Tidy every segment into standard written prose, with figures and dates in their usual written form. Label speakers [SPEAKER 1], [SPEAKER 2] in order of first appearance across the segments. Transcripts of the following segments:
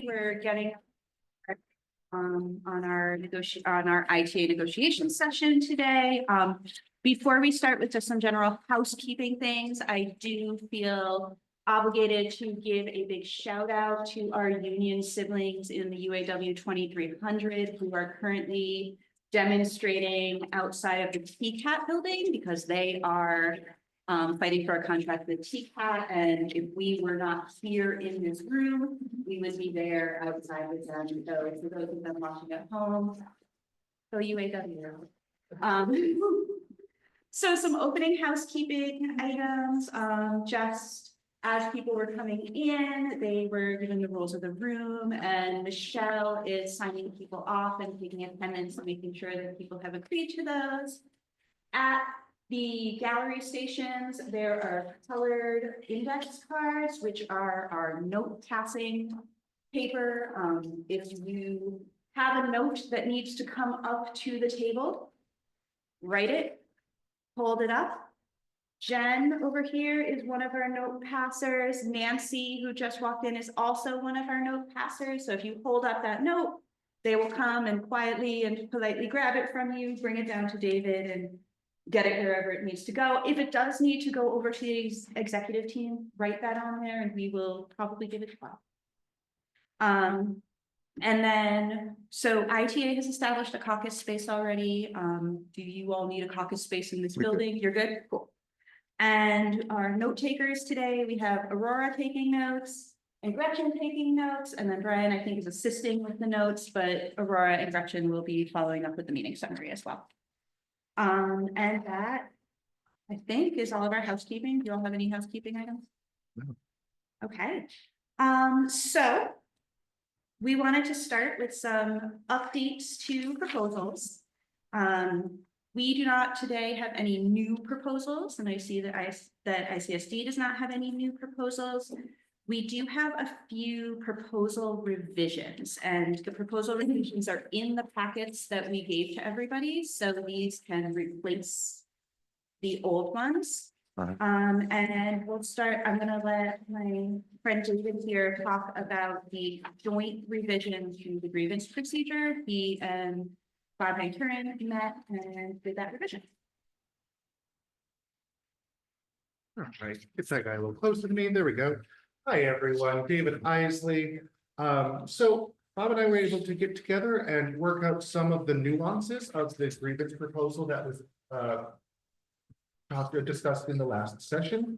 [SPEAKER 1] we're getting on our ITA negotiation session today. Before we start with just some general housekeeping things, I do feel obligated to give a big shout out to our union siblings in the UAW 2300 who are currently demonstrating outside of the TCAT building because they are fighting for a contract with TCAT, and if we were not here in this room, we would be there outside with them. So for those of them watching at home, so UAW. So some opening housekeeping items, just as people were coming in, they were given the rules of the room, and Michelle is signing people off and taking attendance and making sure that people have agreed to those. At the gallery stations, there are colored index cards, which are our note passing paper. If you have a note that needs to come up to the table, write it, hold it up. Jen over here is one of our note passers. Nancy, who just walked in, is also one of our note passers. So if you hold up that note, they will come and quietly and politely grab it from you, bring it down to David, and get it wherever it needs to go. If it does need to go over to the executive team, write that on there and we will probably give it to Bob. And then, so ITA has established a caucus space already. Do you all need a caucus space in this building? You're good? Cool. And our note takers today, we have Aurora taking notes and Gretchen taking notes. And then Brian, I think, is assisting with the notes, but Aurora and Gretchen will be following up with the meeting summary as well. And that, I think, is all of our housekeeping. Do you all have any housekeeping items? No. Okay. So we wanted to start with some updates to proposals. We do not today have any new proposals, and I see that ICSD does not have any new proposals. We do have a few proposal revisions, and the proposal revisions are in the packets that we gave to everybody. So these can replace the old ones. And then we'll start. I'm going to let my friend David here talk about the joint revision to the grievance procedure. He and Bob and Karen met and did that revision.
[SPEAKER 2] All right, get that guy a little closer to me. There we go. Hi, everyone. David Isley. So Bob and I were able to get together and work out some of the nuances of this grievance proposal that was discussed in the last session.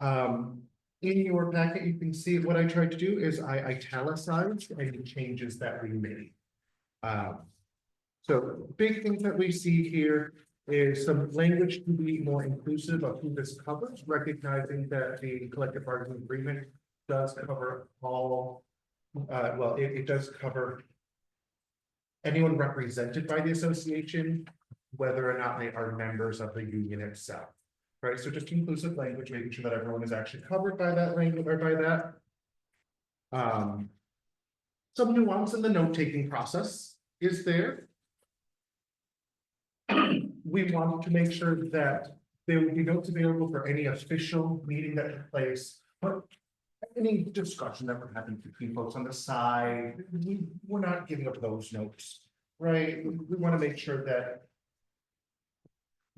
[SPEAKER 2] In your packet, you can see what I tried to do is I italicized any changes that we made. So big things that we see here is some language to be more inclusive of who this covers, recognizing that the collective bargaining agreement does cover all, well, it does cover anyone represented by the association, whether or not they are members of the union itself, right? So just inclusive language, making sure that everyone is actually covered by that language or by that. Some nuance in the note-taking process is there. We wanted to make sure that there would be notes available for any official meeting that took place, but any discussion that we're having between folks on the side, we're not giving up those notes, right? We want to make sure that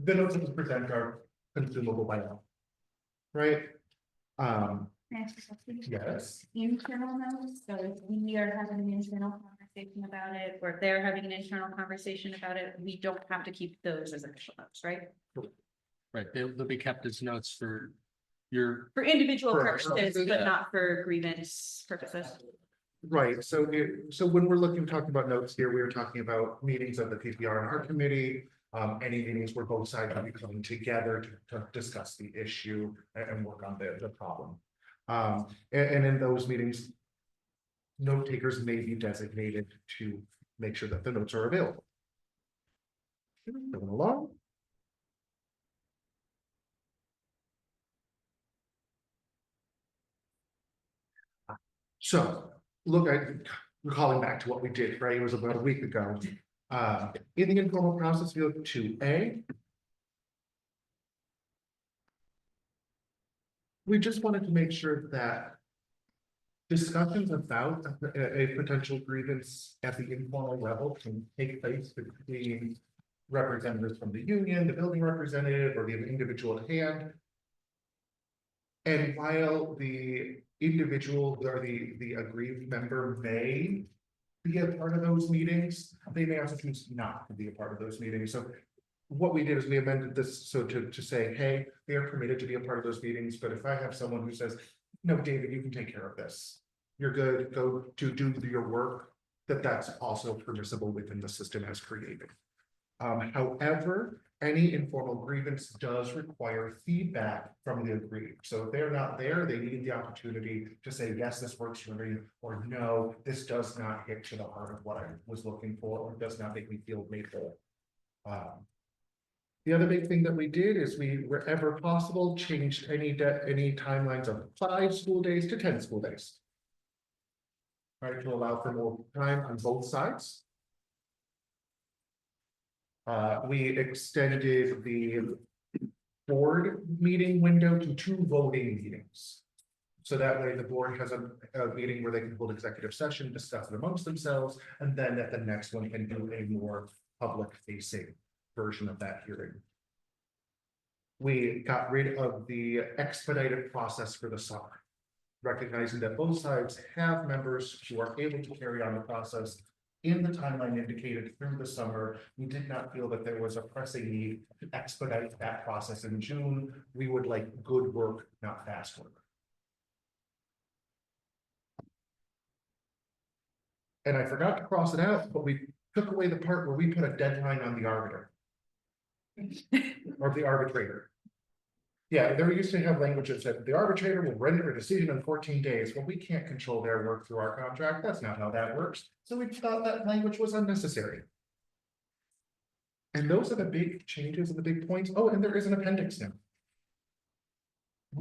[SPEAKER 2] the notes that we present are consumable by all, right? Yes.
[SPEAKER 1] Internal notes. So if we are having an internal conversation about it, or if they're having an internal conversation about it, we don't have to keep those as official notes, right?
[SPEAKER 3] Right, they'll be kept as notes for
[SPEAKER 1] individual
[SPEAKER 2] For
[SPEAKER 1] purposes, but not for grievance purposes.
[SPEAKER 2] Right. So when we're talking about notes here, we were talking about meetings of the PPR and our committee, any meetings where both sides will be coming together to discuss the issue and work on the problem. And in those meetings, note takers may be designated to make sure that the notes are available. Going along. So look, I'm recalling back to what we did, right? It was about a week ago. In the informal process field 2A, we just wanted to make sure that discussions about a potential grievance at the informal level can take place between representatives from the union, the building representative, or the individual at hand. And while the individual or the aggrieved member may be a part of those meetings, they may also choose not to be a part of those meetings. So what we did is we amended this so to say, hey, they are permitted to be a part of those meetings, but if I have someone who says, no, David, you can take care of this, you're good, go to do your work, that's also permissible within the system as created. However, any informal grievance does require feedback from the aggrieved. So if they're not there, they need the opportunity to say, yes, this works for me, or no, this does not hit to the heart of what I was looking for, or does not make me feel made whole. The other big thing that we did is we, wherever possible, changed any timelines of 5 school days to 10 school days. Right, to allow for more time on both sides. We extended the board meeting window to 2 voting meetings. So that way the board has a meeting where they can hold executive session, discuss it amongst themselves, and then at the next one can do a more public facing version of that hearing. We got rid of the expedited process for the summer, recognizing that both sides have members who are able to carry on the process in the timeline indicated through the summer. We did not feel that there was a pressing need to expedite that process in June. We would like good work, not fast work. And I forgot to cross it out, but we took away the part where we put a deadline on the arbiter. Or the arbitrator. Yeah, there used to have language that said the arbitrator will render a decision in 14 days. Well, we can't control their work through our contract. That's not how that works. So we thought that language was unnecessary. And those are the big changes and the big points. Oh, and there is an appendix now.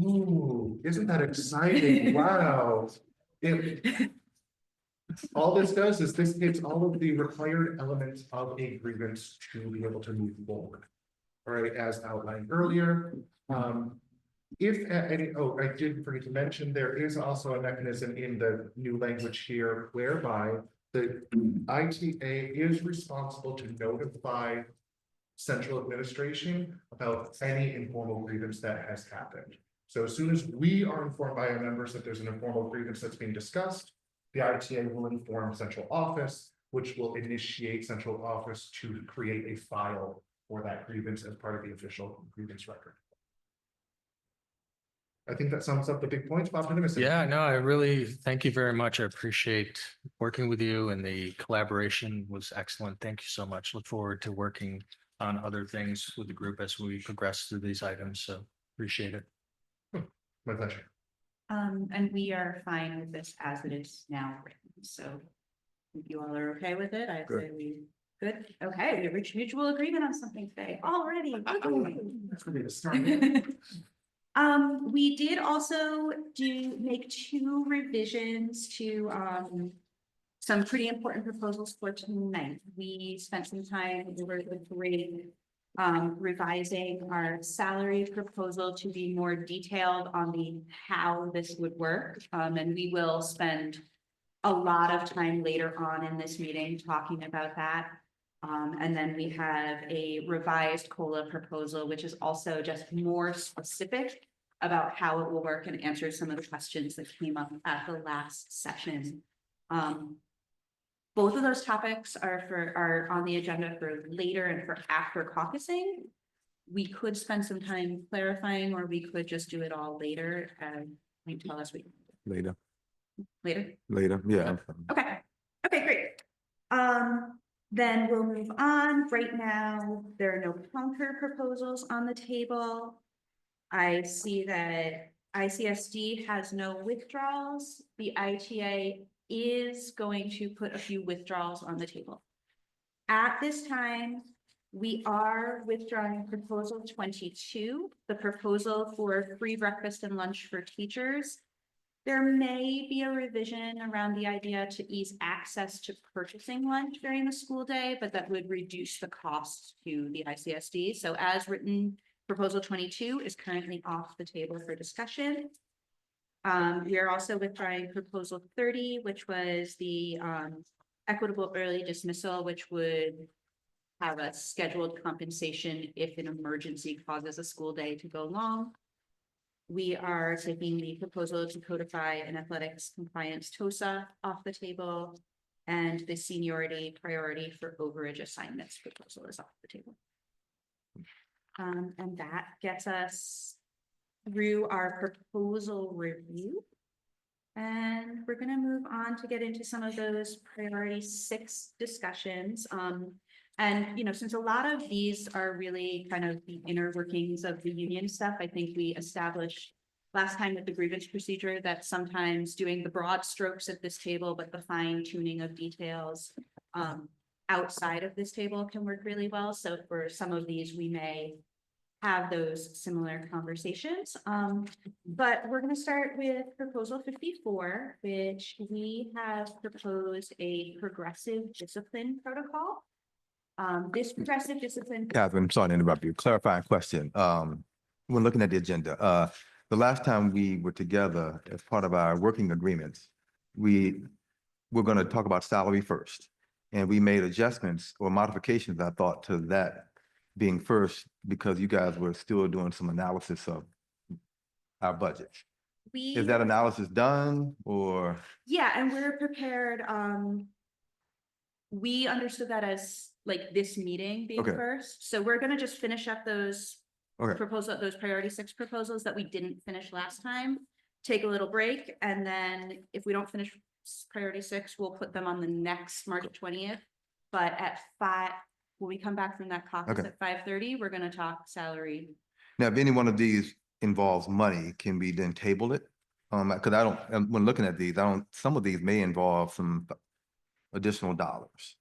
[SPEAKER 2] Ooh, isn't that exciting? Wow. All this does is this gives all of the required elements of a grievance to be able to move forward. All right, as outlined earlier. If at any, oh, I did forget to mention, there is also a mechanism in the new language here whereby the ITA is responsible to notify central administration about any informal grievance that has happened. So as soon as we are informed by our members that there's an informal grievance that's being discussed, the ITA will inform central office, which will initiate central office to create a file for that grievance as part of the official grievance record. I think that sums up the big points. Bob, did I miss anything?
[SPEAKER 3] Yeah, no, I really, thank you very much. I appreciate working with you, and the collaboration was excellent. Thank you so much. Look forward to working on other things with the group as we progress through these items. So appreciate it.
[SPEAKER 2] My pleasure.
[SPEAKER 1] And we are fine with this as it is now written, so if you all are okay with it, I'd say we good. Okay, we reached mutual agreement on something today already.
[SPEAKER 2] That's gonna be the start.
[SPEAKER 1] We did also make 2 revisions to some pretty important proposals for tonight. We spent some time over the break revising our salary proposal to be more detailed on how this would work. And we will spend a lot of time later on in this meeting talking about that. And then we have a revised COLA proposal, which is also just more specific about how it will work and answer some of the questions that came up at the last session. Both of those topics are on the agenda for later and for after caucusing. We could spend some time clarifying, or we could just do it all later. You tell us
[SPEAKER 4] Later,
[SPEAKER 1] later.
[SPEAKER 4] yeah.
[SPEAKER 1] Okay, great. Then we'll move on. Right now, there are no counter proposals on the table. I see that ICSD has no withdrawals. The ITA is going to put a few withdrawals on the table. At this time, we are withdrawing proposal 22, the proposal for free breakfast and lunch for teachers. There may be a revision around the idea to ease access to purchasing lunch during the school day, but that would reduce the cost to the ICSD. So as written, proposal 22 is currently off the table for discussion. We are also withdrawing proposal 30, which was the equitable early dismissal, which would have a scheduled compensation if an emergency causes a school day to go long. We are taking the proposal to codify an athletics compliance TOSA off the table, and the seniority priority for overage assignments proposal is off the table. And that gets us through our proposal review. And we're gonna move on to get into some of those priority 6 discussions. And, you know, since a lot of these are really kind of the inner workings of the union stuff, I think we established last time with the grievance procedure that sometimes doing the broad strokes at this table, but the fine tuning of details outside of this table can work really well. So for some of these, we may have those similar conversations. But we're going to start with proposal 54, which we have proposed a progressive discipline protocol. This progressive discipline.
[SPEAKER 4] Catherine, I'm sorry to interrupt you. Clarifying question. When looking at the agenda, the last time we were together as part of our working agreements, we were going to talk about salary first. And we made adjustments or modifications, I thought, to that being first because you guys were still doing some analysis of our budget. Is that analysis done or?
[SPEAKER 1] Yeah, and we're prepared. We understood that as like this meeting being
[SPEAKER 4] Okay.
[SPEAKER 1] first. So we're gonna just finish up those
[SPEAKER 4] Okay.
[SPEAKER 1] those priority 6 proposals that we didn't finish last time. Take a little break, and then if we don't finish priority 6, we'll put them on the next March 20th. But at 5, when we come back from that caucus
[SPEAKER 4] Okay.
[SPEAKER 1] at 5:30, we're gonna talk salary.
[SPEAKER 4] Now, if any one of these involves money, can we then table it? Because I don't, when looking at these, some of these may involve some additional dollars.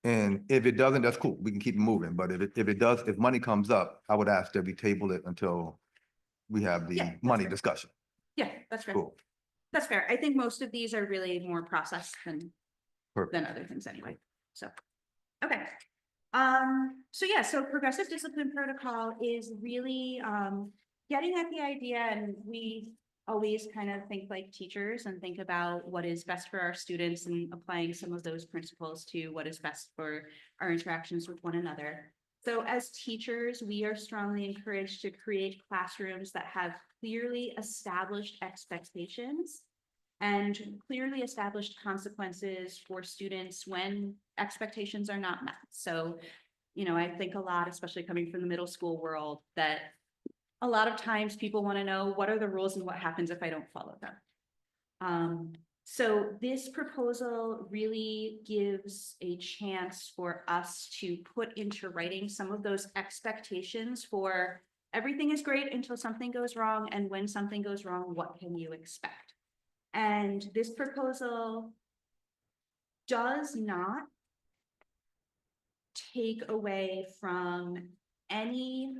[SPEAKER 4] And if it doesn't, that's cool. We can keep moving. But if it does, if money comes up, I would ask that we table it until we have
[SPEAKER 1] Yeah,
[SPEAKER 4] the
[SPEAKER 1] that's
[SPEAKER 4] money
[SPEAKER 1] fair.
[SPEAKER 4] discussion.
[SPEAKER 1] Yeah, that's fair.
[SPEAKER 4] Cool.
[SPEAKER 1] That's fair. I think most of these are really more process
[SPEAKER 4] Perfect.
[SPEAKER 1] than other things anyway. So, okay. So yeah, so progressive discipline protocol is really getting at the idea, and we always kind of think like teachers and think about what is best for our students and applying some of those principles to what is best for our interactions with one another. So as teachers, we are strongly encouraged to create classrooms that have clearly established expectations and clearly established consequences for students when expectations are not met. So, you know, I think a lot, especially coming from the middle school world, that a lot of times people want to know what are the rules and what happens if I don't follow them. So this proposal really gives a chance for us to put into writing some of those expectations for everything is great until something goes wrong, and when something goes wrong, what can you expect? And this proposal does not take away from any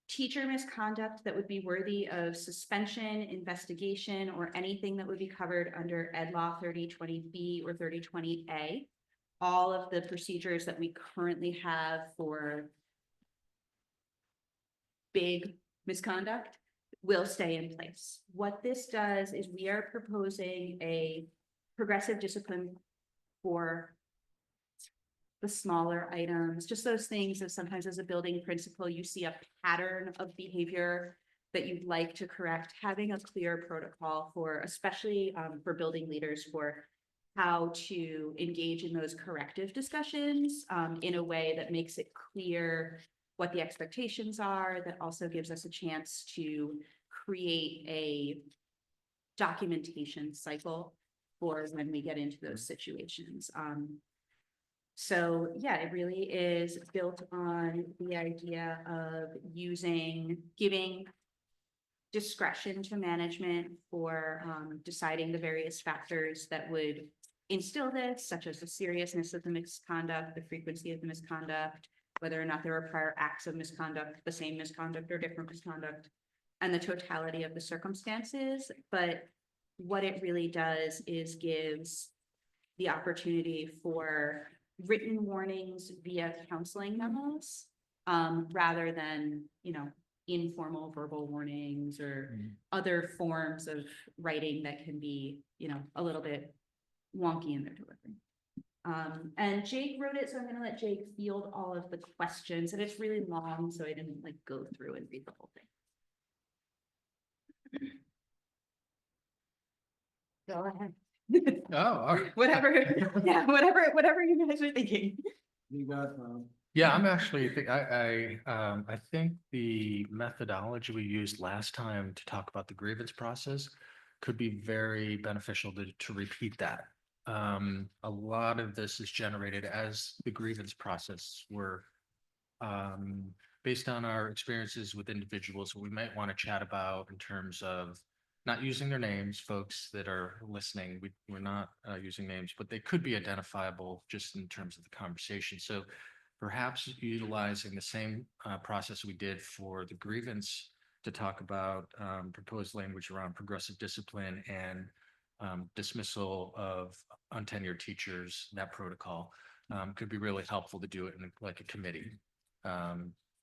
[SPEAKER 1] teacher misconduct that would be worthy of suspension, investigation, or anything that would be covered under Ed Law 3020B or 3020A. All of the procedures that we currently have for big misconduct will stay in place. What this does is we are proposing a progressive discipline for the smaller items, just those things that sometimes as a building principal, you see a pattern of behavior that you'd like to correct, having a clear protocol for, especially for building leaders, for how to engage in those corrective discussions in a way that makes it clear what the expectations are, that also gives us a chance to create a documentation cycle for when we get into those situations. So yeah, it really is built on the idea of giving discretion to management for deciding the various factors that would instill this, such as the seriousness of the misconduct, the frequency of the misconduct, whether or not there were prior acts of misconduct, the same misconduct or different misconduct, and the totality of the circumstances. But what it really does is gives the opportunity for written warnings via counseling memos, rather than, you know, informal verbal warnings or other forms of writing that can be, a little bit wonky in their delivery. And Jake wrote it, so I'm gonna let Jake field all of the questions, and it's really long, so I didn't like go through and read the whole thing. Go ahead.
[SPEAKER 3] Oh, all right.
[SPEAKER 1] Whatever, yeah, whatever you guys are thinking.
[SPEAKER 2] You got,
[SPEAKER 3] Yeah, I'm actually, I think the methodology we used last time to talk about the grievance process could be very beneficial to repeat that. A lot of this is generated as the grievance process were based on our experiences with individuals we might want to chat about in terms of not using their names, folks that are listening, we're not using names, but they could be identifiable just in terms of the conversation. So perhaps utilizing the same process we did for the grievance to talk about proposed language around progressive discipline and dismissal of untenured teachers, that protocol could be really helpful to do it in like a committee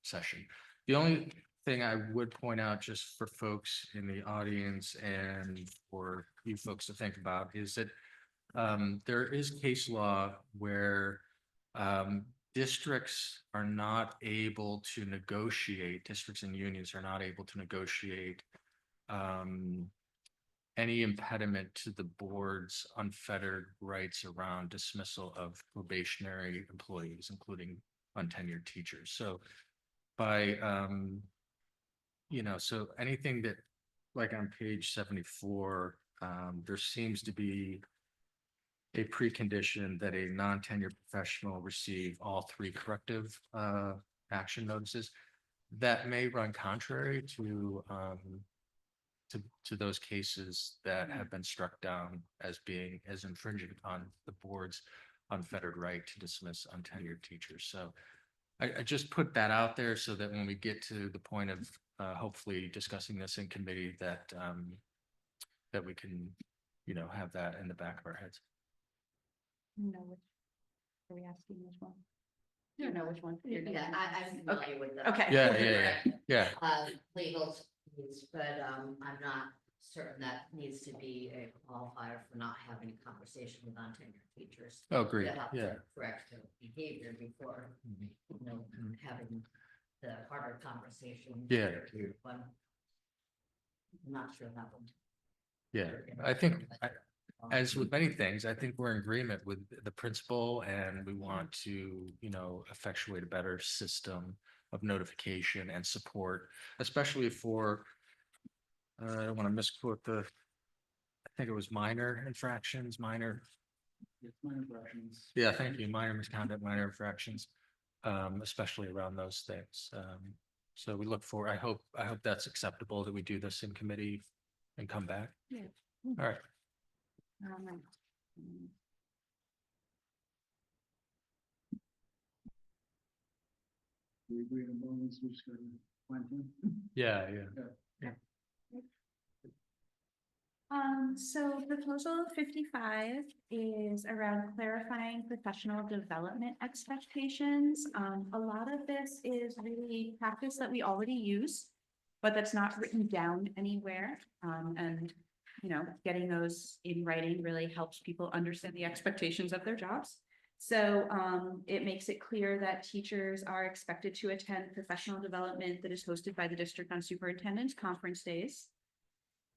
[SPEAKER 3] session. The only thing I would point out just for folks in the audience and for you folks to think about is that there is case law where districts are not able to negotiate, districts and unions are not able to negotiate any impediment to the board's unfettered rights around dismissal of probationary employees, including untenured teachers. So by, so anything that, like on page 74, there seems to be a precondition that a non-tenured professional receive all 3 corrective action notices that may run contrary to those cases that have been struck down as infringing on the board's unfettered right to dismiss untenured teachers. So I just put that out there so that when we get to the point of hopefully discussing this in committee, that that we can, have that in the back of our heads.
[SPEAKER 1] No, are we asking which one? You know which one.
[SPEAKER 5] Yeah, I'm familiar with that.
[SPEAKER 1] Okay.
[SPEAKER 3] Yeah.
[SPEAKER 5] Legal, but I'm not certain that needs to be a qualifier for not having a conversation with untenured teachers.
[SPEAKER 3] Oh, great.
[SPEAKER 5] To help
[SPEAKER 3] Yeah.
[SPEAKER 5] them correct their behavior before, having the harder conversation.
[SPEAKER 3] Yeah.
[SPEAKER 5] But I'm not sure that one.
[SPEAKER 3] Yeah, I think as with many things, I think we're in agreement with the principle and we want to, effectuate a better system of notification and support, especially for, I don't want to misquote I think it was minor infractions. Yeah, thank you. Minor misconduct, minor infractions, especially around those things. So we look for, I hope that's acceptable that we do this in committee and come back.
[SPEAKER 1] Yeah.
[SPEAKER 3] All right. Yeah.
[SPEAKER 1] So proposal 55 is around clarifying professional development expectations. A lot of this is really practice that we already use, but that's not written down anywhere. And, getting those in writing really helps people understand the expectations of their jobs. So it makes it clear that teachers are expected to attend professional development that is hosted by the district on superintendent's conference days.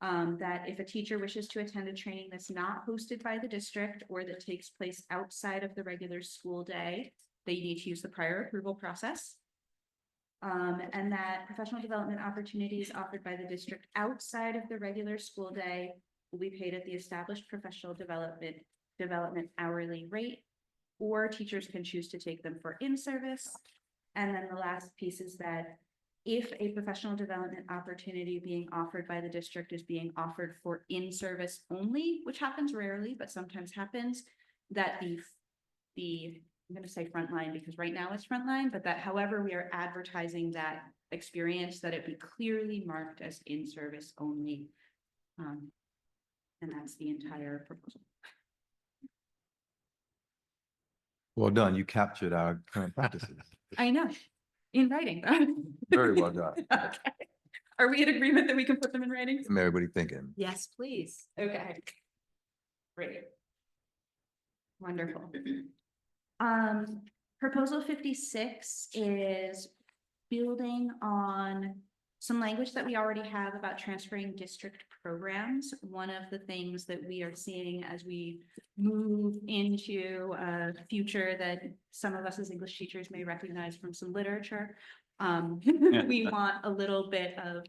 [SPEAKER 1] That if a teacher wishes to attend a training that's not hosted by the district or that takes place outside of the regular school day, they need to use the prior approval process. And that professional development opportunities offered by the district outside of the regular school day will be paid at the established professional development hourly rate, or teachers can choose to take them for in-service. And then the last piece is that if a professional development opportunity being offered by the district is being offered for in-service only, which happens rarely, but sometimes happens, that I'm going to say frontline because right now it's frontline, but that however we are advertising that experience, that it be clearly marked as in-service only. And that's the entire proposal.
[SPEAKER 4] Well done. You captured our current practices.
[SPEAKER 1] I know. in writing.
[SPEAKER 4] Very well done.
[SPEAKER 1] Okay. Are we in agreement that we can put them in writing?
[SPEAKER 4] Everybody thinking.
[SPEAKER 5] Yes, please.
[SPEAKER 1] Okay. Great. Wonderful. Proposal 56 is building on some language that we already have about transferring district programs. One of the things that we are seeing as we move into a future that some of us as English teachers may recognize from some literature. We want a little bit of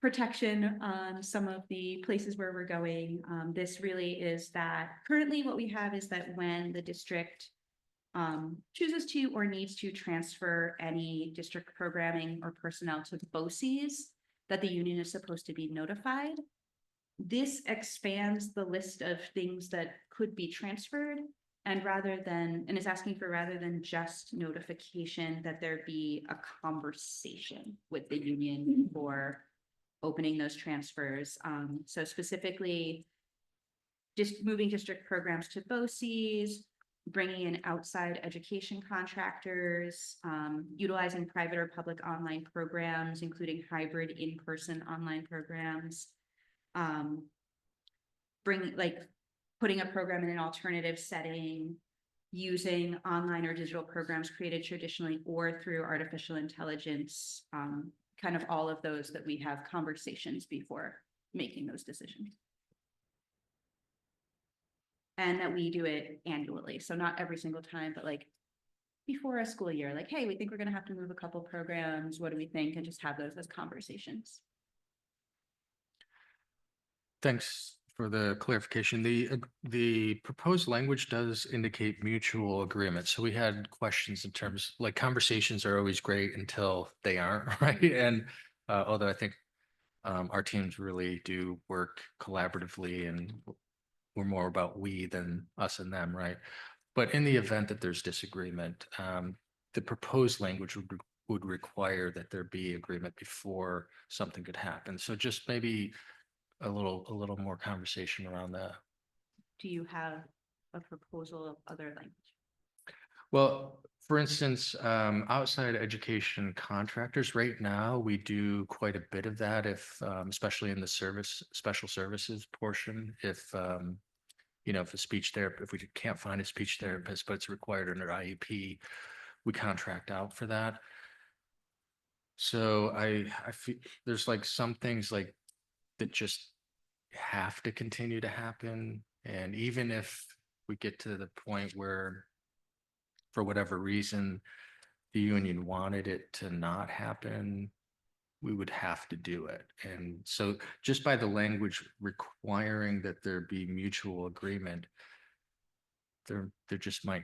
[SPEAKER 1] protection on some of the places where we're going. This really is that currently what we have is that when the district chooses to or needs to transfer any district programming or personnel to BOCES, that the union is supposed to be notified. This expands the list of things that could be transferred, and is asking for rather than just notification, that there be a conversation with the union for opening those transfers. So specifically, just moving district programs to BOCES, bringing in outside education contractors, utilizing private or public online programs, including hybrid in-person online programs, putting a program in an alternative setting, using online or digital programs created traditionally or through artificial intelligence, kind of all of those that we have conversations before making those decisions. And that we do it annually. So not every single time, but like before a school year, like, hey, we think we're going to have to move a couple programs. What do we think? And just have those as conversations.
[SPEAKER 3] Thanks for the clarification. The proposed language does indicate mutual agreement. So we had questions in terms, like, conversations are always great until they aren't, right? And although I think our teams really do work collaboratively, and we're more about we than us and them, right? But in the event that there's disagreement, the proposed language would require that there be agreement before something could happen. So just maybe a little more conversation around that.
[SPEAKER 1] Do you have a proposal of other language?
[SPEAKER 3] Well, for instance, outside education contractors, right now, we do quite a bit of that if, especially in the special services portion, if, if a speech therapist, if we can't find a speech therapist, but it's required under IEP, we contract out for that. So I feel there's like some things like that just have to continue to happen. And even if we get to the point where, for whatever reason, the union wanted it to not happen, we would have to do it. And so just by the language requiring that there be mutual agreement, there just might,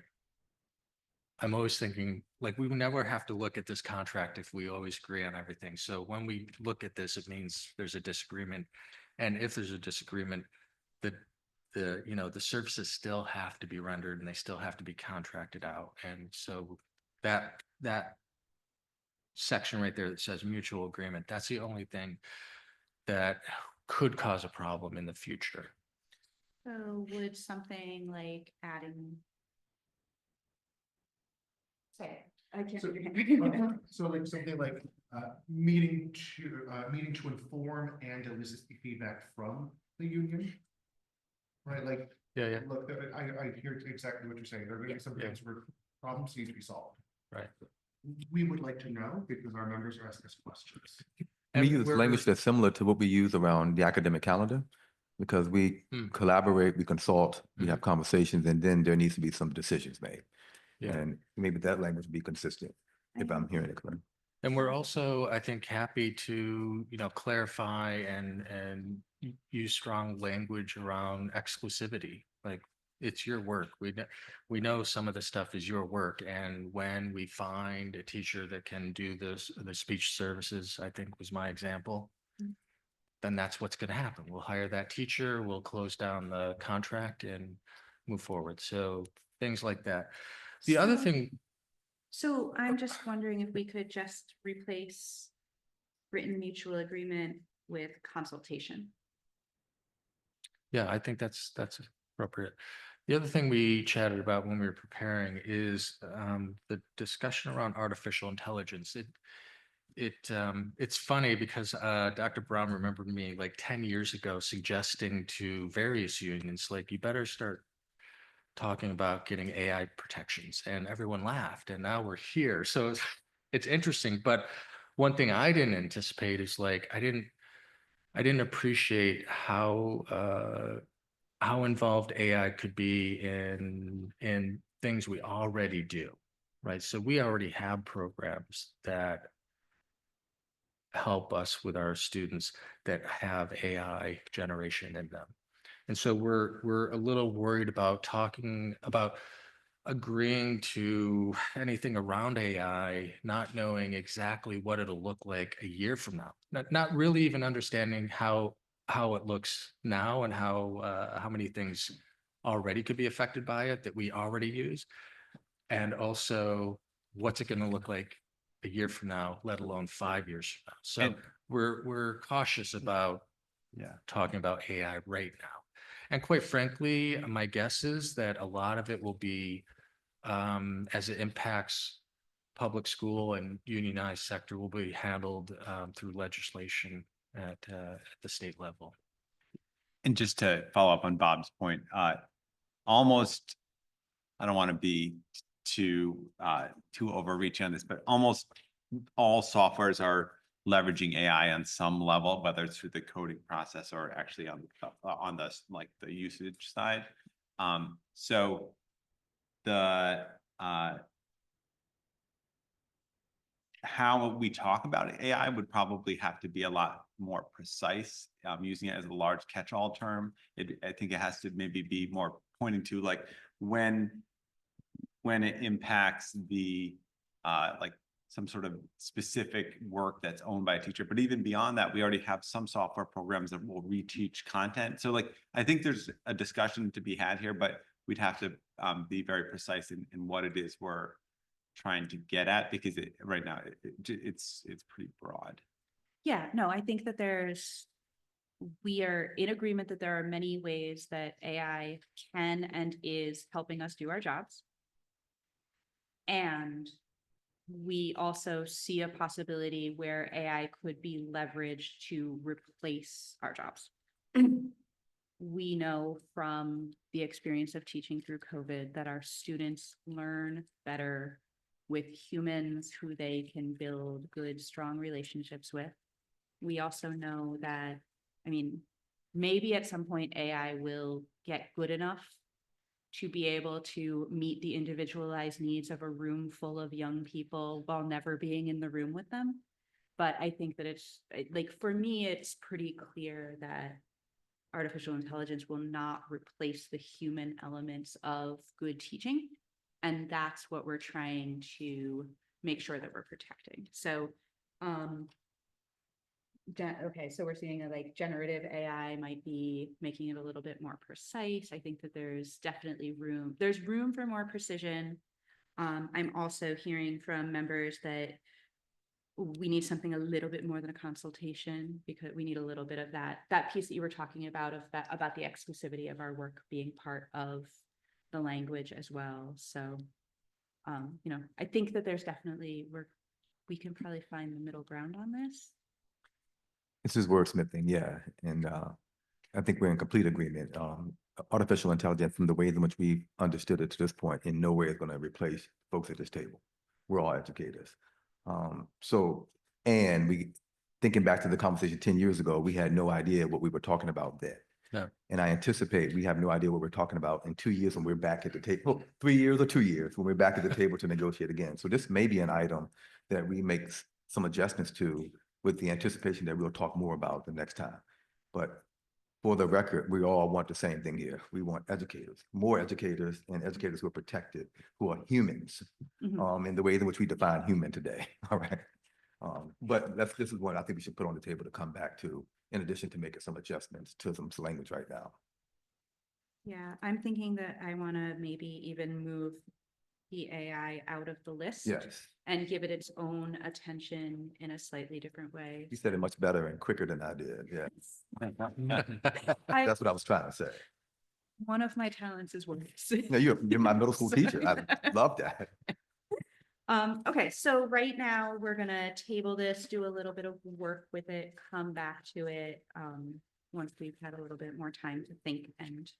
[SPEAKER 3] I'm always thinking, like, we would never have to look at this contract if we always agree on everything. So when we look at this, it means there's a disagreement. And if there's a disagreement, the services still have to be rendered and they still have to be contracted out. And so that section right there that says mutual agreement, that's the only thing that could cause a problem in the future.
[SPEAKER 1] So would something like adding, say, I can't
[SPEAKER 2] So-
[SPEAKER 1] read your hand.
[SPEAKER 2] So like something like meeting to inform and elicit feedback from the union. Right, like,
[SPEAKER 3] Yeah.
[SPEAKER 2] look, I hear exactly what you're saying. There are going to be some
[SPEAKER 3] Yeah.
[SPEAKER 2] things where problems need to be solved.
[SPEAKER 3] Right.
[SPEAKER 2] We would like to know because our members are asking us questions.
[SPEAKER 3] And
[SPEAKER 4] We use
[SPEAKER 3] we're-
[SPEAKER 4] language that's similar to what we use around the academic calendar, because we collaborate, we consult, we have conversations, and then there needs to be some decisions made.
[SPEAKER 3] Yeah.
[SPEAKER 4] And maybe that language would be consistent, if I'm hearing it correct.
[SPEAKER 3] And we're also, I think, happy to, clarify and use strong language around exclusivity. Like, it's your work. We know some of the stuff is your work. And when we find a teacher that can do the speech services, I think was my example, then that's what's going to happen. We'll hire that teacher, we'll close down the contract and move forward. So things like that. The other thing,
[SPEAKER 1] So I'm just wondering if we could just replace written mutual agreement with consultation.
[SPEAKER 3] yeah, I think that's appropriate. The other thing we chatted about when we were preparing is the discussion around artificial intelligence. It's funny because Dr. Brown remembered me like 10 years ago suggesting to various unions, like, you better start talking about getting AI protections, and everyone laughed, and now we're here. So it's interesting. But one thing I didn't anticipate is like I didn't appreciate how involved AI could be in things we already do, right? So we already have programs that help us with our students that have AI generation in them. And so we're a little worried about talking about agreeing to anything around AI, not knowing exactly what it'll look like a year from now. Not really even understanding how it looks now and how many things already could be affected by it that we already use. And also, what's it going to look like a year from now, let alone 5 years from now? So
[SPEAKER 6] And-
[SPEAKER 3] we're cautious about talking about AI right now. And quite frankly, my guess is that a lot of it will be as it impacts public school and unionized sector will be handled through legislation at the state level.
[SPEAKER 6] And just to follow up on Bob's point, almost, I don't want to be too overreaching on this, but almost all softwares are leveraging AI on some level, whether it's through the coding process or actually on the like the usage side. So the how we talk about AI would probably have to be a lot more precise. Using it as a large catch-all term, I think it has to maybe be more pointing to like when it impacts the like some sort of specific work that's owned by a teacher. But even beyond that, we already have some software programs that will reteach content. So like, I think there's a discussion to be had here, but we'd have to be very precise in what it is we're trying to get at, because right now it's pretty broad.
[SPEAKER 1] Yeah, no, I think that we are in agreement that there are many ways that AI can and is helping us do our jobs. And we also see a possibility where AI could be leveraged to replace our jobs. We know from the experience of teaching through COVID that our students learn better with humans who they can build good, strong relationships with. We also know that, I mean, maybe at some point AI will get good enough to be able to meet the individualized needs of a room full of young people while never being in the room with them. But I think that it's like, for me, it's pretty clear that artificial intelligence will not replace the human elements of good teaching. And that's what we're trying to make sure that we're protecting. So, okay, so we're seeing that like generative AI might be making it a little bit more precise. I think that there's definitely there's room for more precision. I'm also hearing from members that we need something a little bit more than a consultation, because we need a little bit of that piece that you were talking about about the exclusivity of our work being part of the language as well. So, I think that there's definitely we can probably find the middle ground on this.
[SPEAKER 4] This is wordsmithing, yeah, and I think we're in complete agreement. Artificial intelligence, from the ways in which we've understood it to this point, in no way is going to replace folks at this table. We're all educators. And thinking back to the conversation 10 years ago, we had no idea what we were talking about then.
[SPEAKER 3] No.
[SPEAKER 4] And I anticipate we have no idea what we're talking about in 2 years when we're back at the table, 3 years or 2 years when we're back at the table to negotiate again. So this may be an item that we make some adjustments to, with the anticipation that we'll talk more about the next time. But for the record, we all want the same thing here. We want educators, more educators, and educators who are protected, who are humans, in the ways in which we define human today. All right. But this is what I think we should put on the table to come back to, in addition to making some adjustments to some language right now.
[SPEAKER 1] Yeah, I'm thinking that I want to maybe even move the AI out of the list.
[SPEAKER 4] Yes,
[SPEAKER 1] And give it its own attention in a slightly different way.
[SPEAKER 4] you said it much better and quicker than I did. Yeah,
[SPEAKER 1] I,
[SPEAKER 4] that's what I was trying to say.
[SPEAKER 1] One of my talents is words.
[SPEAKER 4] No, you're my middle school teacher. I love that.
[SPEAKER 1] Okay, so right now we're gonna table this, do a little bit of work with it, come back to it, once we've had a little bit more time to think and.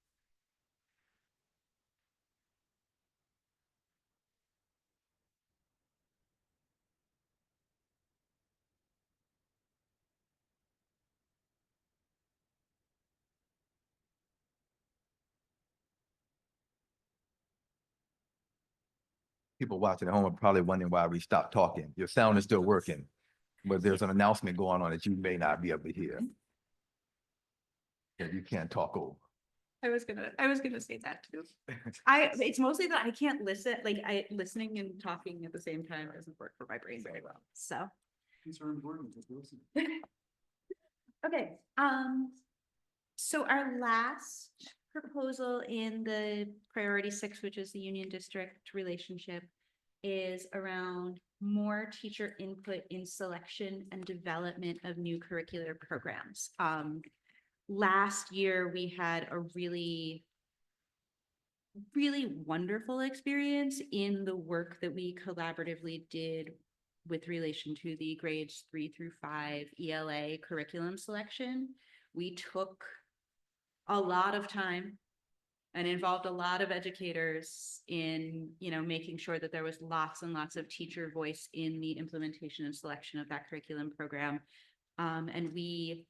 [SPEAKER 4] People watching at home are probably wondering why we stopped talking. Your sound is still working, but there's an announcement going on that you may not be able to hear. That you can't talk over.
[SPEAKER 1] I was gonna say that too. It's mostly that I can't listen, like listening and talking at the same time doesn't work for my brain very well, so.
[SPEAKER 7] These are important, just listen.
[SPEAKER 1] Okay, so our last proposal in the priority 6, which is the union district relationship, is around more teacher input in selection and development of new curricular programs. Last year, we had a really wonderful experience in the work that we collaboratively did with relation to the grades 3 through 5 ELA curriculum selection. We took a lot of time and involved a lot of educators in, making sure that there was lots and lots of teacher voice in the implementation and selection of that curriculum program. And we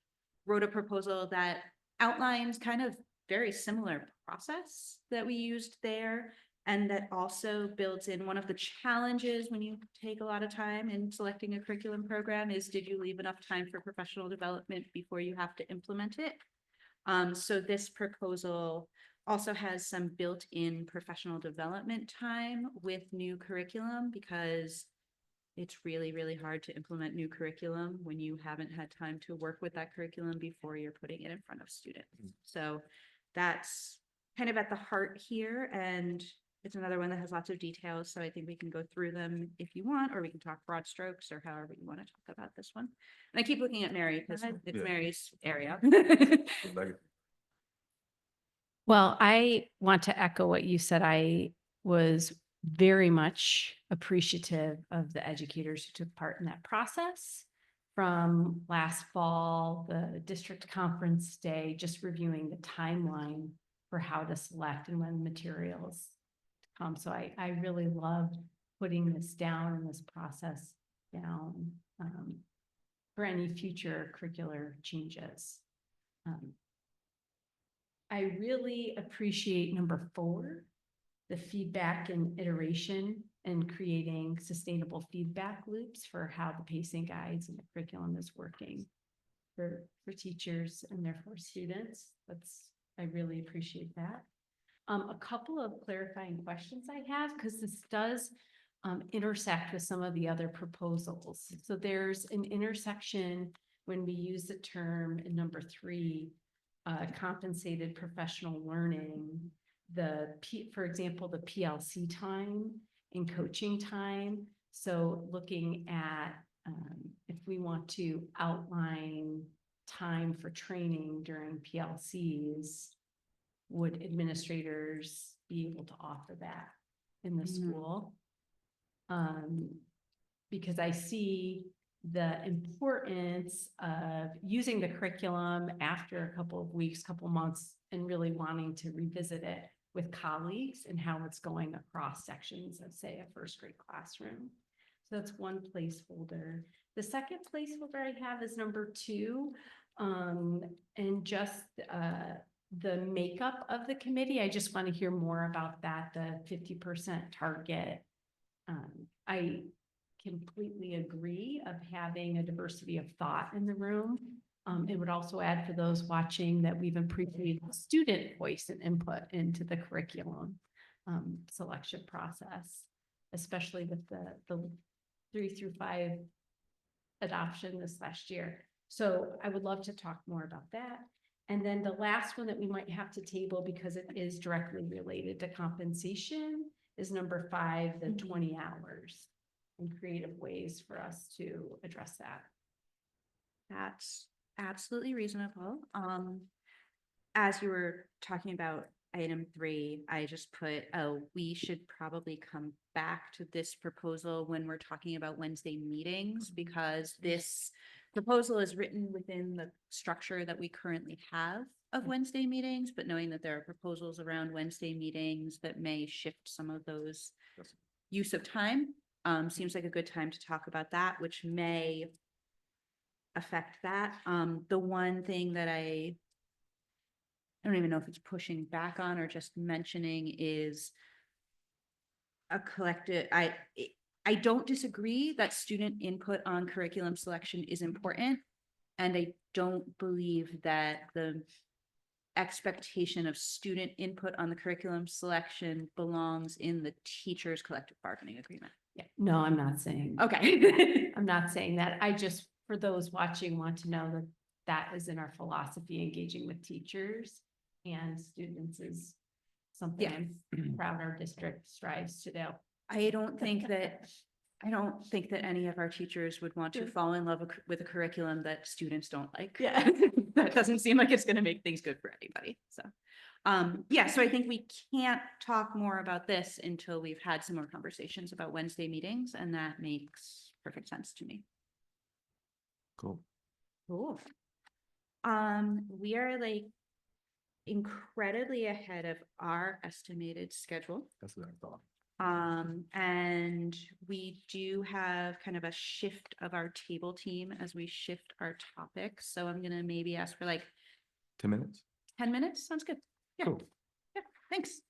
[SPEAKER 1] wrote a proposal that outlines kind of very similar process that we used there, and that also builds in one of the challenges when you take a lot of time in selecting a curriculum program is, did you leave enough time for professional development before you have to implement it? So this proposal also has some built-in professional development time with new curriculum, because it's really hard to implement new curriculum when you haven't had time to work with that curriculum before you're putting it in front of students. So that's kind of at the heart here, and it's another one that has lots of details, so I think we can go through them if you want, or we can talk broad strokes, or however you want to talk about this one. And I keep looking at Mary because it's
[SPEAKER 4] Yeah.
[SPEAKER 1] Mary's area.
[SPEAKER 4] Like,
[SPEAKER 8] Well, I want to echo what you said. I was very much appreciative of the educators who took part in that process. From last fall, the district conference day, just reviewing the timeline for how to select and when materials come. So I really loved putting this down and this process down for any future curricular changes. I really appreciate number 4, the feedback and iteration and creating sustainable feedback loops for how the pacing guides and the curriculum is working for teachers and therefore students. I really appreciate that. A couple of clarifying questions I have, because this does intersect with some of the other proposals. So there's an intersection when we use the term in number 3, compensated professional learning, for example, the PLC time and coaching time. So looking at if we want to outline time for training during PLCs, would administrators be able to offer that in the school? Because I see the importance of using the curriculum after a couple of weeks, couple months, and really wanting to revisit it with colleagues and how it's going across sections of, say, a first grade classroom. So that's one placeholder. The second placeholder I have is number 2, and just the makeup of the committee. I just want to hear more about that, the 50% target. I completely agree of having a diversity of thought in the room. It would also add for those watching that we've appreciated student voice and input into the curriculum selection process, especially with the 3 through 5 adoption this last year. So I would love to talk more about that. And then the last one that we might have to table, because it is directly related to compensation, is number 5, the 20 hours. And creative ways for us to address that.
[SPEAKER 1] That's absolutely reasonable. As you were talking about item 3, I just put, oh, we should probably come back to this proposal when we're talking about Wednesday meetings, because this proposal is written within the structure that we currently have of Wednesday meetings, but knowing that there are proposals around Wednesday meetings that may shift some of those use of time, seems like a good time to talk about that, which may affect that. The one thing that I don't even know if it's pushing back on or just mentioning is a collective, I don't disagree that student input on curriculum selection is important. And I don't believe that the expectation of student input on the curriculum selection belongs in the teacher's collective bargaining agreement.
[SPEAKER 8] Yeah, no, I'm not saying.
[SPEAKER 1] Okay.
[SPEAKER 8] I'm not saying that. I just, for those watching, want to know that that is in our philosophy, engaging with teachers and students is something I'm proud our district strives to do.
[SPEAKER 1] I don't think that any of our teachers would want to fall in love with a curriculum that students don't like.
[SPEAKER 8] Yeah.
[SPEAKER 1] That doesn't seem like it's gonna make things good for anybody, so. Yeah, so I think we can't talk more about this until we've had some more conversations about Wednesday meetings, and that makes perfect sense to me.
[SPEAKER 4] Cool.
[SPEAKER 1] Cool. We are like incredibly ahead of our estimated schedule.
[SPEAKER 4] That's what I thought.
[SPEAKER 1] And we do have kind of a shift of our table team as we shift our topics. So I'm gonna maybe ask for like
[SPEAKER 4] 10 minutes?
[SPEAKER 1] 10 minutes. Sounds good. Yeah.
[SPEAKER 4] Cool.
[SPEAKER 1] Yeah, thanks.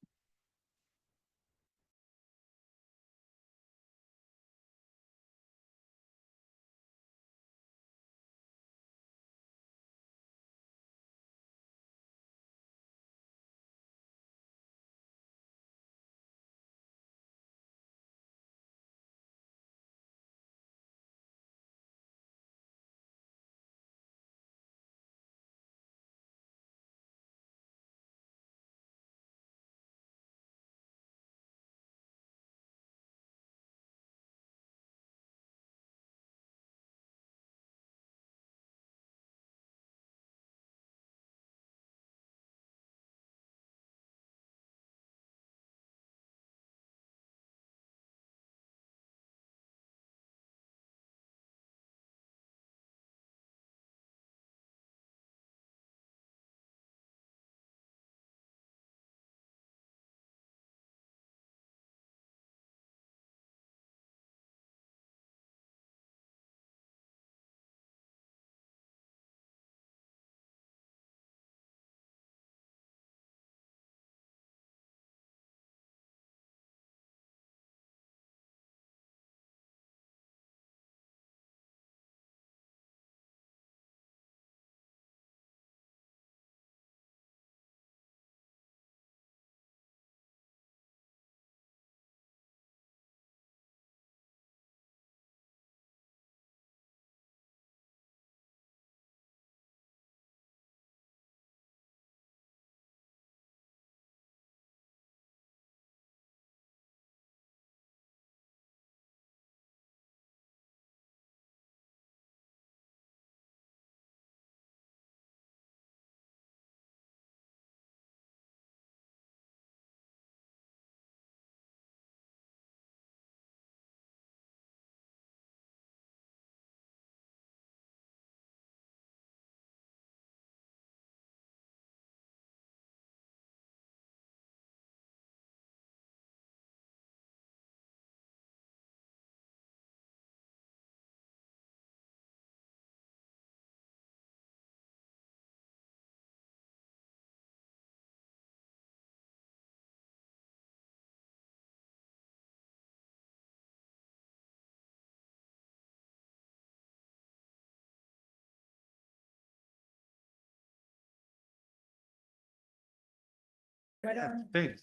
[SPEAKER 2] Thanks.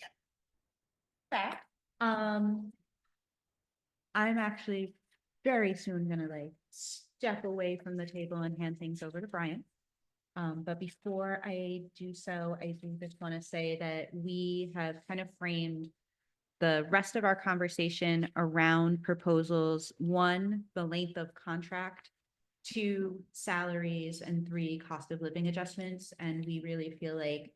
[SPEAKER 1] Back. I'm actually very soon gonna like step away from the table and hand things over to Brian. But before I do so, I do just want to say that we have kind of framed the rest of our conversation around proposals. 1, the length of contract, 2, salaries, and 3, cost of living adjustments. And we really feel like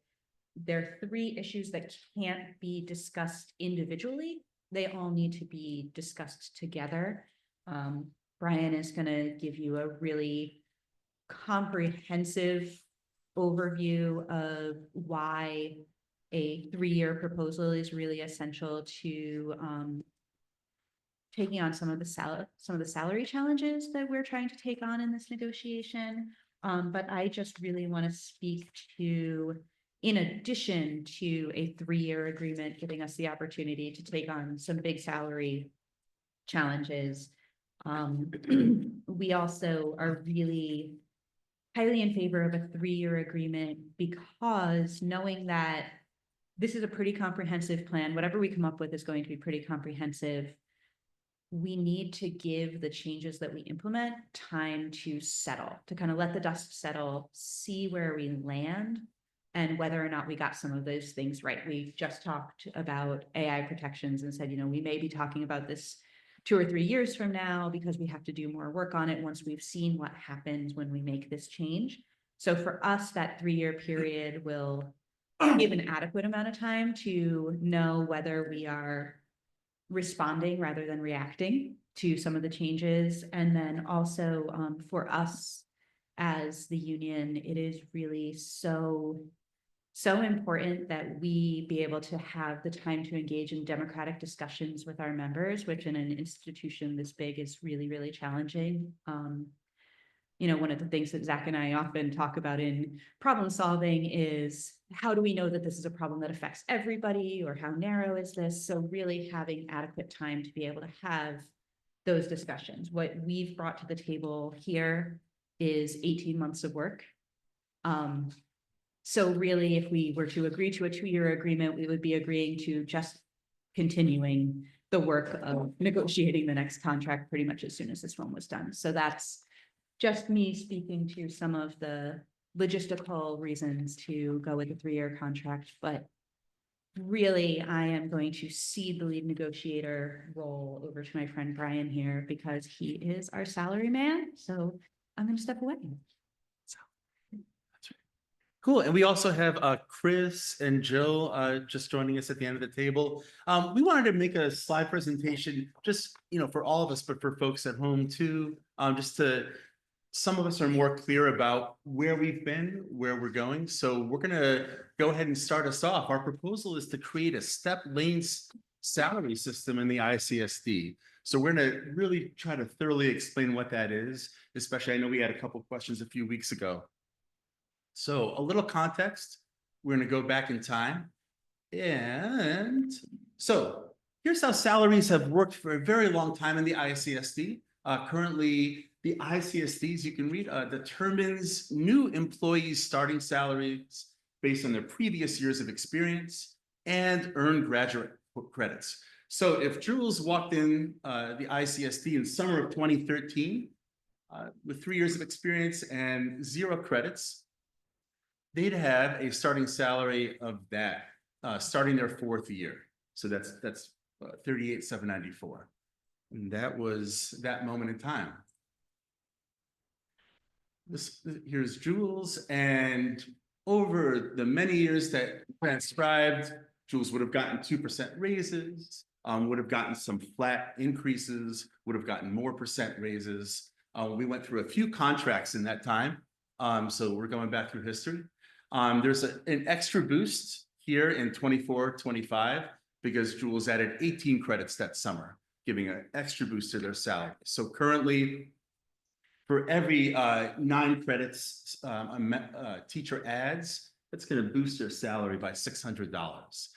[SPEAKER 1] there are 3 issues that can't be discussed individually. They all need to be discussed together. Brian is gonna give you a really comprehensive overview of why a 3-year proposal is really essential to taking on some of the salary challenges that we're trying to take on in this negotiation. But I just really want to speak to, in addition to a 3-year agreement, giving us the opportunity to take on some big salary challenges. We also are really highly in favor of a 3-year agreement, because knowing that this is a pretty comprehensive plan, whatever we come up with is going to be pretty comprehensive. We need to give the changes that we implement time to settle, to kind of let the dust settle, see where we land, and whether or not we got some of those things right. We just talked about AI protections and said, we may be talking about this 2 or 3 years from now, because we have to do more work on it once we've seen what happens when we make this change. So for us, that 3-year period will give an adequate amount of time to know whether we are responding rather than reacting to some of the changes. And then also for us as the union, it is really so important that we be able to have the time to engage in democratic discussions with our members, which in an institution this big is really, really challenging. One of the things that Zach and I often talk about in problem solving is, how do we know that this is a problem that affects everybody, or how narrow is this? So really having adequate time to be able to have those discussions. What we've brought to the table here is 18 months of work. So really, if we were to agree to a 2-year agreement, we would be agreeing to just continuing the work of negotiating the next contract pretty much as soon as this one was done. So that's just me speaking to some of the logistical reasons to go with a 3-year contract, but really I am going to cede the lead negotiator role over to my friend Brian here, because he is our salary man. So I'm going to step away.
[SPEAKER 9] Cool. And we also have Chris and Jill just joining us at the end of the table. We wanted to make a slide presentation just, for all of us, but for folks at home too, some of us are more clear about where we've been, where we're going. So we're going to go ahead and start us off. Our proposal is to create a step lane salary system in the ICSD. So we're going to really try to thoroughly explain what that is, especially I know we had a couple of questions a few weeks ago. So a little context, we're going to go back in time. And so here's how salaries have worked for a very long time in the ICSD. Currently, the ICSDs, you can read, determines new employees' starting salaries based on their previous years of experience and earned graduate credits. So if Jules walked in the ICSD in summer of 2013 with 3 years of experience and 0 credits, they'd have a starting salary of that starting their 4th year. So that's $38,794. And that was that moment in time. Here's Jules, and over the many years that transcribed, Jules would have gotten 2% raises, would have gotten some flat increases, would have gotten more percent raises. We went through a few contracts in that time, so we're going back through history. There's an extra boost here in 24-25 because Jules added 18 credits that summer, giving an extra boost to their salary. So currently, for every 9 credits a teacher adds, that's going to boost their salary by $600.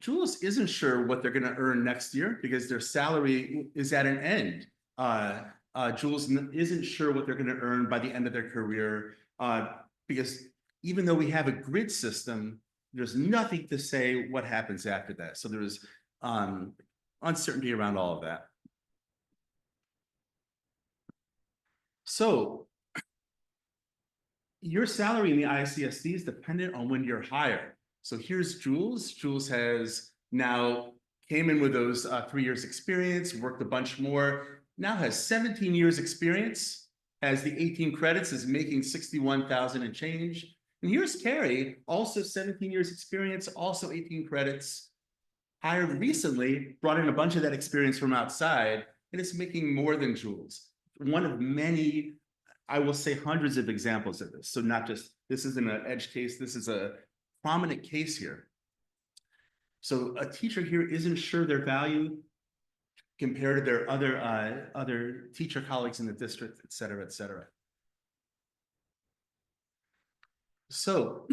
[SPEAKER 9] Jules isn't sure what they're going to earn next year because their salary is at an end. Jules isn't sure what they're going to earn by the end of their career because even though we have a grid system, there's nothing to say what happens after that. So there's uncertainty around all of that. So your salary in the ICSD is dependent on when you're hired. So here's Jules. Jules has now came in with those 3 years experience, worked a bunch more, now has 17 years experience, has the 18 credits, is making 61,000 and change. And here's Carrie, also 17 years experience, also 18 credits. Hired recently, brought in a bunch of that experience from outside, and is making more than Jules. One of many, I will say hundreds of examples of this. So not just, this isn't an edge case, this is a prominent case here. So a teacher here isn't sure their value compared to their other teacher colleagues in the district, et cetera, et cetera. So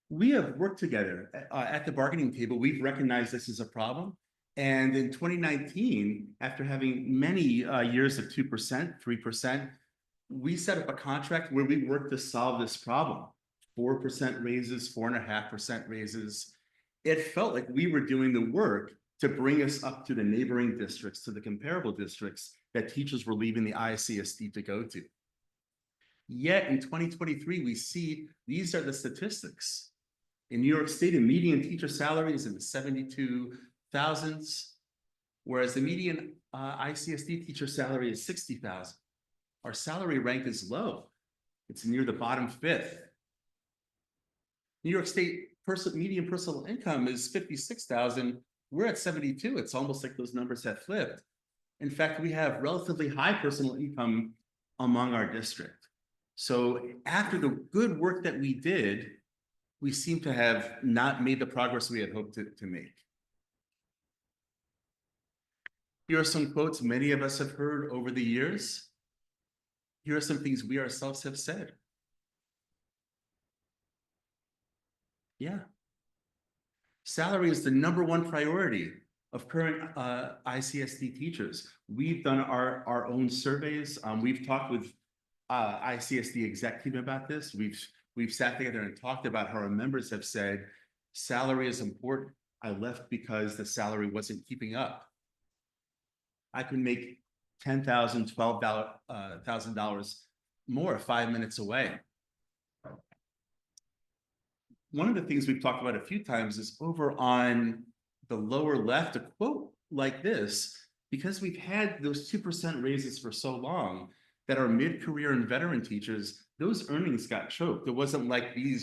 [SPEAKER 9] we have worked together at the bargaining table. We've recognized this as a problem. And in 2019, after having many years of 2%, 3%, we set up a contract where we worked to solve this problem. 4% raises, 4.5% raises. It felt like we were doing the work to bring us up to the neighboring districts, to the comparable districts that teachers were leaving the ICSD to go to. Yet in 2023, we see these are the statistics. In New York State, a median teacher salary is in the 72,000s, whereas the median ICSD teacher salary is 60,000. Our salary rank is low. It's near the bottom 5th. New York State median personal income is 56,000. We're at 72. It's almost like those numbers have flipped. In fact, we have relatively high personal income among our district. So after the good work that we did, we seem to have not made the progress we had hoped to make. Here are some quotes many of us have heard over the years. Here are some things we ourselves have said. Yeah. Salary is the #1 priority of current ICSD teachers. We've done our own surveys. We've talked with ICSD exec team about this. We've sat together and talked about how our members have said, salary is important. I left because the salary wasn't keeping up. I can make $10,000, $12,000 more 5 minutes away. One of the things we've talked about a few times is over on the lower left, a quote like this, because we've had those 2% raises for so long that our mid-career and veteran teachers, those earnings got choked. It wasn't like the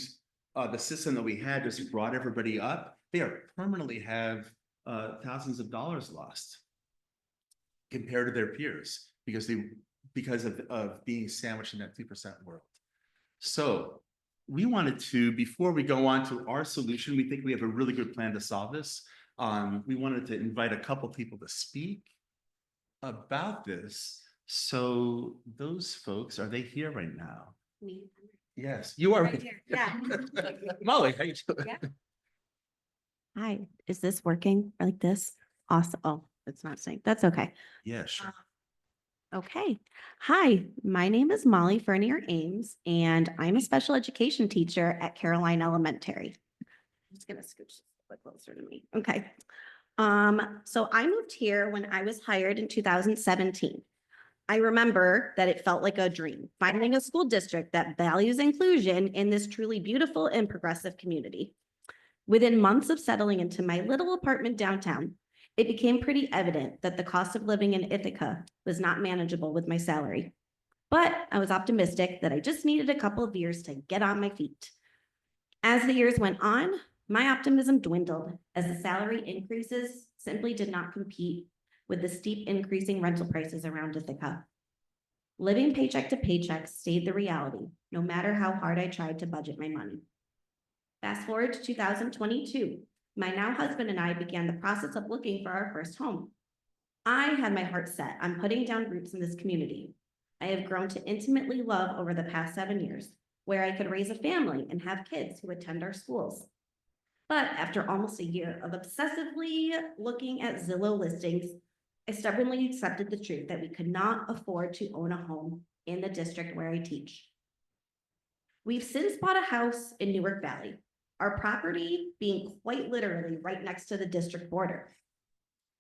[SPEAKER 9] system that we had just brought everybody up. They are permanently have thousands of dollars lost compared to their peers because of being sandwiched in that 2% world. So we wanted to, before we go on to our solution, we think we have a really good plan to solve this. We wanted to invite a couple people to speak about this. So those folks, are they here right now?
[SPEAKER 10] Me.
[SPEAKER 9] Yes, you are.
[SPEAKER 10] Right here. Yeah.
[SPEAKER 9] Molly, how you doing?
[SPEAKER 10] Yeah. Hi, is this working like this? Awesome. Oh, it's not saying. That's okay.
[SPEAKER 9] Yeah, sure.
[SPEAKER 10] Okay. Hi, my name is Molly Fernier Ames, and I'm a special education teacher at Caroline Elementary. I'm just gonna scooch this a bit closer to me. Okay. So I moved here when I was hired in 2017. I remember that it felt like a dream, finding a school district that values inclusion in this truly beautiful and progressive community. Within months of settling into my little apartment downtown, it became pretty evident that the cost of living in Ithaca was not manageable with my salary. But I was optimistic that I just needed a couple of years to get on my feet. As the years went on, my optimism dwindled as the salary increases simply did not compete with the steep increasing rental prices around Ithaca. Living paycheck to paycheck stayed the reality, no matter how hard I tried to budget my money. Fast forward to 2022, my now husband and I began the process of looking for our first home. I had my heart set on putting down roots in this community. I have grown to intimately love over the past 7 years, where I could raise a family and have kids who attend our schools. But after almost a year of obsessively looking at Zillow listings, I stubbornly accepted the truth that we could not afford to own a home in the district where I teach. We've since bought a house in Newark Valley, our property being quite literally right next to the district border.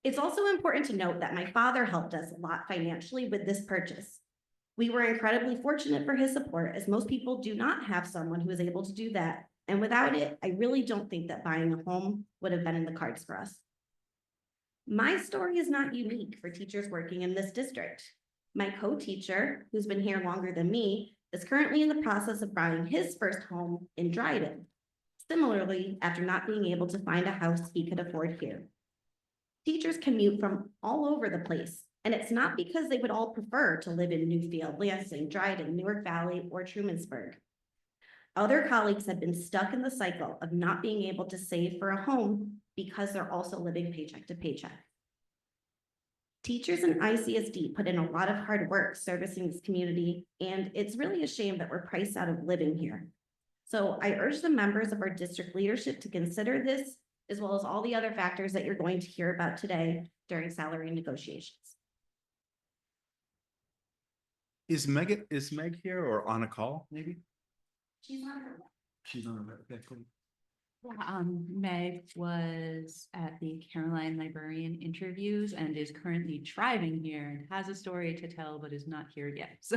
[SPEAKER 10] It's also important to note that my father helped us a lot financially with this purchase. We were incredibly fortunate for his support, as most people do not have someone who is able to do that. And without it, I really don't think that buying a home would have been in the cards for us. My story is not unique for teachers working in this district. My co-teacher, who's been here longer than me, is currently in the process of buying his first home in Dryden. Similarly, after not being able to find a house he could afford here. Teachers commute from all over the place, and it's not because they would all prefer to live in Newfield, Lansing, Dryden, Newark Valley, or Trumansburg. Other colleagues have been stuck in the cycle of not being able to save for a home because they're also living paycheck to paycheck. Teachers in ICSD put in a lot of hard work servicing this community, and it's really a shame that we're priced out of living here. So I urge the members of our district leadership to consider this, as well as all the other factors that you're going to hear about today during salary negotiations.
[SPEAKER 9] Is Meg here or on a call, maybe?
[SPEAKER 10] She's on her way.
[SPEAKER 9] She's on her. Okay, cool.
[SPEAKER 11] Meg was at the Caroline Librarian interviews and is currently driving here and has a story to tell, but is not here yet. So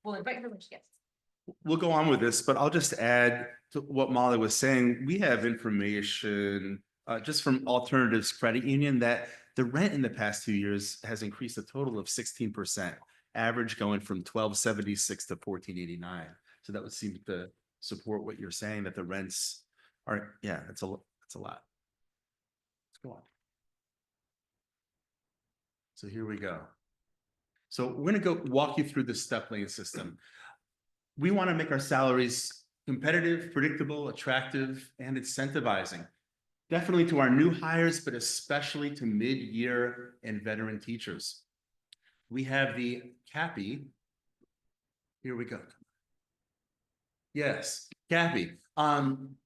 [SPEAKER 11] we'll invite her when she gets.
[SPEAKER 9] We'll go on with this, but I'll just add to what Molly was saying. We have information just from Alternatives Credit Union that the rent in the past 2 years has increased a total of 16%, average going from $1,276 to $1,489. So that would seem to support what you're saying, that the rents are, yeah, it's a lot. Let's go on. So here we go. So we're going to go walk you through the step lane system. We want to make our salaries competitive, predictable, attractive, and incentivizing. Definitely to our new hires, but especially to mid-year and veteran teachers. We have the CAPI. Here we go. Yes, CAPI,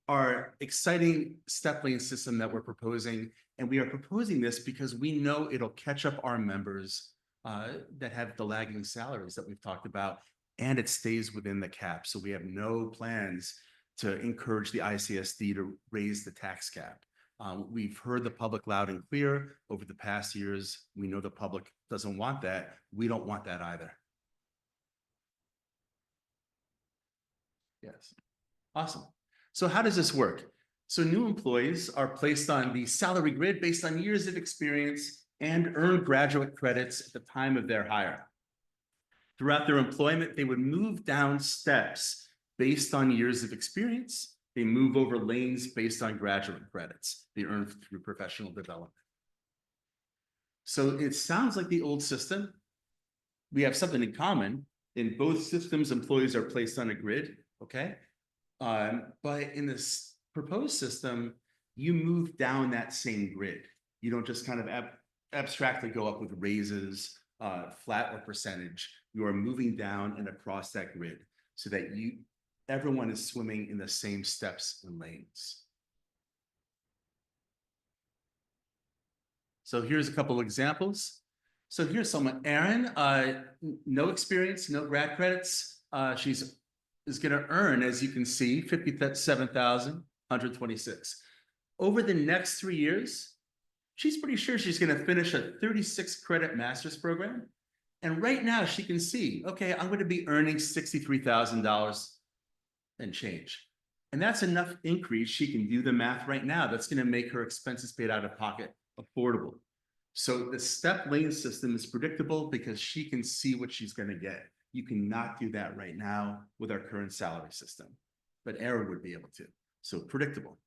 [SPEAKER 9] our exciting step lane system that we're proposing. And we are proposing this because we know it'll catch up our members that have the lagging salaries that we've talked about, and it stays within the cap. So we have no plans to encourage the ICSD to raise the tax cap. We've heard the public loud and clear over the past years. We know the public doesn't want that. We don't want that either. Yes. Awesome. So how does this work? So new employees are placed on the salary grid based on years of experience and earn graduate credits at the time of their hire. Throughout their employment, they would move down steps based on years of experience. They move over lanes based on graduate credits they earn through professional development. So it sounds like the old system. We have something in common. In both systems, employees are placed on a grid, okay? But in this proposed system, you move down that same grid. You don't just kind of abstractly go up with raises, flat or percentage. You are moving down and across that grid so that everyone is swimming in the same steps and lanes. So here's a couple examples. So here's someone, Erin, no experience, no grad credits. She's going to earn, as you can see, $57,126. Over the next 3 years, she's pretty sure she's going to finish a 36 credit master's program. And right now she can see, okay, I'm going to be earning $63,000 and change. And that's enough increase. She can do the math right now. That's going to make her expenses paid out of pocket affordable. So the step lane system is predictable because she can see what she's going to get. You cannot do that right now with our current salary system, but Erin would be able to. So predictable.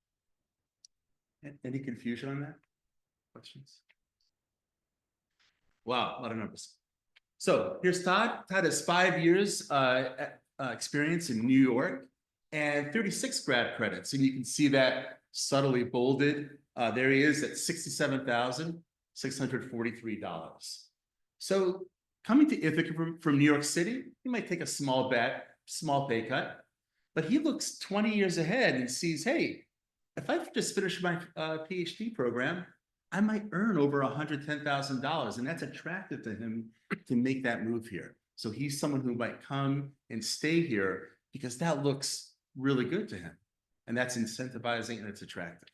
[SPEAKER 9] Any confusion on that? Questions? Wow, a lot of numbers. So here's Todd. Todd has 5 years experience in New York and 36 grad credits. And you can see that subtly bolded. There he is at $67,643. So coming to Ithaca from New York City, he might take a small pay cut, but he looks 20 years ahead and sees, hey, if I just finish my PhD program, I might earn over $110,000, and that's attractive to him to make that move here. So he's someone who might come and stay here because that looks really good to him, and that's incentivizing and it's attractive.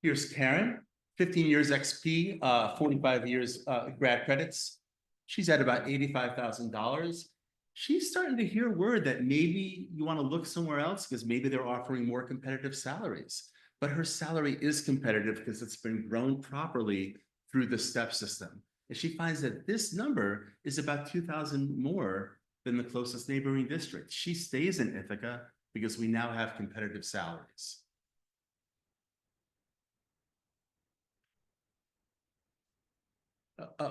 [SPEAKER 9] Here's Karen, 15 years XP, 45 years grad credits. She's at about $85,000. She's starting to hear word that maybe you want to look somewhere else because maybe they're offering more competitive salaries. But her salary is competitive because it's been grown properly through the step system. And she finds that this number is about 2,000 more than the closest neighboring district. She stays in Ithaca because we now have competitive salaries.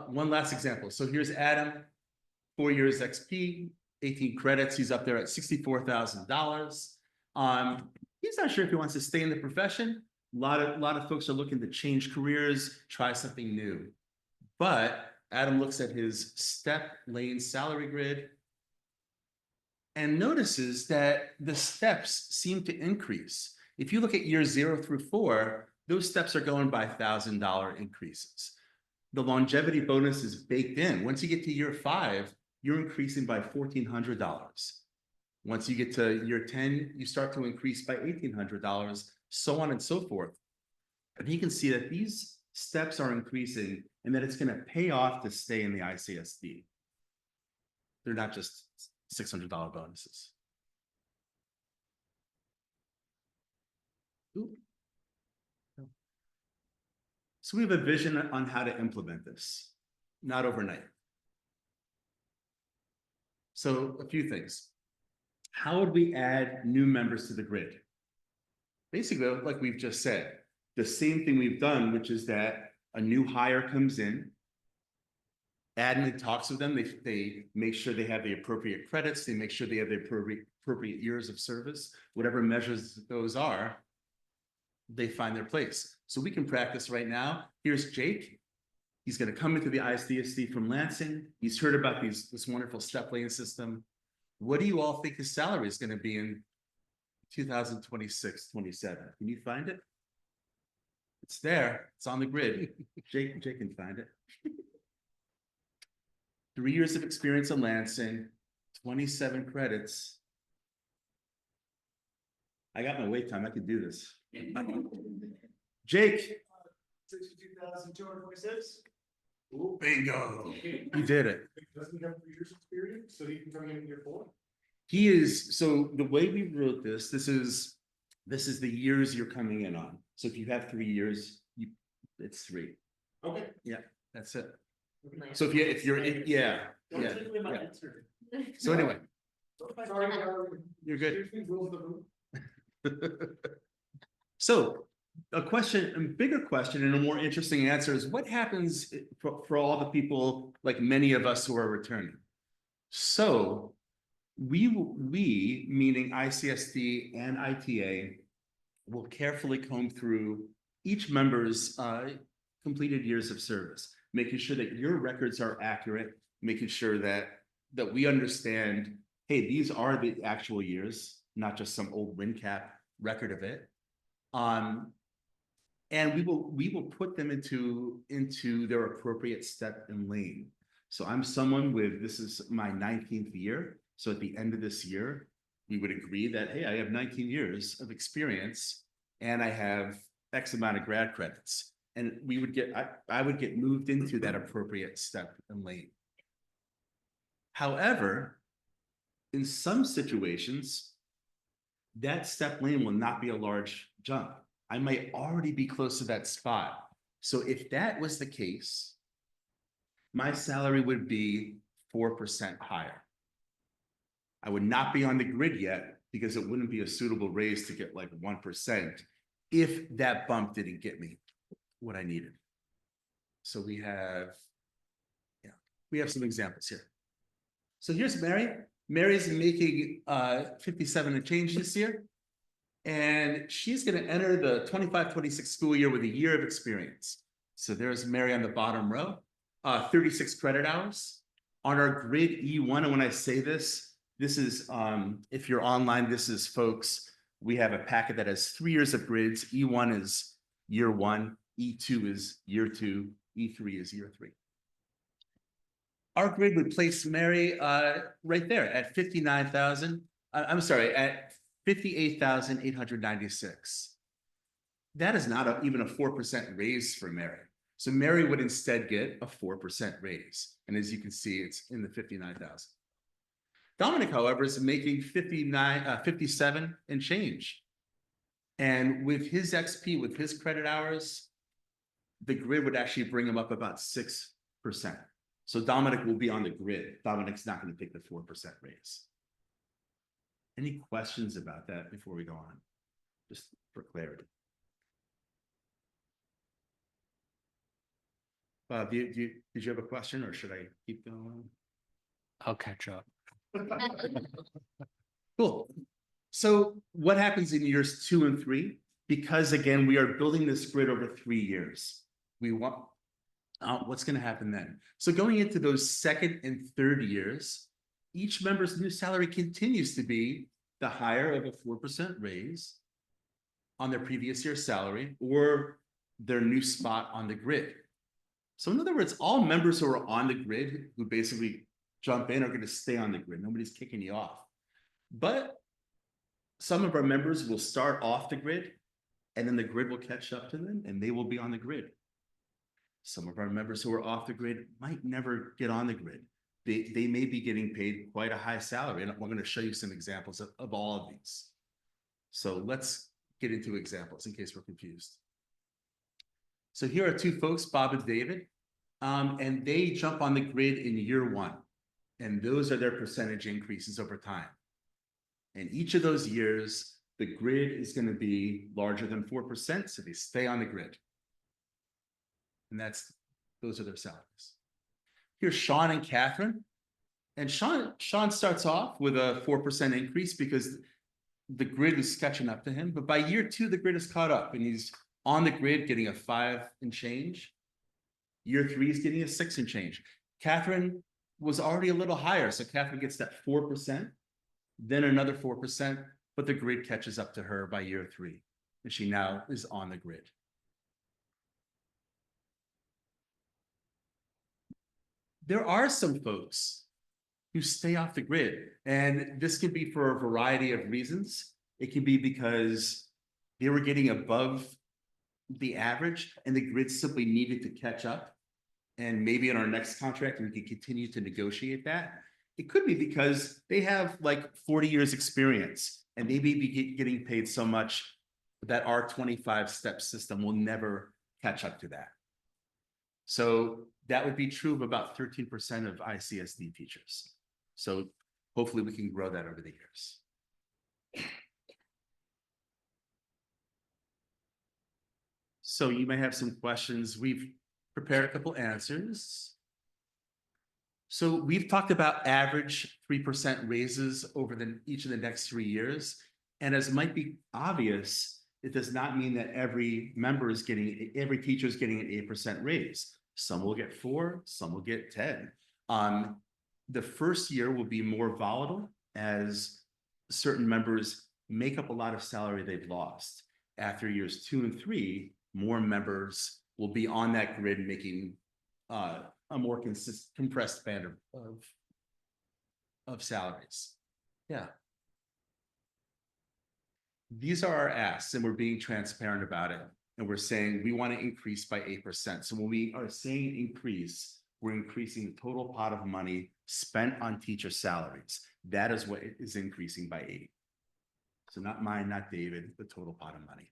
[SPEAKER 9] One last example. So here's Adam, 4 years XP, 18 credits. He's up there at $64,000. He's not sure if he wants to stay in the profession. A lot of folks are looking to change careers, try something new. But Adam looks at his step lane salary grid and notices that the steps seem to increase. If you look at years 0 through 4, those steps are going by $1,000 increases. The longevity bonus is baked in. Once you get to year 5, you're increasing by $1,400. Once you get to year 10, you start to increase by $1,800, so on and so forth. And you can see that these steps are increasing and that it's going to pay off to stay in the ICSD. They're not just $600 bonuses. Ooh. So we have a vision on how to implement this, not overnight. So a few things. How would we add new members to the grid? Basically, like we've just said, the same thing we've done, which is that a new hire comes in, admin talks with them, they make sure they have the appropriate credits, they make sure they have the appropriate years of service, whatever measures those are, they find their place. So we can practice right now. Here's Jake. He's going to come into the ICSD from Lansing. He's heard about this wonderful step lane system. What do you all think his salary is going to be in 2026, 27? Can you find it? It's there. It's on the grid. Jake can find it. 3 years of experience in Lansing, 27 credits. I got my wait time. I could do this. Jake.
[SPEAKER 2] 62,246.
[SPEAKER 9] Bingo. You did it.
[SPEAKER 2] Doesn't he have 3 years experience, so he can come in and year 4?
[SPEAKER 9] He is, so the way we wrote this is the years you're coming in on. So if you have 3 years, it's 3.
[SPEAKER 2] Okay.
[SPEAKER 9] Yeah, that's it. So if you're in, yeah. So anyway,
[SPEAKER 2] Sorry,
[SPEAKER 9] you're good.
[SPEAKER 2] excuse me, rules of the room.
[SPEAKER 9] So a bigger question and a more interesting answer is what happens for all the people, like many of us who are returning? So we meaning ICSD and ITA will carefully comb through each member's completed years of service, making sure that your records are accurate, making sure that we understand, hey, these are the actual years, not just some old WinCap record of it. And we will put them into their appropriate step and lane. So I'm someone this is my 19th year. So at the end of this year, we would agree that, hey, I have 19 years of experience and I have X amount of grad credits. And I would get moved into that appropriate step and lane. However, in some situations, that step lane will not be a large jump. I might already be close to that spot. So if that was the case, my salary would be 4% higher. I would not be on the grid yet because it wouldn't be a suitable raise to get like 1% if that bump didn't get me what I needed. So we have some examples here. So here's Mary. Mary's making 57 and change this year. And she's going to enter the 25-26 school year with a year of experience. So there's Mary on the bottom row, 36 credit hours. On our grid E1, and when I say this is, if you're online, this is folks, we have a packet that has 3 years of grids. E1 is year 1, E2 is year 2, E3 is year 3. Our grid would place Mary right there at 59,000. I'm sorry, at 58,896. That is not even a 4% raise for Mary. So Mary would instead get a 4% raise. And as you can see, it's in the 59,000. Dominic, however, is making 57 and change. And with his XP, with his credit hours, the grid would actually bring him up about 6 So Dominic will be on the grid. Dominic's not going to take the 4% raise. Any questions about that before we go on? Just for clarity. Did you have a question or should I keep going?
[SPEAKER 3] I'll catch up.
[SPEAKER 9] Cool. So what happens in years 2 and 3? Because again, we are building this grid over 3 years. We want, what's going to happen then? So going into those 2nd and 3rd years, each member's new salary continues to be the higher of a 4% raise on their previous year's salary or their new spot on the grid. So in other words, all members who are on the grid who basically jump in are going to stay on the grid. Nobody's kicking you off. But some of our members will start off the grid and then the grid will catch up to them and they will be on the grid. Some of our members who are off the grid might never get on the grid. They may be getting paid quite a high salary. And we're going to show you some examples of all of these. So let's get into examples in case we're confused. So here are 2 folks, Bob and David, and they jump on the grid in year 1. And those are their percentage increases over time. And each of those years, the grid is going to be larger than 4%, so they stay on the grid. And those are their salaries. Here's Sean and Catherine. And Sean starts off with a 4% increase because the grid is catching up to him. But by year 2, the grid is caught up and he's on the grid getting a 5 and change. Year 3 is getting a 6 and change. Catherine was already a little higher. So Catherine gets that 4%, then another 4%, but the grid catches up to her by year 3. And she now is on the grid. There are some folks who stay off the grid, and this can be for a variety of reasons. It can be because they were getting above the average and the grid simply needed to catch up. And maybe in our next contract, we can continue to negotiate that. It could be because they have like 40 years experience and they may be getting paid so much that our 25-step system will never catch up to that. So that would be true of about 13% of ICSD teachers. So hopefully we can grow that over the years. So you may have some questions. We've prepared a couple answers. So we've talked about average 3% raises over each of the next 3 years. And as might be obvious, it does not mean that every teacher is getting an 8% raise. Some will get 4, some will get 10. The first year will be more volatile as certain members make up a lot of salary they've lost. After years 2 and 3, more members will be on that grid making a more compressed band of salaries. Yeah. These are our asks, and we're being transparent about it. And we're saying we want to increase by 8%. So when we are saying increase, we're increasing the total pot of money spent on teacher salaries. That is what is increasing by 8. So not mine, not David, the total pot of money.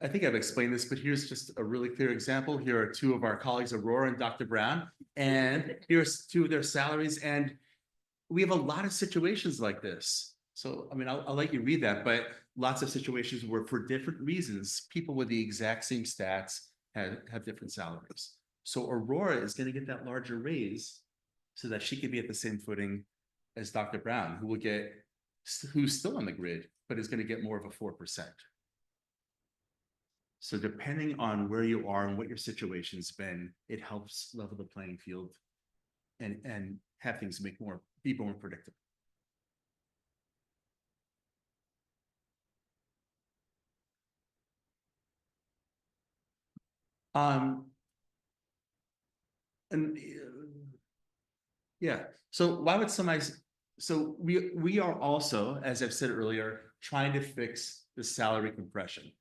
[SPEAKER 9] I think I've explained this, but here's just a really clear example. Here are 2 of our colleagues, Aurora and Dr. Brown, and here's 2 of their salaries. And we have a lot of situations like this. So, I mean, I'll let you read that, but lots of situations where for different reasons, people with the exact same stats have different salaries. So Aurora is going to get that larger raise so that she can be at the same footing as Dr. Brown, who's still on the grid, but is going to get more of a 4%. So depending on where you are and what your situation's been, it helps level the playing field and have things be more predictable. Yeah. So why would somebody? So we are also, as I've said earlier, trying to fix the salary compression.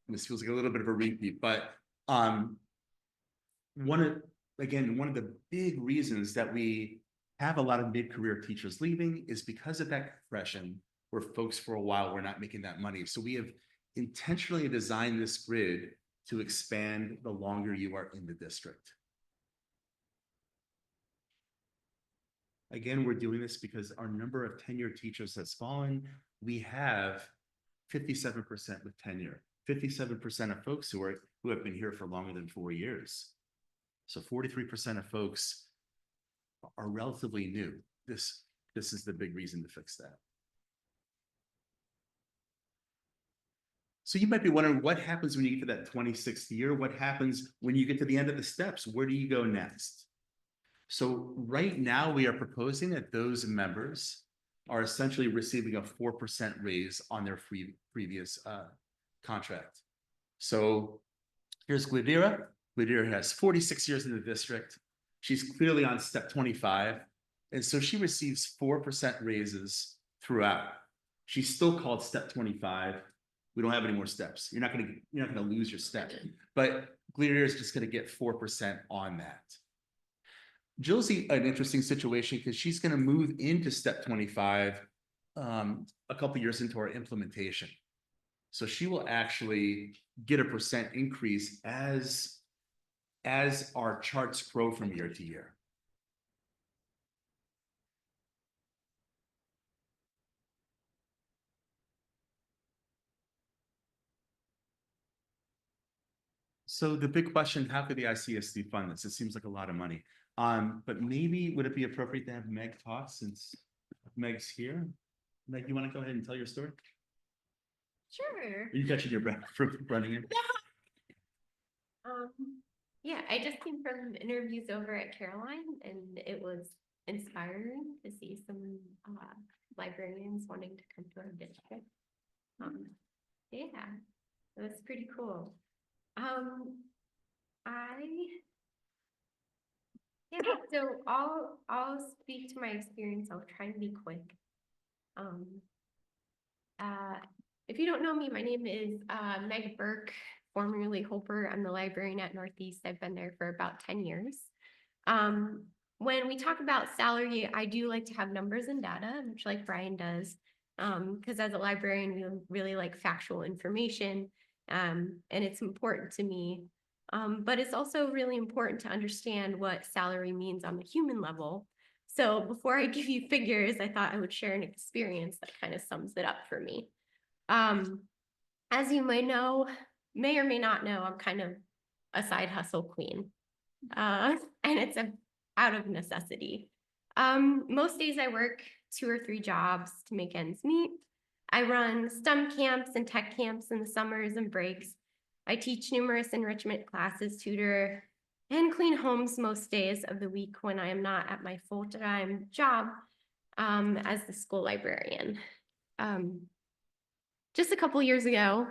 [SPEAKER 9] And this feels like a little bit of a repeat, but one of the big reasons that we have a lot of mid-career teachers leaving is because of that compression, where folks for a while were not making that money. So we have intentionally designed this grid to expand the longer you are in the district. Again, we're doing this because our number of tenured teachers has fallen. We have 57% with tenure, 57% of folks who have been here for longer than 4 years. So 43% of folks are relatively new. This is the big reason to fix that. So you might be wondering what happens when you get to that 26th year? What happens when you get to the end of the steps? Where do you go next? So right now we are proposing that those members are essentially receiving a 4% raise on their previous contract. So here's Glidira. Glidira has 46 years in the district. She's clearly on step 25. And so she receives 4% raises throughout. She's still called step 25. We don't have any more steps. You're not gonna lose your step, but Glidira is just gonna get 4% on that. Jill's an interesting situation because she's gonna move into step 25 a couple years into our implementation. So she will actually get a percent increase as our charts grow from year to year. So the big question, how could the ICSD fund this? It seems like a lot of money. But maybe would it be appropriate to have Meg talk since Meg's here? Meg, you want to go ahead and tell your story?
[SPEAKER 12] Sure.
[SPEAKER 9] Are you catching your breath from running in?
[SPEAKER 12] Yeah, I just came from interviews over at Caroline, and it was inspiring to see some librarians wanting to come to our district. Yeah, it was pretty cool. So I'll speak to my experience. I'll try and be quick. If you don't know me, my name is Meg Burke, formerly Holper. I'm the librarian at Northeast. I've been there for about 10 years. When we talk about salary, I do like to have numbers and data, much like Brian does, because as a librarian, we really like factual information, and it's important to me. But it's also really important to understand what salary means on the human level. So before I give you figures, I thought I would share an experience that kind of sums it up for me. As you may or may not know, I'm kind of a side hustle queen. And it's out of necessity. Most days I work 2 or 3 jobs to make ends meet. I run STEM camps and tech camps in the summers and breaks. I teach numerous enrichment classes, tutor, and clean homes most days of the week when I am not at my full-time job as the school librarian. Just a couple years ago,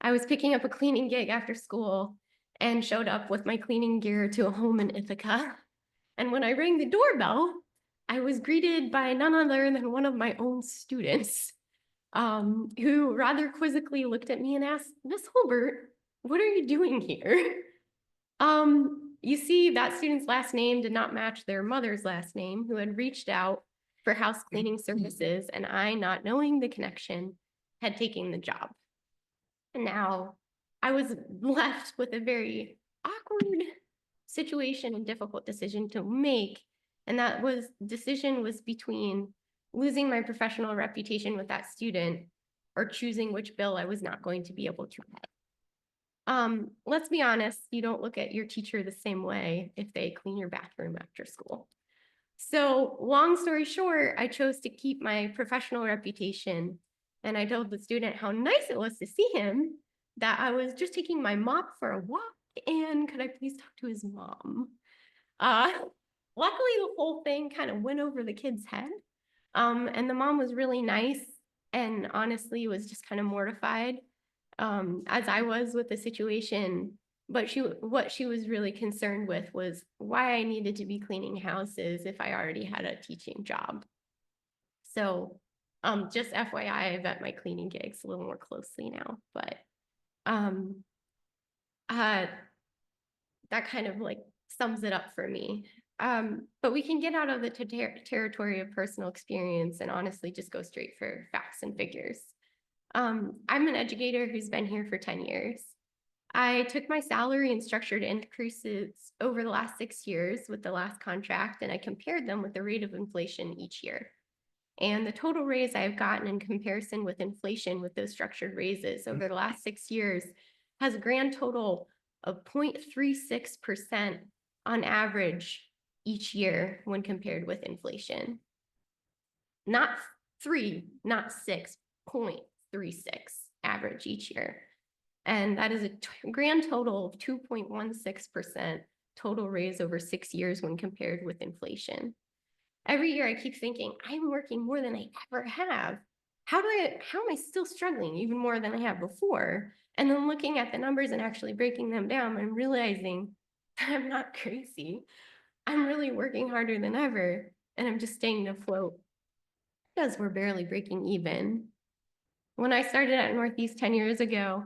[SPEAKER 12] I was picking up a cleaning gig after school and showed up with my cleaning gear to a home in Ithaca. And when I rang the doorbell, I was greeted by none other than one of my own students, who rather quizzically looked at me and asked, "Miss Holbert, what are you doing here?" You see, that student's last name did not match their mother's last name, who had reached out for house cleaning services, and I, not knowing the connection, had taken the job. And now I was left with a very awkward situation and difficult decision to make. And that decision was between losing my professional reputation with that student or choosing which bill I was not going to be able to pay. Let's be honest, you don't look at your teacher the same way if they clean your bathroom after school. So long story short, I chose to keep my professional reputation, and I told the student how nice it was to see him, that I was just taking my mop for a walk, and could I please talk to his mom? Luckily, the whole thing kind of went over the kid's head, and the mom was really nice and honestly was just kind of mortified, as I was with the situation. But what she was really concerned with was why I needed to be cleaning houses if I already had a teaching job. So just FYI, I vet my cleaning gigs a little more closely now, but that kind of like sums it up for me. But we can get out of the territory of personal experience and honestly just go straight for facts and figures. I'm an educator who's been here for 10 years. I took my salary and structured increases over the last 6 years with the last contract, and I compared them with the rate of inflation each year. And the total raise I've gotten in comparison with inflation with those structured raises over the last 6 years has a grand total of 0.36% on average each year when compared with inflation. Not 3, not 6, 0.36 average each year. And that is a grand total of 2.16% total raise over 6 years when compared with inflation. Every year I keep thinking, I'm working more than I ever have. How am I still struggling even more than I have before? And then looking at the numbers and actually breaking them down and realizing that I'm not crazy. I'm really working harder than ever, and I'm just staying afloat because we're barely breaking even. When I started at Northeast 10 years ago,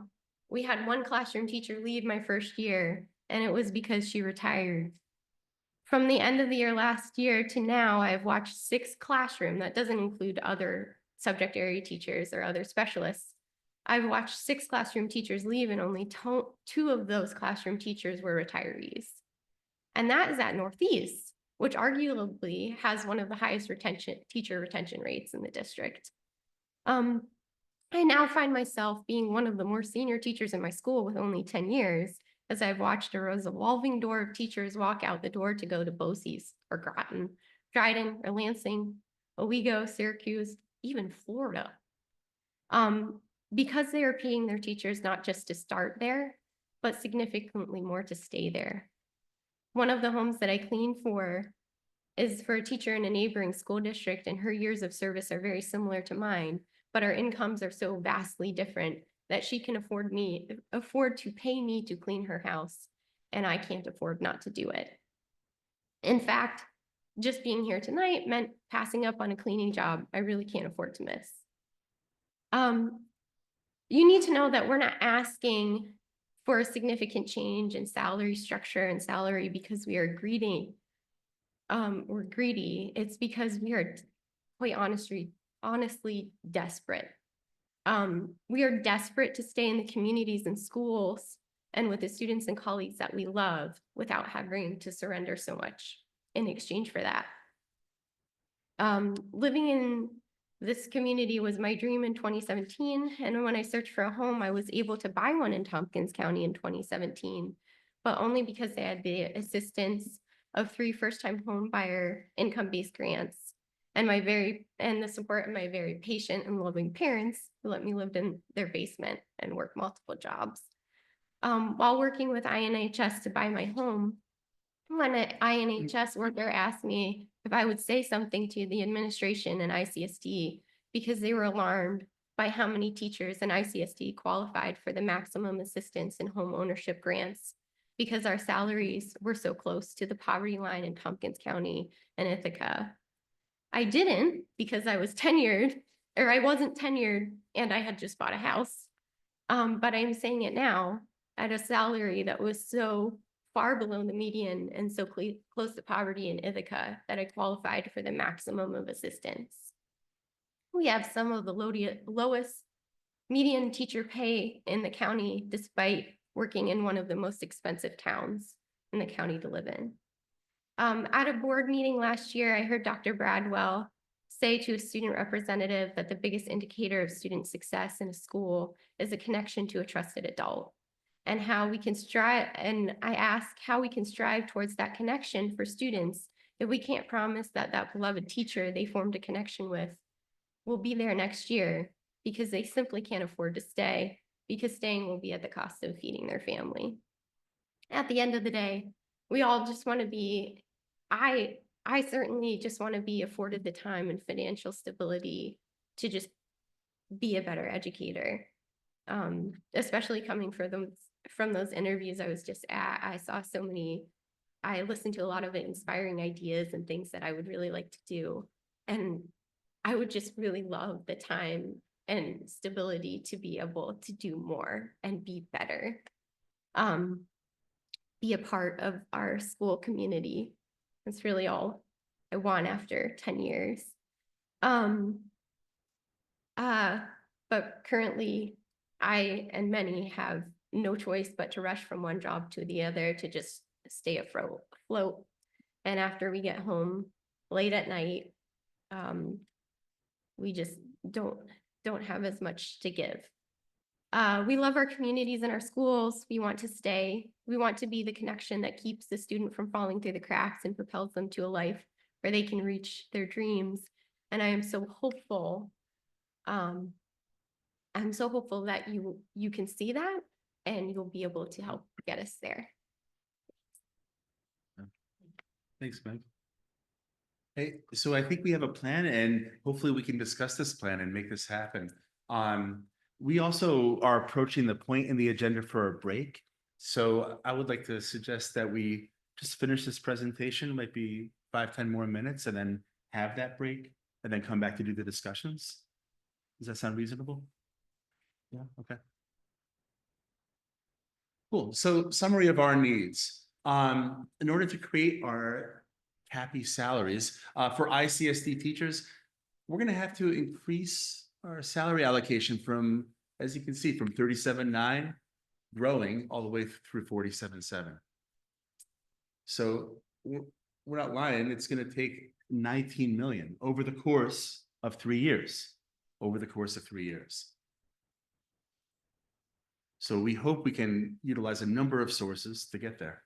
[SPEAKER 12] we had one classroom teacher leave my first year, and it was because she retired. From the end of the year last year to now, I've watched 6 classroom, that doesn't include other subject area teachers or other specialists. I've watched 6 classroom teachers leave, and only 2 of those classroom teachers were retirees. And that is at Northeast, which arguably has one of the highest teacher retention rates in the district. I now find myself being one of the more senior teachers in my school with only 10 years, as I've watched a revolving door of teachers walk out the door to go to BOCES or Groton, Dryden or Lansing, Owego, Syracuse, even Florida. Because they are paying their teachers not just to start there, but significantly more to stay there. One of the homes that I clean for is for a teacher in a neighboring school district, and her years of service are very similar to mine, but our incomes are so vastly different that she can afford to pay me to clean her house, and I can't afford not to do it. In fact, just being here tonight meant passing up on a cleaning job I really can't afford to miss. You need to know that we're not asking for a significant change in salary structure and salary because we are greedy. We're greedy. It's because we are quite honestly desperate. We are desperate to stay in the communities and schools and with the students and colleagues that we love without having to surrender so much in exchange for that. Living in this community was my dream in 2017, and when I searched for a home, I was able to buy one in Tompkins County in 2017, but only because they had the assistance of 3 first-time home buyer income-based grants and the support of my very patient and loving parents who let me live in their basement and work multiple jobs. While working with INHS to buy my home, when an INHS worker asked me if I would say something to the administration and ICSD because they were alarmed by how many teachers in ICSD qualified for the maximum assistance in home ownership grants because our salaries were so close to the poverty line in Tompkins County and Ithaca. I didn't because I was tenured, or I wasn't tenured and I had just bought a house. But I'm saying it now at a salary that was so far below the median and so close to poverty in Ithaca that I qualified for the maximum of assistance. We have some of the lowest median teacher pay in the county, despite working in one of the most expensive towns in the county to live in. At a board meeting last year, I heard Dr. Bradwell say to a student representative that the biggest indicator of student success in a school is a connection to a trusted adult, and how we can strive. And I asked how we can strive towards that connection for students if we can't promise that that beloved teacher they formed a connection with will be there next year because they simply can't afford to stay, because staying will be at the cost of feeding their family. At the end of the day, we all just want to be, I certainly just want to be afforded the time and financial stability to just be a better educator. Especially coming from those interviews I was just at, I listened to a lot of inspiring ideas and things that I would really like to do. And I would just really love the time and stability to be able to do more and be better. Be a part of our school community. That's really all I want after 10 years. But currently I and many have no choice but to rush from one job to the other to just stay afloat. And after we get home late at night, we just don't have as much to give. We love our communities and our schools. We want to stay. We want to be the connection that keeps the student from falling through the cracks and propels them to a life where they can reach their dreams. And I am so hopeful. I'm so hopeful that you can see that and you'll be able to help get us there.
[SPEAKER 9] Thanks, Meg. Hey, so I think we have a plan and hopefully we can discuss this plan and make this happen. We also are approaching the point in the agenda for a break. So I would like to suggest that we just finish this presentation, might be 5-10 more minutes, and then have that break and then come back to do the discussions. Does that sound reasonable? Yeah, okay. Cool. So summary of our needs. In order to create our happy salaries for ICSD teachers, we're going to have to increase our salary allocation from, as you can see, from 37.9 growing all the way through 47.7. So we're not lying. It's going to take 19 million over the course of 3 years. Over the course of 3 years. So we hope we can utilize a number of sources to get there.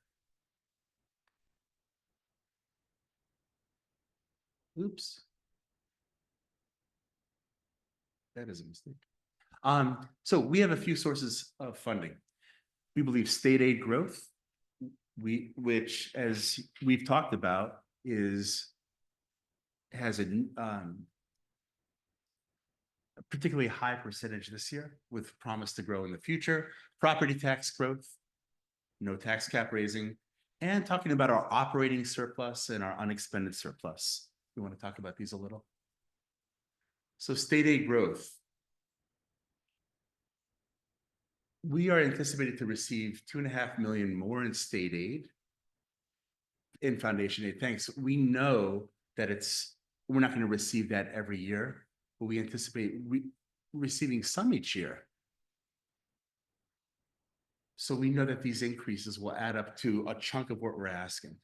[SPEAKER 9] Oops. That is a mistake. So we have a few sources of funding. We believe state aid growth, which, as we've talked about, has a particularly high percentage this year with promise to grow in the future. Property tax growth, no tax cap raising, and talking about our operating surplus and our unexpended surplus. We want to talk about these a little. So state aid growth. We are anticipated to receive 2.5 million more in state aid in foundation aid. Thanks. We know that we're not going to receive that every year, but we anticipate receiving some each year. So we know that these increases will add up to a chunk of what we're asking.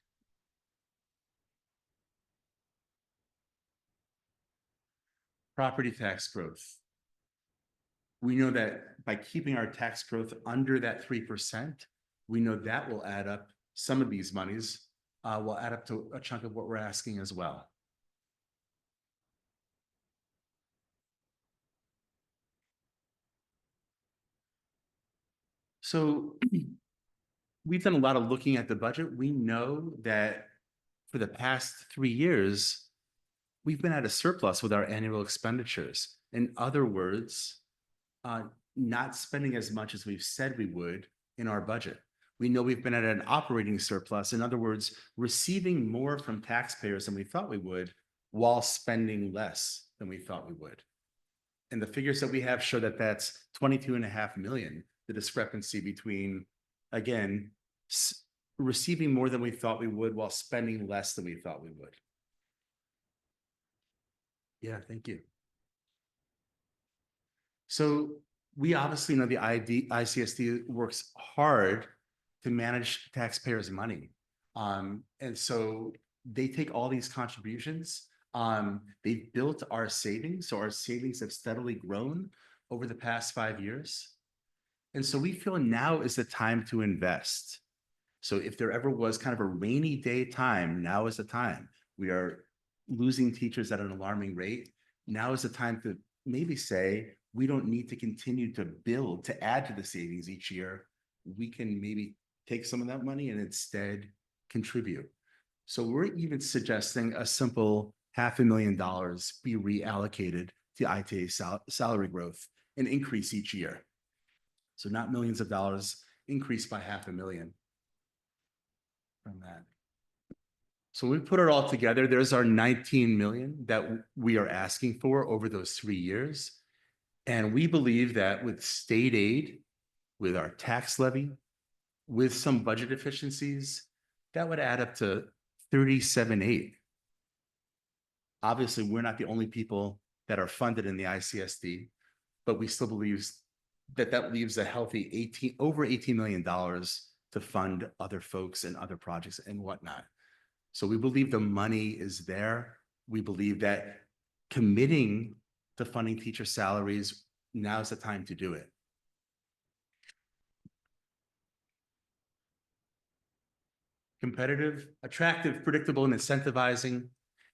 [SPEAKER 9] Property tax growth. We know that by keeping our tax growth under that 3%, we know that will add up, some of these monies will add up to a chunk of what we're asking as well. So we've done a lot of looking at the budget. We know that for the past 3 years, we've been at a surplus with our annual expenditures. In other words, not spending as much as we've said we would in our budget. We know we've been at an operating surplus. In other words, receiving more from taxpayers than we thought we would while spending less than we thought we would. And the figures that we have show that that's 22.5 million, the discrepancy between, again, receiving more than we thought we would while spending less than we thought we would. Yeah, thank you. So we obviously know the ICSD works hard to manage taxpayers' money. And so they take all these contributions. They built our savings. So our savings have steadily grown over the past 5 years. And so we feel now is the time to invest. So if there ever was kind of a rainy day time, now is the time. We are losing teachers at an alarming rate. Now is the time to maybe say, we don't need to continue to build, to add to the savings each year. We can maybe take some of that money and instead contribute. So we're even suggesting a simple $500,000 be reallocated to ITA salary growth and increase each year. So not millions of dollars, increase by $500,000 from that. So we put it all together. There's our 19 million that we are asking for over those 3 years. And we believe that with state aid, with our tax levy, with some budget efficiencies, that would add up to 37.8. Obviously, we're not the only people that are funded in the ICSD, but we still believe that leaves a healthy over $18 million to fund other folks and other projects and whatnot. So we believe the money is there. We believe that committing to funding teacher salaries, now's the time to do it. Competitive, attractive, predictable, and incentivizing.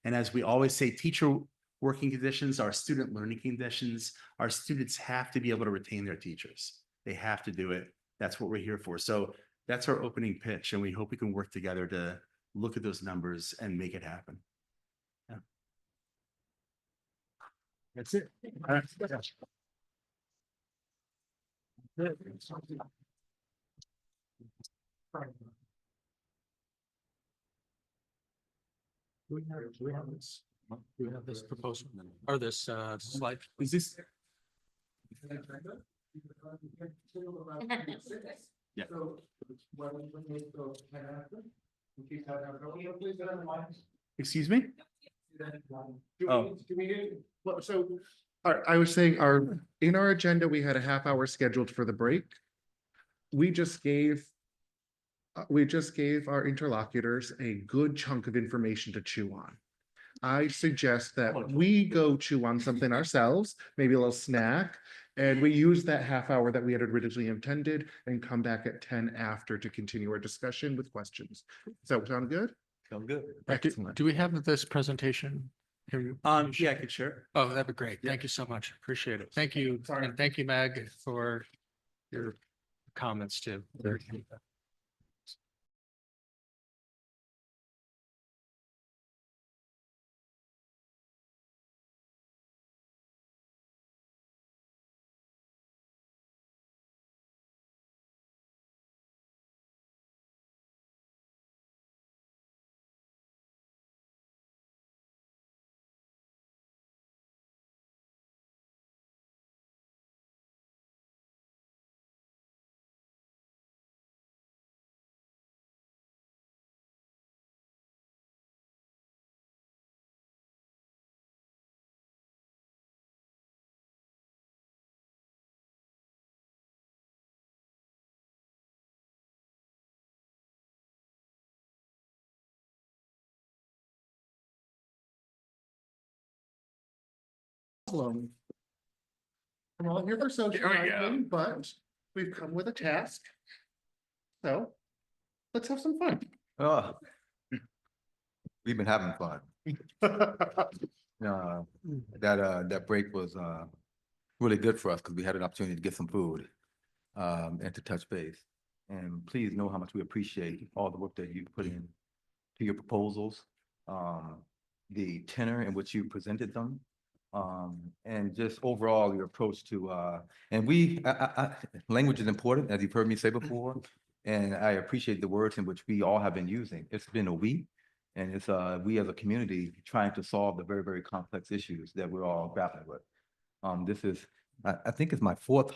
[SPEAKER 9] And as we always say, teacher working conditions are student learning conditions. Our students have to be able to retain their teachers. They have to do it. That's what we're here for. So that's our opening pitch, and we hope we can work together to look at those numbers and make it happen. Yeah. That's it.
[SPEAKER 3] Do we have this? Do we have this proposal or this slide?
[SPEAKER 9] Is this? Yeah. Excuse me? Oh.
[SPEAKER 2] Well, so, I was saying, in our agenda, we had a half hour scheduled for the break. We just gave our interlocutors a good chunk of information to chew on. I suggest that we go chew on something ourselves, maybe a little snack, and we use that half hour that we had originally intended and come back at 10 after to continue our discussion with questions. Does that sound good?
[SPEAKER 4] Sound good.
[SPEAKER 3] Do we have this presentation? Here?
[SPEAKER 9] Yeah, I could share.
[SPEAKER 3] Oh, that'd be great. Thank you so much. Appreciate it. Thank you. And thank you, Meg, for your comments too.
[SPEAKER 2] We're all here for socializing, but we've come with a task. So let's have some fun.
[SPEAKER 4] Oh. We've been having fun. That break was really good for us because we had an opportunity to get some food and to touch base. And please know how much we appreciate all the work that you put in to your proposals, the tenor in which you presented them, and just overall your approach to language is important, as you've heard me say before, and I appreciate the words in which we all have been using. It's been a week. And it's we as a community trying to solve the very, very complex issues that we're all grappling with. This is, I think it's my fourth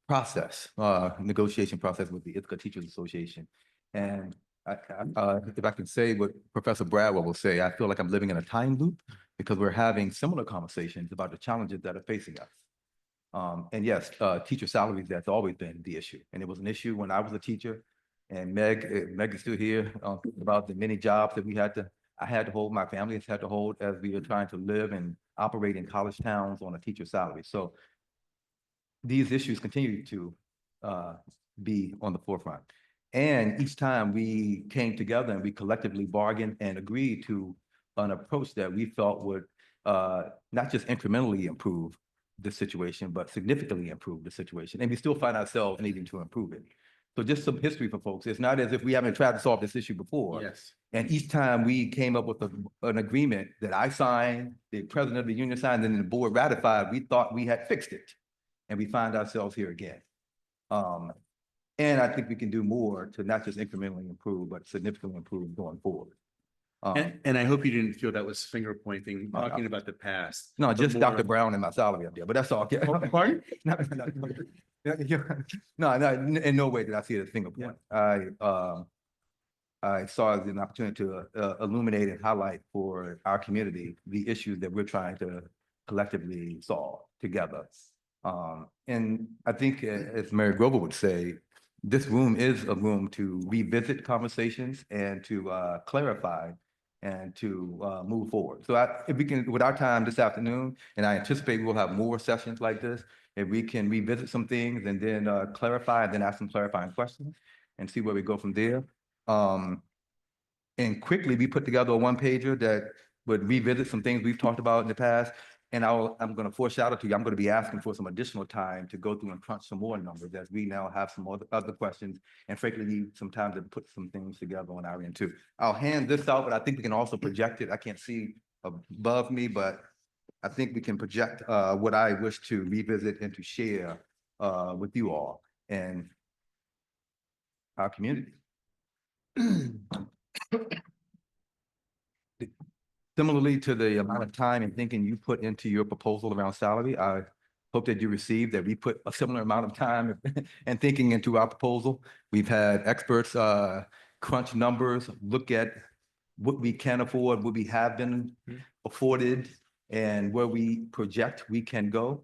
[SPEAKER 4] negotiation process with the ICSD Teachers Association. And if I can say what Professor Bradwell will say, I feel like I'm living in a time loop because we're having similar conversations about the challenges that are facing us. And yes, teacher salaries, that's always been the issue. And it was an issue when I was a teacher. And Meg is still here about the many jobs that I had to hold, my family has had to hold as we are trying to live and operate in college towns on a teacher salary. So these issues continue to be on the forefront. And each time we came together and we collectively bargained and agreed to an approach that we felt would not just incrementally improve the situation, but significantly improve the situation. And we still find ourselves needing to improve it. So just some history for folks. It's not as if we haven't tried to solve this issue before.
[SPEAKER 9] Yes.
[SPEAKER 2] And each time we came up with an agreement that I signed, the president of the union signed, and then the board ratified, we thought we had fixed it. And we find ourselves here again. And I think we can do more to not just incrementally improve, but significantly improve going forward.
[SPEAKER 9] And I hope you didn't feel that was finger pointing,
[SPEAKER 2] No, no.
[SPEAKER 9] talking about the past.
[SPEAKER 2] No,
[SPEAKER 9] but
[SPEAKER 2] just
[SPEAKER 9] more
[SPEAKER 2] Dr.
[SPEAKER 9] of-
[SPEAKER 2] Brown and my salary up there, but that's all.
[SPEAKER 9] Pardon?
[SPEAKER 2] No, in no way did I see it as finger point. I saw it as an opportunity to illuminate and highlight for our community the issues that we're trying to collectively solve together.
[SPEAKER 4] And I think as Mary Grover would say, this room is a room to revisit conversations and to clarify and to move forward. So if we can, with our time this afternoon, and I anticipate we'll have more sessions like this, if we can revisit some things and then clarify and then ask some clarifying questions and see where we go from there. And quickly, we put together a one pager that would revisit some things we've talked about in the past. And I'm going to foreshadow to you, I'm going to be asking for some additional time to go through and crunch some more numbers as we now have some other questions and frankly need some time to put some things together on our end too. I'll hand this out, but I think we can also project it. I can't see above me, but I think we can project what I wish to revisit and to share with you all and our community. Similarly to the amount of time and thinking you put into your proposal around salary, I hope that you received that we put a similar amount of time and thinking into our proposal. We've had experts crunch numbers, look at what we can afford, what we have been afforded, and where we project we can go.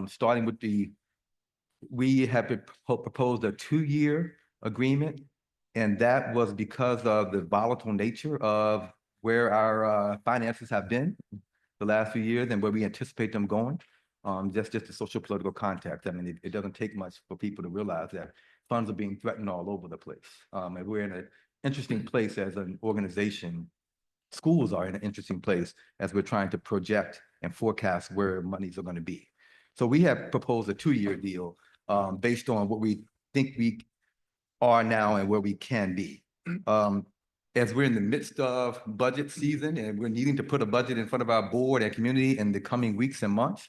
[SPEAKER 4] Starting with we have proposed a 2-year agreement, and that was because of the volatile nature of where our finances have been the last few years and where we anticipate them going. Just the social political context. I mean, it doesn't take much for people to realize that funds are being threatened all over the place. And we're in an interesting place as an organization. Schools are in an interesting place as we're trying to project and forecast where monies are going to be. So we have proposed a 2-year deal based on what we think we are now and where we can be. As we're in the midst of budget season and we're needing to put a budget in front of our board and community in the coming weeks and months,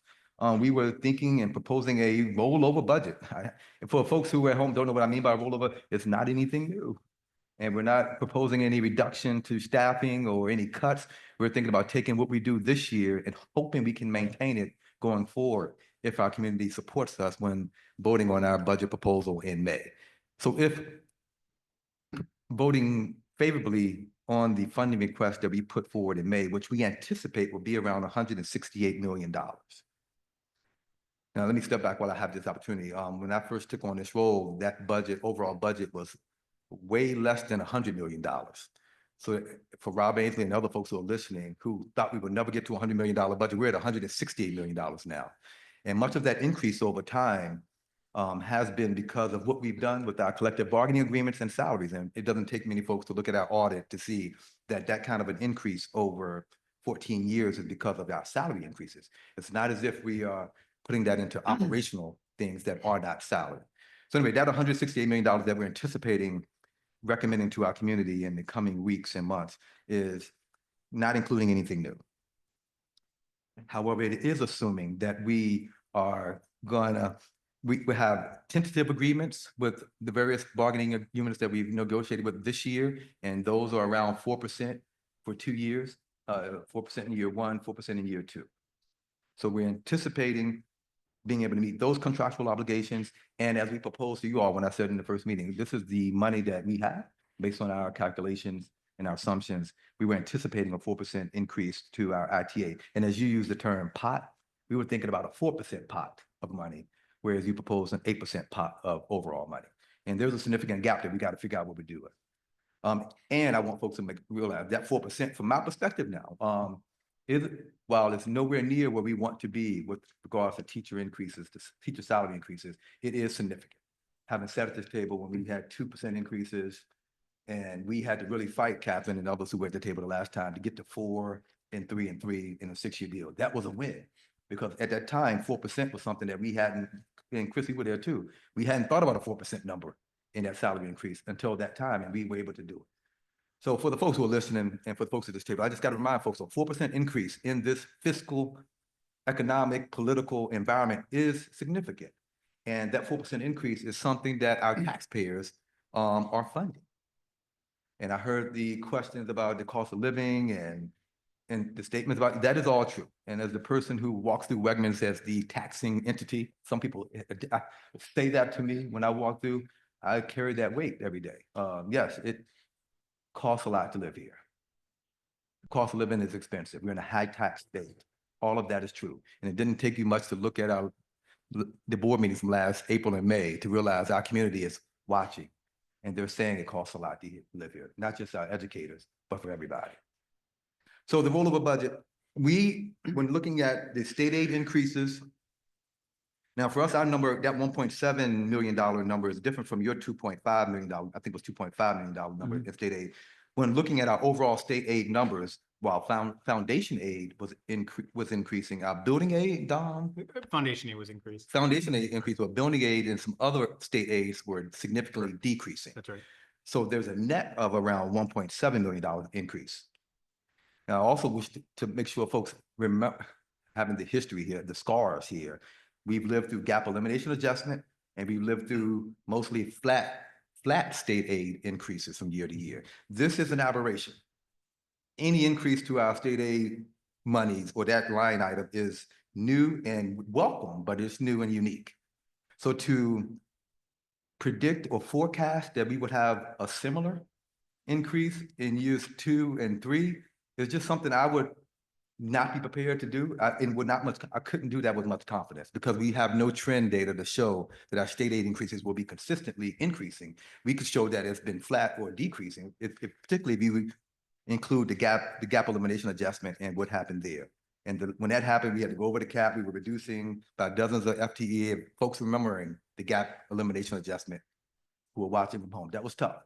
[SPEAKER 4] we were thinking and proposing a rollover budget. And for folks who at home don't know what I mean by rollover, it's not anything new. And we're not proposing any reduction to staffing or any cuts. We're thinking about taking what we do this year and hoping we can maintain it going forward if our community supports us when voting on our budget proposal in May. So if voting favorably on the funding request that we put forward in May, which we anticipate will be around $168 million. Now, let me step back while I have this opportunity. When I first took on this role, that budget, overall budget, was way less than $100 million. So for Rob Ainsley and other folks who are listening, who thought we would never get to $100 million budget, we're at $168 million now. And much of that increase over time has been because of what we've done with our collective bargaining agreements and salaries. And it doesn't take many folks to look at our audit to see that that kind of an increase over 14 years is because of our salary increases. It's not as if we are putting that into operational things that are not salary. So anyway, that $168 million that we're anticipating recommending to our community in the coming weeks and months is not including anything new. However, it is assuming that we are gonna, we have tentative agreements with the various bargaining units that we've negotiated with this year, and those are around 4% for 2 years, 4% in year 1, 4% in year 2. So we're anticipating being able to meet those contractual obligations. And as we proposed to you all when I said in the first meeting, this is the money that we have based on our calculations and our assumptions. We were anticipating a 4% increase to our ITA. And as you use the term pot, we were thinking about a 4% pot of money, whereas you proposed an 8% pot of overall money. And there's a significant gap that we got to figure out what we do with. And I want folks to realize that 4% from my perspective now, while it's nowhere near where we want to be with regards to teacher increases, to teacher salary increases, it is significant. Having sat at this table when we had 2% increases, and we had to really fight, Catherine and others who were at the table the last time, to get to 4 and 3 and 3 in a 6-year deal. That was a win, because at that time, 4% was something that we hadn't, and Chris, you were there too, we hadn't thought about a 4% number in that salary increase until that time, and we were able to do it. So for the folks who are listening and for the folks at this table, I just got to remind folks, a 4% increase in this fiscal, economic, political environment is significant. And that 4% increase is something that our taxpayers are funding. And I heard the questions about the cost of living and the statements about, that is all true. And as the person who walks through Wegmans as the taxing entity, some people say that to me when I walk through, I carry that weight every day. Yes, it costs a lot to live here. The cost of living is expensive. We're in a high tax state. All of that is true. And it didn't take you much to look at our the board meetings from last April and May to realize our community is watching. And they're saying it costs a lot to live here, not just our educators, but for everybody. So the role of a budget, when looking at the state aid increases, now for us, our number, that $1.7 million number is different from your $2.5 million, I think it was $2.5 million number in state aid. When looking at our overall state aid numbers, while foundation aid was increasing, our building aid, Don?
[SPEAKER 13] Foundation aid was increased.
[SPEAKER 4] Foundation aid increased, but building aid and some other state aids were significantly decreasing.
[SPEAKER 13] That's right.
[SPEAKER 4] So there's a net of around $1.7 million increase. Now, I also wish to make sure folks remember, having the history here, the scars here. We've lived through gap elimination adjustment, and we've lived through mostly flat state aid increases from year to year. This is an aberration. Any increase to our state aid monies or that line item is new and welcome, but it's new and unique. So to predict or forecast that we would have a similar increase in years 2 and 3 is just something I would not be prepared to do. I couldn't do that with much confidence because we have no trend data to show that our state aid increases will be consistently increasing. We could show that it's been flat or decreasing, particularly if you include the gap elimination adjustment and what happened there. And when that happened, we had to go over the cap. We were reducing by dozens of FTE. Folks remembering the gap elimination adjustment who were watching from home. That was tough.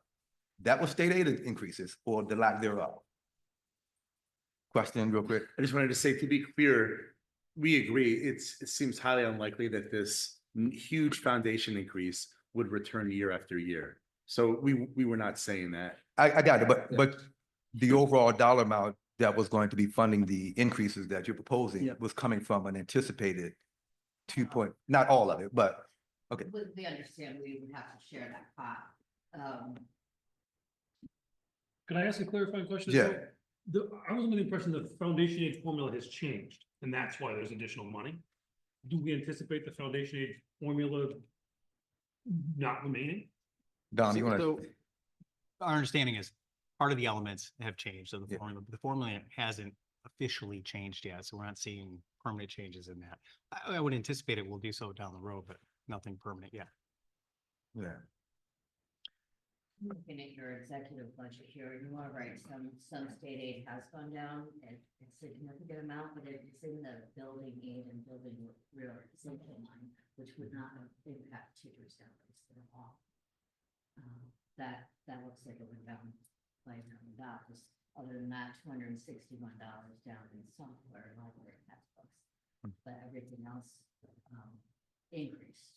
[SPEAKER 4] That was state aid increases or the lack thereof. Question real quick.
[SPEAKER 9] I just wanted to say, to be clear, we agree. It seems highly unlikely that this huge foundation increase would return year after year. So we were not saying that.
[SPEAKER 4] I got it, but the overall dollar amount that was going to be funding the increases that you're proposing was coming from an anticipated not all of it, but okay.
[SPEAKER 5] We understand we would have to share that pot.
[SPEAKER 14] Could I ask a clarifying question?
[SPEAKER 4] Yeah.
[SPEAKER 14] I was under the impression that the foundation aid formula has changed, and that's why there's additional money. Do we anticipate the foundation aid formula not remaining?
[SPEAKER 4] Don, you want
[SPEAKER 13] So
[SPEAKER 4] to?
[SPEAKER 13] our understanding is part of the elements have changed. So
[SPEAKER 4] Yeah.
[SPEAKER 13] the formula hasn't officially changed yet. So we're not seeing permanent changes in that. I would anticipate it will do so down the road, but nothing permanent yet.
[SPEAKER 4] Yeah.
[SPEAKER 5] Looking at your executive budget here, you are right, some state aid has gone down and a significant amount, but it's in the building aid and building realization line, which would not impact teacher salaries at all. That looks like it went down by $1 just other than that, $261 down in software and library textbooks. But everything else increased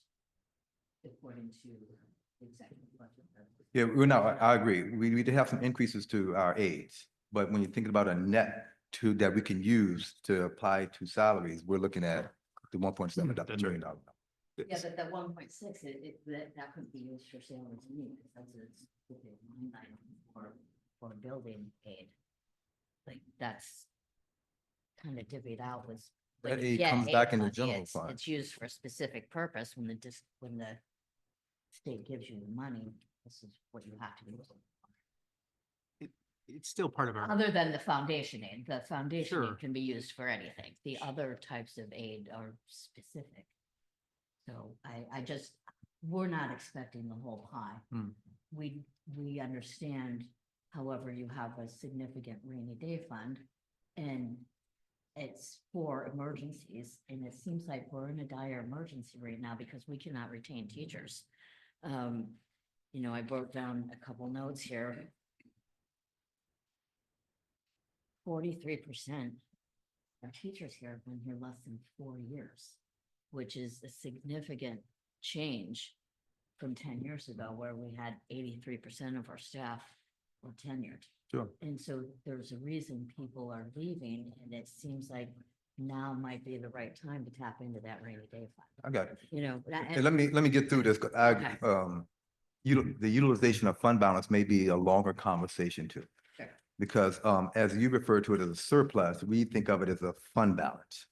[SPEAKER 5] according to executive budget.
[SPEAKER 4] Yeah, I agree. We did have some increases to our aides, but when you're thinking about a net that we can use to apply to salaries, we're looking at the $1.7 million.
[SPEAKER 5] Yeah, but that 1.6, that could be used for salaries anyway, because it's within line item for building aid. Like that's kind of divvied out with.
[SPEAKER 4] That aid comes back in the general fund.
[SPEAKER 5] It's used for a specific purpose when the state gives you the money, this is what you have to do.
[SPEAKER 13] It's still part of our.
[SPEAKER 5] Other than the foundation aid, the foundation
[SPEAKER 13] Sure.
[SPEAKER 5] aid can be used for anything. The other types of aid are specific. So we're not expecting the whole pie. We understand, however, you have a significant rainy day fund and it's for emergencies. And it seems like we're in a dire emergency right now because we cannot retain teachers. I wrote down a couple notes here. 43% of teachers here have been here less than 4 years, which is a significant change from 10 years ago, where we had 83% of our staff were tenured.
[SPEAKER 4] Sure.
[SPEAKER 5] And so there's a reason people are leaving, and it seems like now might be the right time to tap into that rainy day fund.
[SPEAKER 4] I got it.
[SPEAKER 5] And
[SPEAKER 4] And let me get through this.
[SPEAKER 5] Okay.
[SPEAKER 4] The utilization of fund balance may be a longer conversation too.
[SPEAKER 5] Sure.
[SPEAKER 4] Because as you refer to it as a surplus, we think of it as a fund balance.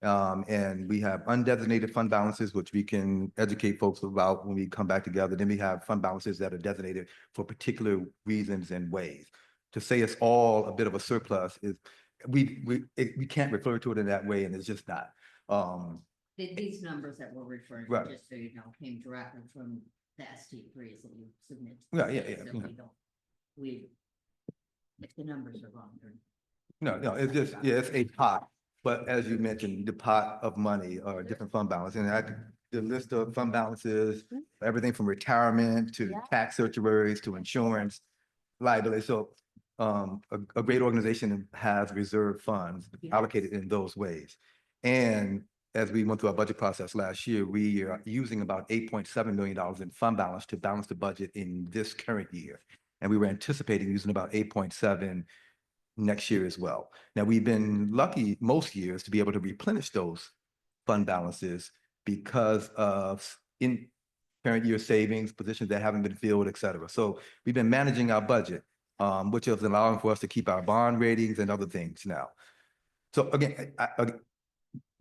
[SPEAKER 4] And we have undesignated fund balances, which we can educate folks about when we come back together. Then we have fund balances that are designated for particular reasons and ways. To say it's all a bit of a surplus is, we can't refer to it in that way, and it's just not.
[SPEAKER 5] These numbers that we're referring
[SPEAKER 4] Right.
[SPEAKER 5] to, just so you know, came directly from the ST3s that you submitted.
[SPEAKER 4] Yeah, yeah.
[SPEAKER 5] So if the numbers are wrong, they're
[SPEAKER 4] No, it's just, yeah, it's a pot, but as you mentioned, the pot of money or different fund balance, and the list of fund balances, everything from retirement to
[SPEAKER 10] Yeah.
[SPEAKER 4] tax surcharges to insurance liability. So a great organization has reserve funds
[SPEAKER 10] Yes.
[SPEAKER 4] allocated in those ways. And as we went through our budget process last year, we are using about $8.7 million in fund balance to balance the budget in this current year. And we were anticipating using about 8.7 next year as well. Now, we've been lucky most years to be able to replenish those fund balances because of in current year savings, positions that haven't been filled, et cetera. So we've been managing our budget, which is allowing for us to keep our bond ratings and other things now. So again,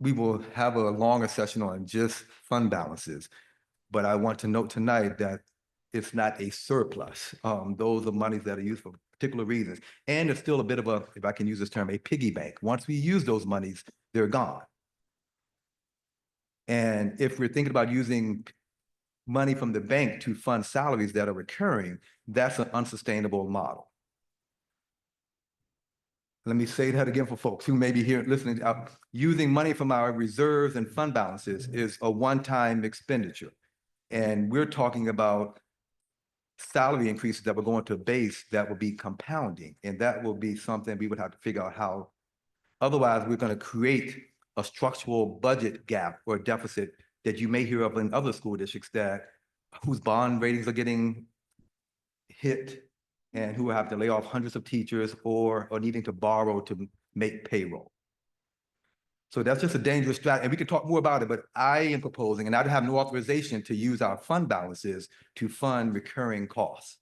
[SPEAKER 4] we will have a longer session on just fund balances, but I want to note tonight that it's not a surplus. Those are monies that are used for particular reasons. And it's still a bit of a, if I can use this term, a piggy bank. Once we use those monies, they're gone. And if we're thinking about using money from the bank to fund salaries that are recurring, that's an unsustainable model. Let me say that again for folks who may be here listening. Using money from our reserves and fund balances is a one-time expenditure. And we're talking about salary increases that will go into a base that will be compounding. And that will be something we would have to figure out how. Otherwise, we're going to create a structural budget gap or deficit that you may hear of in other school districts whose bond ratings are getting hit and who have to lay off hundreds of teachers or needing to borrow to make payroll. So that's just a dangerous strategy. And we can talk more about it, but I am proposing, and I have no authorization to use our fund balances to fund recurring costs.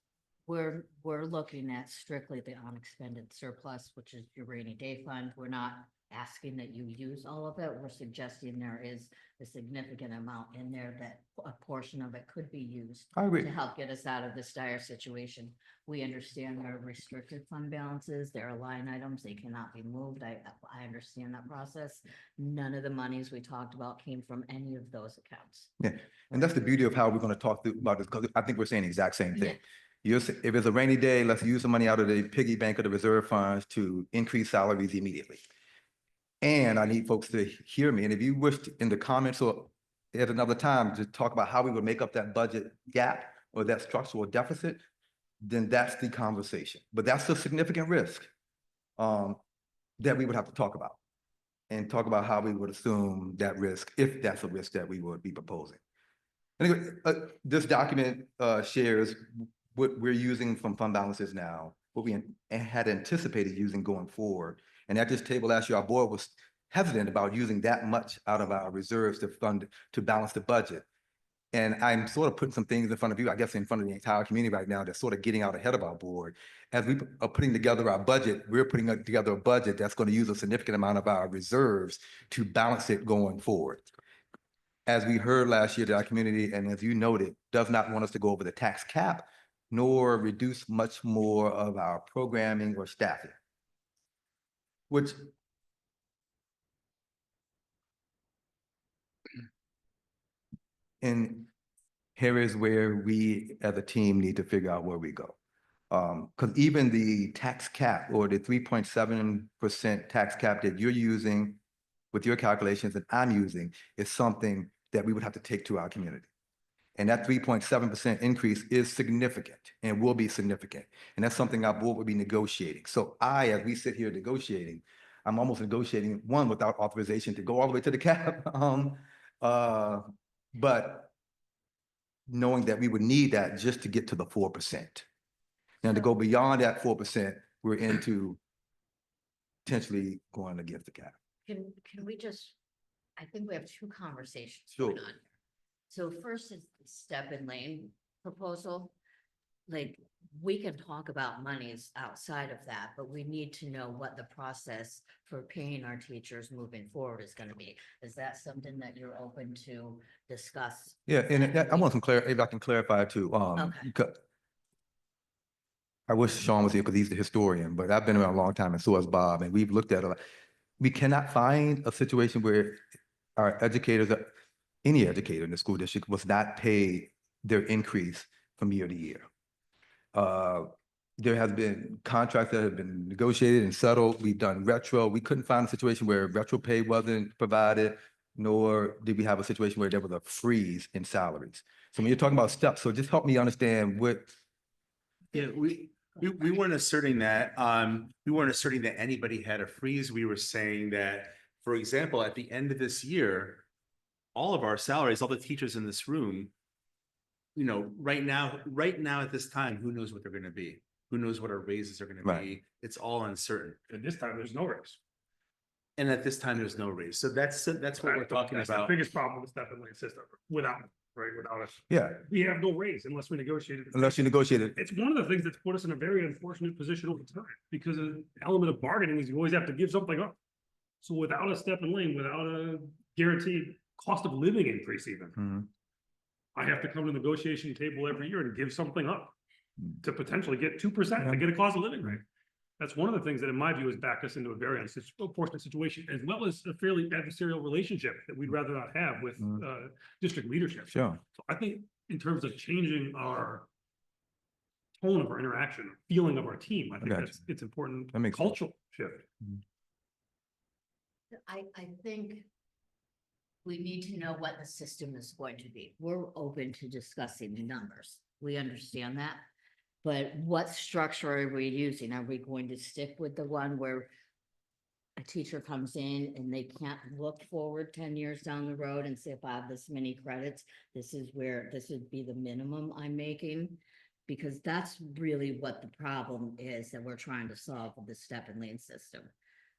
[SPEAKER 5] We're looking at strictly the unexpended surplus, which is your rainy day fund. We're not asking that you use all of it. We're suggesting there is a significant amount in there that a portion of it could be used
[SPEAKER 4] I agree.
[SPEAKER 5] to help get us out of this dire situation. We understand there are restricted fund balances. There are line items. They cannot be moved. I understand that process. None of the monies we talked about came from any of those accounts.
[SPEAKER 4] Yeah, and that's the beauty of how we're going to talk about this, because I think we're saying the exact same thing. If it's a rainy day, let's use the money out of the piggy bank or the reserve funds to increase salaries immediately. And I need folks to hear me. And if you wish to, in the comments or at another time, to talk about how we would make up that budget gap or that structural deficit, then that's the conversation. But that's a significant risk that we would have to talk about and talk about how we would assume that risk, if that's a risk that we would be proposing. Anyway, this document shares what we're using from fund balances now, what we had anticipated using going forward. And at this table last year, our board was hesitant about using that much out of our reserves to balance the budget. And I'm sort of putting some things in front of you, I guess in front of the entire community right now, that's sort of getting out ahead of our board. As we are putting together our budget, we're putting together a budget that's going to use a significant amount of our reserves to balance it going forward. As we heard last year, that our community, and as you noted, does not want us to go over the tax cap, nor reduce much more of our programming or staffing. Which and here is where we as a team need to figure out where we go. Because even the tax cap or the 3.7% tax cap that you're using with your calculations that I'm using is something that we would have to take to our community. And that 3.7% increase is significant and will be significant. And that's something our board will be negotiating. So as we sit here negotiating, I'm almost negotiating one without authorization to go all the way to the cap. But knowing that we would need that just to get to the 4%. Now to go beyond that 4%, we're into potentially going against the cap.
[SPEAKER 5] Can we just, I think we have two conversations
[SPEAKER 4] Sure.
[SPEAKER 5] going on here. So first is the step and lane proposal. Like, we can talk about monies outside of that, but we need to know what the process for paying our teachers moving forward is going to be. Is that something that you're open to discuss?
[SPEAKER 4] Yeah, and I want some clarity, if I can clarify too. I wish Sean was here because he's the historian, but I've been around a long time and so has Bob, and we've looked at it. We cannot find a situation where our educators, any educator in the school district was not paid their increase from year to year. There has been contracts that have been negotiated and settled. We've done retro. We couldn't find a situation where retro pay wasn't provided, nor did we have a situation where there was a freeze in salaries. So when you're talking about steps, so just help me understand what.
[SPEAKER 9] Yeah, we weren't asserting that, we weren't asserting that anybody had a freeze. We were saying that, for example, at the end of this year, all of our salaries, all the teachers in this room, right now at this time, who knows what they're gonna be? Who knows what our raises are gonna
[SPEAKER 4] Right.
[SPEAKER 9] be? It's all uncertain.
[SPEAKER 14] And this time, there's no raise.
[SPEAKER 9] And at this time, there's no raise. So that's what we're talking
[SPEAKER 14] That's the
[SPEAKER 9] about.
[SPEAKER 14] biggest problem with the step and lane system, without us.
[SPEAKER 4] Yeah,
[SPEAKER 14] We have no raise unless we negotiate it.
[SPEAKER 4] unless you negotiated.
[SPEAKER 14] It's one of the things that's put us in a very unfortunate position over time, because an element of bargaining is you always have to give something up. So without a step and lane, without a guaranteed cost of living increase even,
[SPEAKER 4] Mhm.
[SPEAKER 14] I have to come to the negotiation table every year and give something up to potentially get 2%,
[SPEAKER 4] Yeah.
[SPEAKER 14] to get a cost of living rate. That's one of the things that, in my view, has backed us into a very unfortunate situation, as well as a fairly adversarial relationship that we'd rather not have with district leadership.
[SPEAKER 4] Sure.
[SPEAKER 14] So I think in terms of changing our tone of our interaction, feeling of our team, I think
[SPEAKER 4] got
[SPEAKER 14] it's important
[SPEAKER 4] That makes sense.
[SPEAKER 14] cultural shift.
[SPEAKER 5] I think we need to know what the system is going to be. We're open to discussing the numbers. We understand that. But what structure are we using? Are we going to stick with the one where a teacher comes in and they can't look forward 10 years down the road and say, if I have this many credits, this would be the minimum I'm making? Because that's really what the problem is that we're trying to solve with the step and lane system.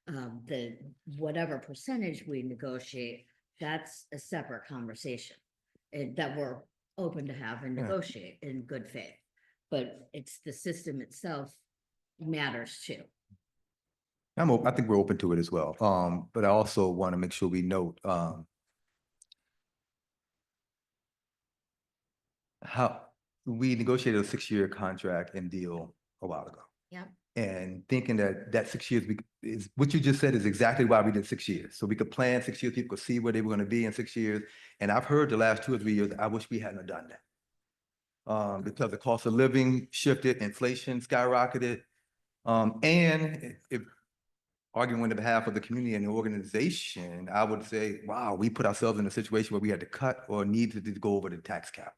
[SPEAKER 5] The whatever percentage we negotiate, that's a separate conversation that we're open to have and
[SPEAKER 4] Yeah.
[SPEAKER 5] negotiate in good faith. But it's the system itself matters too.
[SPEAKER 4] I think we're open to it as well. But I also want to make sure we note, how we negotiated a 6-year contract and deal a while ago.
[SPEAKER 5] Yeah.
[SPEAKER 4] And thinking that 6 years is what you just said is exactly why we did 6 years. So we could plan 6 years, people could see where they were going to be in 6 years. And I've heard the last 2 or 3 years, I wish we hadn't done that. Because the cost of living shifted, inflation skyrocketed. And if arguing on behalf of the community and the organization, I would say, wow, we put ourselves in a situation where we had to cut or needed to go over the tax cap.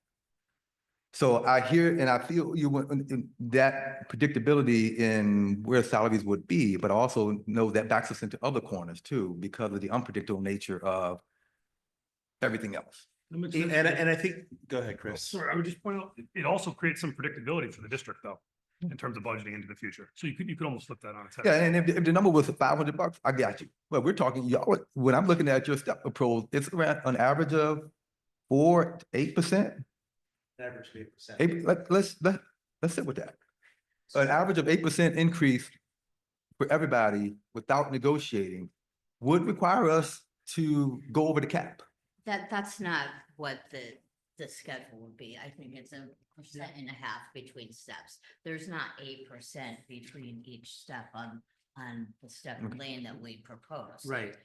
[SPEAKER 4] So I hear and I feel you want that predictability in where salaries would be, but also know that backs us into other corners too, because of the unpredictable nature of everything else.
[SPEAKER 14] That makes
[SPEAKER 9] And,
[SPEAKER 14] sense.
[SPEAKER 9] and I think, go ahead, Chris.
[SPEAKER 14] Sorry, I would just point out, it also creates some predictability for the district though, in terms of budgeting into the future. So you could almost flip that on its head.
[SPEAKER 4] Yeah, and if the number was $500, I got you. Well, we're talking, y'all, when I'm looking at your step approach, it's around an average of 4 to 8%.
[SPEAKER 9] Average 8%.
[SPEAKER 4] Let's sit with that. An average of 8% increase for everybody without negotiating would require us to go over the cap.
[SPEAKER 5] That's not what the schedule would be. I think it's 1.5% between steps. There's not 8% between each step on the step and lane that we propose.
[SPEAKER 9] Right,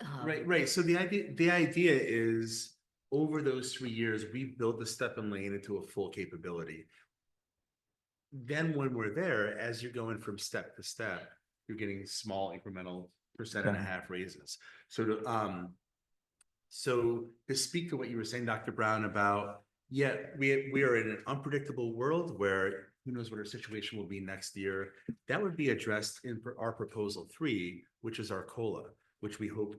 [SPEAKER 5] Um,
[SPEAKER 9] right. So the idea is over those 3 years, we build the step and lane into a full capability. Then when we're there, as you're going from step to step, you're getting small incremental 1.5% raises. So to speak to what you were saying, Dr. Brown, about, yeah, we are in an unpredictable world where who knows what our situation will be next year. That would be addressed in our proposal 3, which is our COLA, which we hope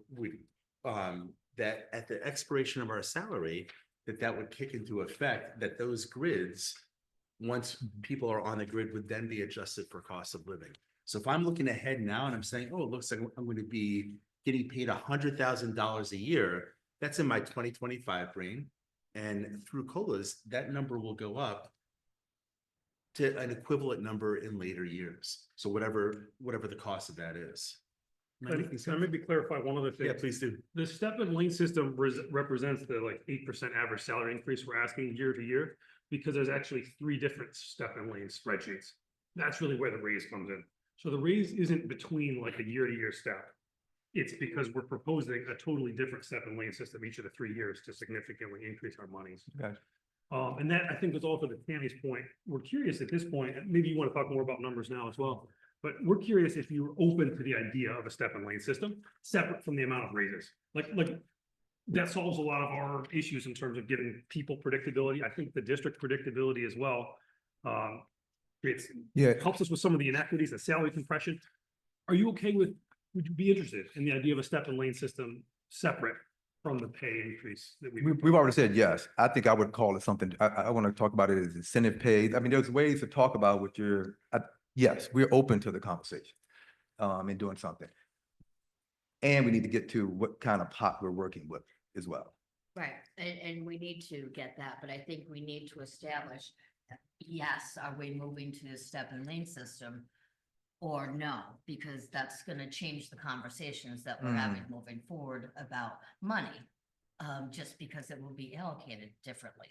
[SPEAKER 9] that at the expiration of our salary, that would kick into effect, that those grids, once people are on the grid, would then be adjusted for cost of living. So if I'm looking ahead now and I'm saying, oh, it looks like I'm going to be getting paid $100,000 a year, that's in my 2025 brain. And through COLAs, that number will go up to an equivalent number in later years. So whatever the cost of that is. Am I making
[SPEAKER 14] Can I
[SPEAKER 9] sense?
[SPEAKER 14] maybe clarify one other thing?
[SPEAKER 9] Yeah, please do.
[SPEAKER 14] The step and lane system represents the 8% average salary increase we're asking year to year, because there's actually 3 different step and lane spreadsheets. That's really where the raise comes in. So the raise isn't between like a year to year step. it's because we're proposing a totally different step and lane system each of the 3 years to significantly increase our monies.
[SPEAKER 4] Gotcha.
[SPEAKER 14] And that I think was also to Tammy's point. We're curious at this point, and maybe you want to talk more about numbers now as well. But we're curious if you're open to the idea of a step and lane system, separate from the amount of raises. Like that solves a lot of our issues in terms of giving people predictability. I think the district predictability as well. Creates, helps us with some of the inequities and salary compression. Are you okay with, would you be interested in the idea of a step and lane system separate from the pay increase that
[SPEAKER 4] We've already said yes. I think I would call it something, I want to talk about it as incentive pay. I mean, there's ways to talk about what you're, yes, we're open to the conversation and doing something. And we need to get to what kind of pot we're working with as well.
[SPEAKER 5] Right, and we need to get that, but I think we need to establish, yes, are we moving to a step and lane system? Or no, because that's gonna change the conversations that we're having moving forward about money. Just because it will be allocated differently.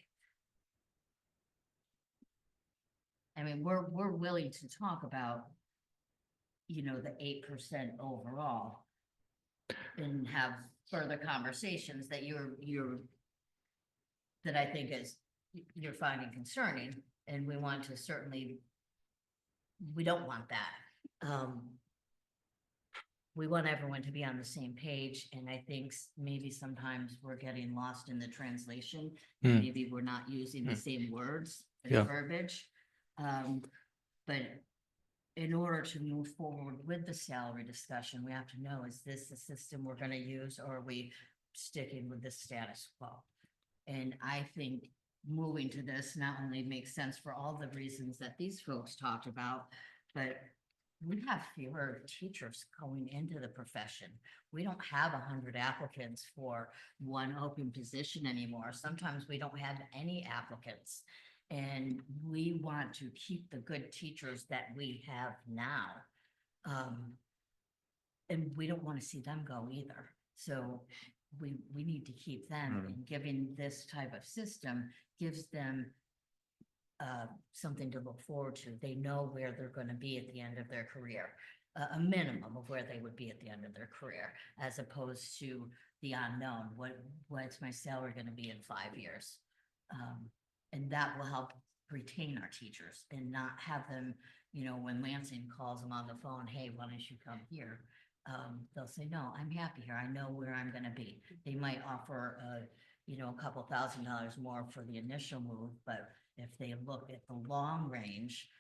[SPEAKER 5] I mean, we're willing to talk about, you know, the 8% overall. And have further conversations that that I think you're finding concerning, and we want to certainly, we don't want that. We want everyone to be on the same page, and I think maybe sometimes we're getting lost in the translation. Maybe we're not using the same words and verbiage. But in order to move forward with the salary discussion, we have to know, is this the system we're gonna use, or are we sticking with the status quo? And I think moving to this not only makes sense for all the reasons that these folks talked about, but we have fewer teachers going into the profession. We don't have 100 applicants for one open position anymore. Sometimes we don't have any applicants. And we want to keep the good teachers that we have now. And we don't want to see them go either. So we need to keep them, and giving this type of system gives them something to look forward to. They know where they're going to be at the end of their career, a minimum of where they would be at the end of their career, as opposed to the unknown. What's my salary going to be in 5 years? And that will help retain our teachers and not have them, you know, when Lansing calls them on the phone, hey, why don't you come here? They'll say, no, I'm happy here. I know where I'm going to be. They might offer, you know, a couple $1,000s more for the initial move, but if they look at the long range,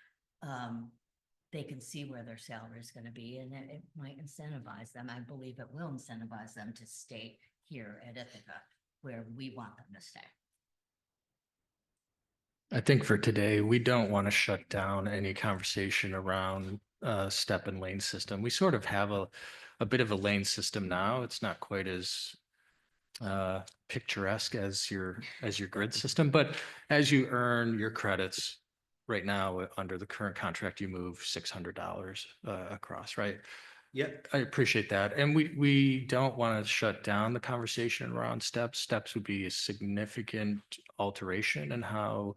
[SPEAKER 5] they can see where their salary is going to be, and it might incentivize them. I believe it will incentivize them to stay here at Ithaca, where we want them to stay.
[SPEAKER 3] I think for today, we don't want to shut down any conversation around step and lane system. We sort of have a bit of a lane system now. It's not quite as picturesque as your grid system, but as you earn your credits right now under the current contract, you move $600 across, right?
[SPEAKER 9] Yep.
[SPEAKER 3] I appreciate that. And we don't want to shut down the conversation around steps. Steps would be a significant alteration in how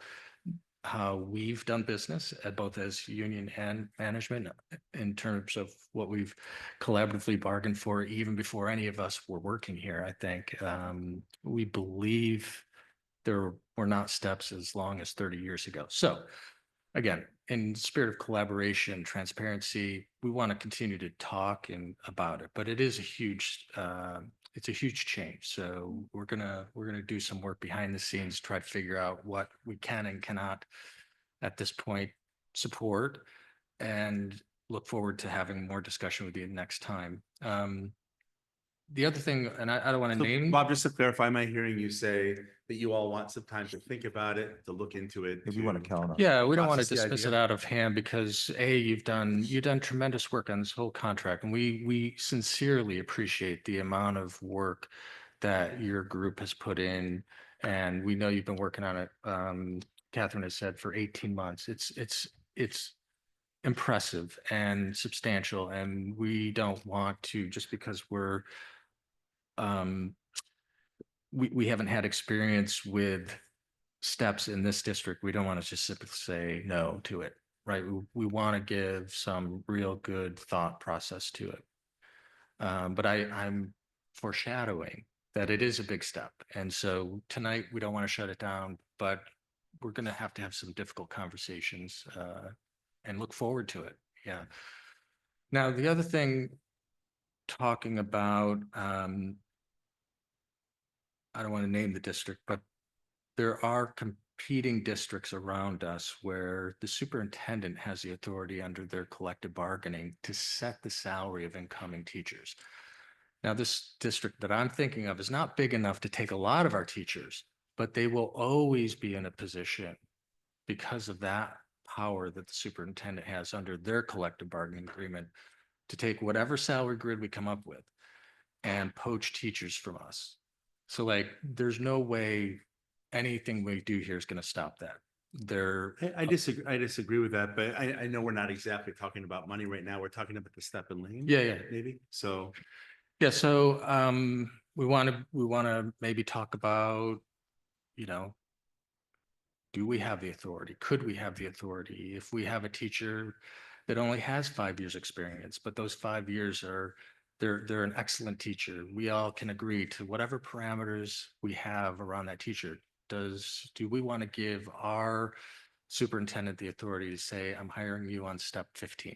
[SPEAKER 3] we've done business at both as union and management in terms of what we've collaboratively bargained for even before any of us were working here. I think we believe there were not steps as long as 30 years ago. So again, in the spirit of collaboration, transparency, we want to continue to talk about it, but it is it's a huge change. So we're gonna do some work behind the scenes, try to figure out what we can and cannot at this point support, and look forward to having more discussion with you next time. The other thing, and I don't want to name.
[SPEAKER 9] Bob, just to clarify, am I hearing you say that you all want some time to think about it, to look into it?
[SPEAKER 4] If we want to count on.
[SPEAKER 3] Yeah, we don't want to
[SPEAKER 9] process the
[SPEAKER 3] dismiss it
[SPEAKER 9] idea?
[SPEAKER 3] out of hand because you've done tremendous work on this whole contract, and we sincerely appreciate the amount of work that your group has put in, and we know you've been working on it. Catherine has said for 18 months. It's impressive and substantial, and we don't want to, just because we haven't had experience with steps in this district, we don't want to just simply say no to it, right? We want to give some real good thought process to it. But I'm foreshadowing that it is a big step. And so tonight, we don't want to shut it down, but we're going to have some difficult conversations and look forward to it. Yeah. Now, the other thing, talking about, I don't want to name the district, but there are competing districts around us where the superintendent has the authority under their collective bargaining to set the salary of incoming teachers. Now, this district that I'm thinking of is not big enough to take a lot of our teachers, but they will always be in a position because of that power that the superintendent has under their collective bargaining agreement to take whatever salary grid we come up with and poach teachers from us. So like, there's no way anything we do here is going to stop that.
[SPEAKER 9] I disagree with that, but I know we're not exactly talking about money right now. We're talking about the step and lane.
[SPEAKER 3] Yeah.
[SPEAKER 9] Maybe, so.
[SPEAKER 3] Yeah, so we want to maybe talk about, do we have the authority? Could we have the authority if we have a teacher that only has 5 years experience, but those 5 years they're an excellent teacher. We all can agree to whatever parameters we have around that teacher. Do we want to give our superintendent the authority to say, I'm hiring you on step 15?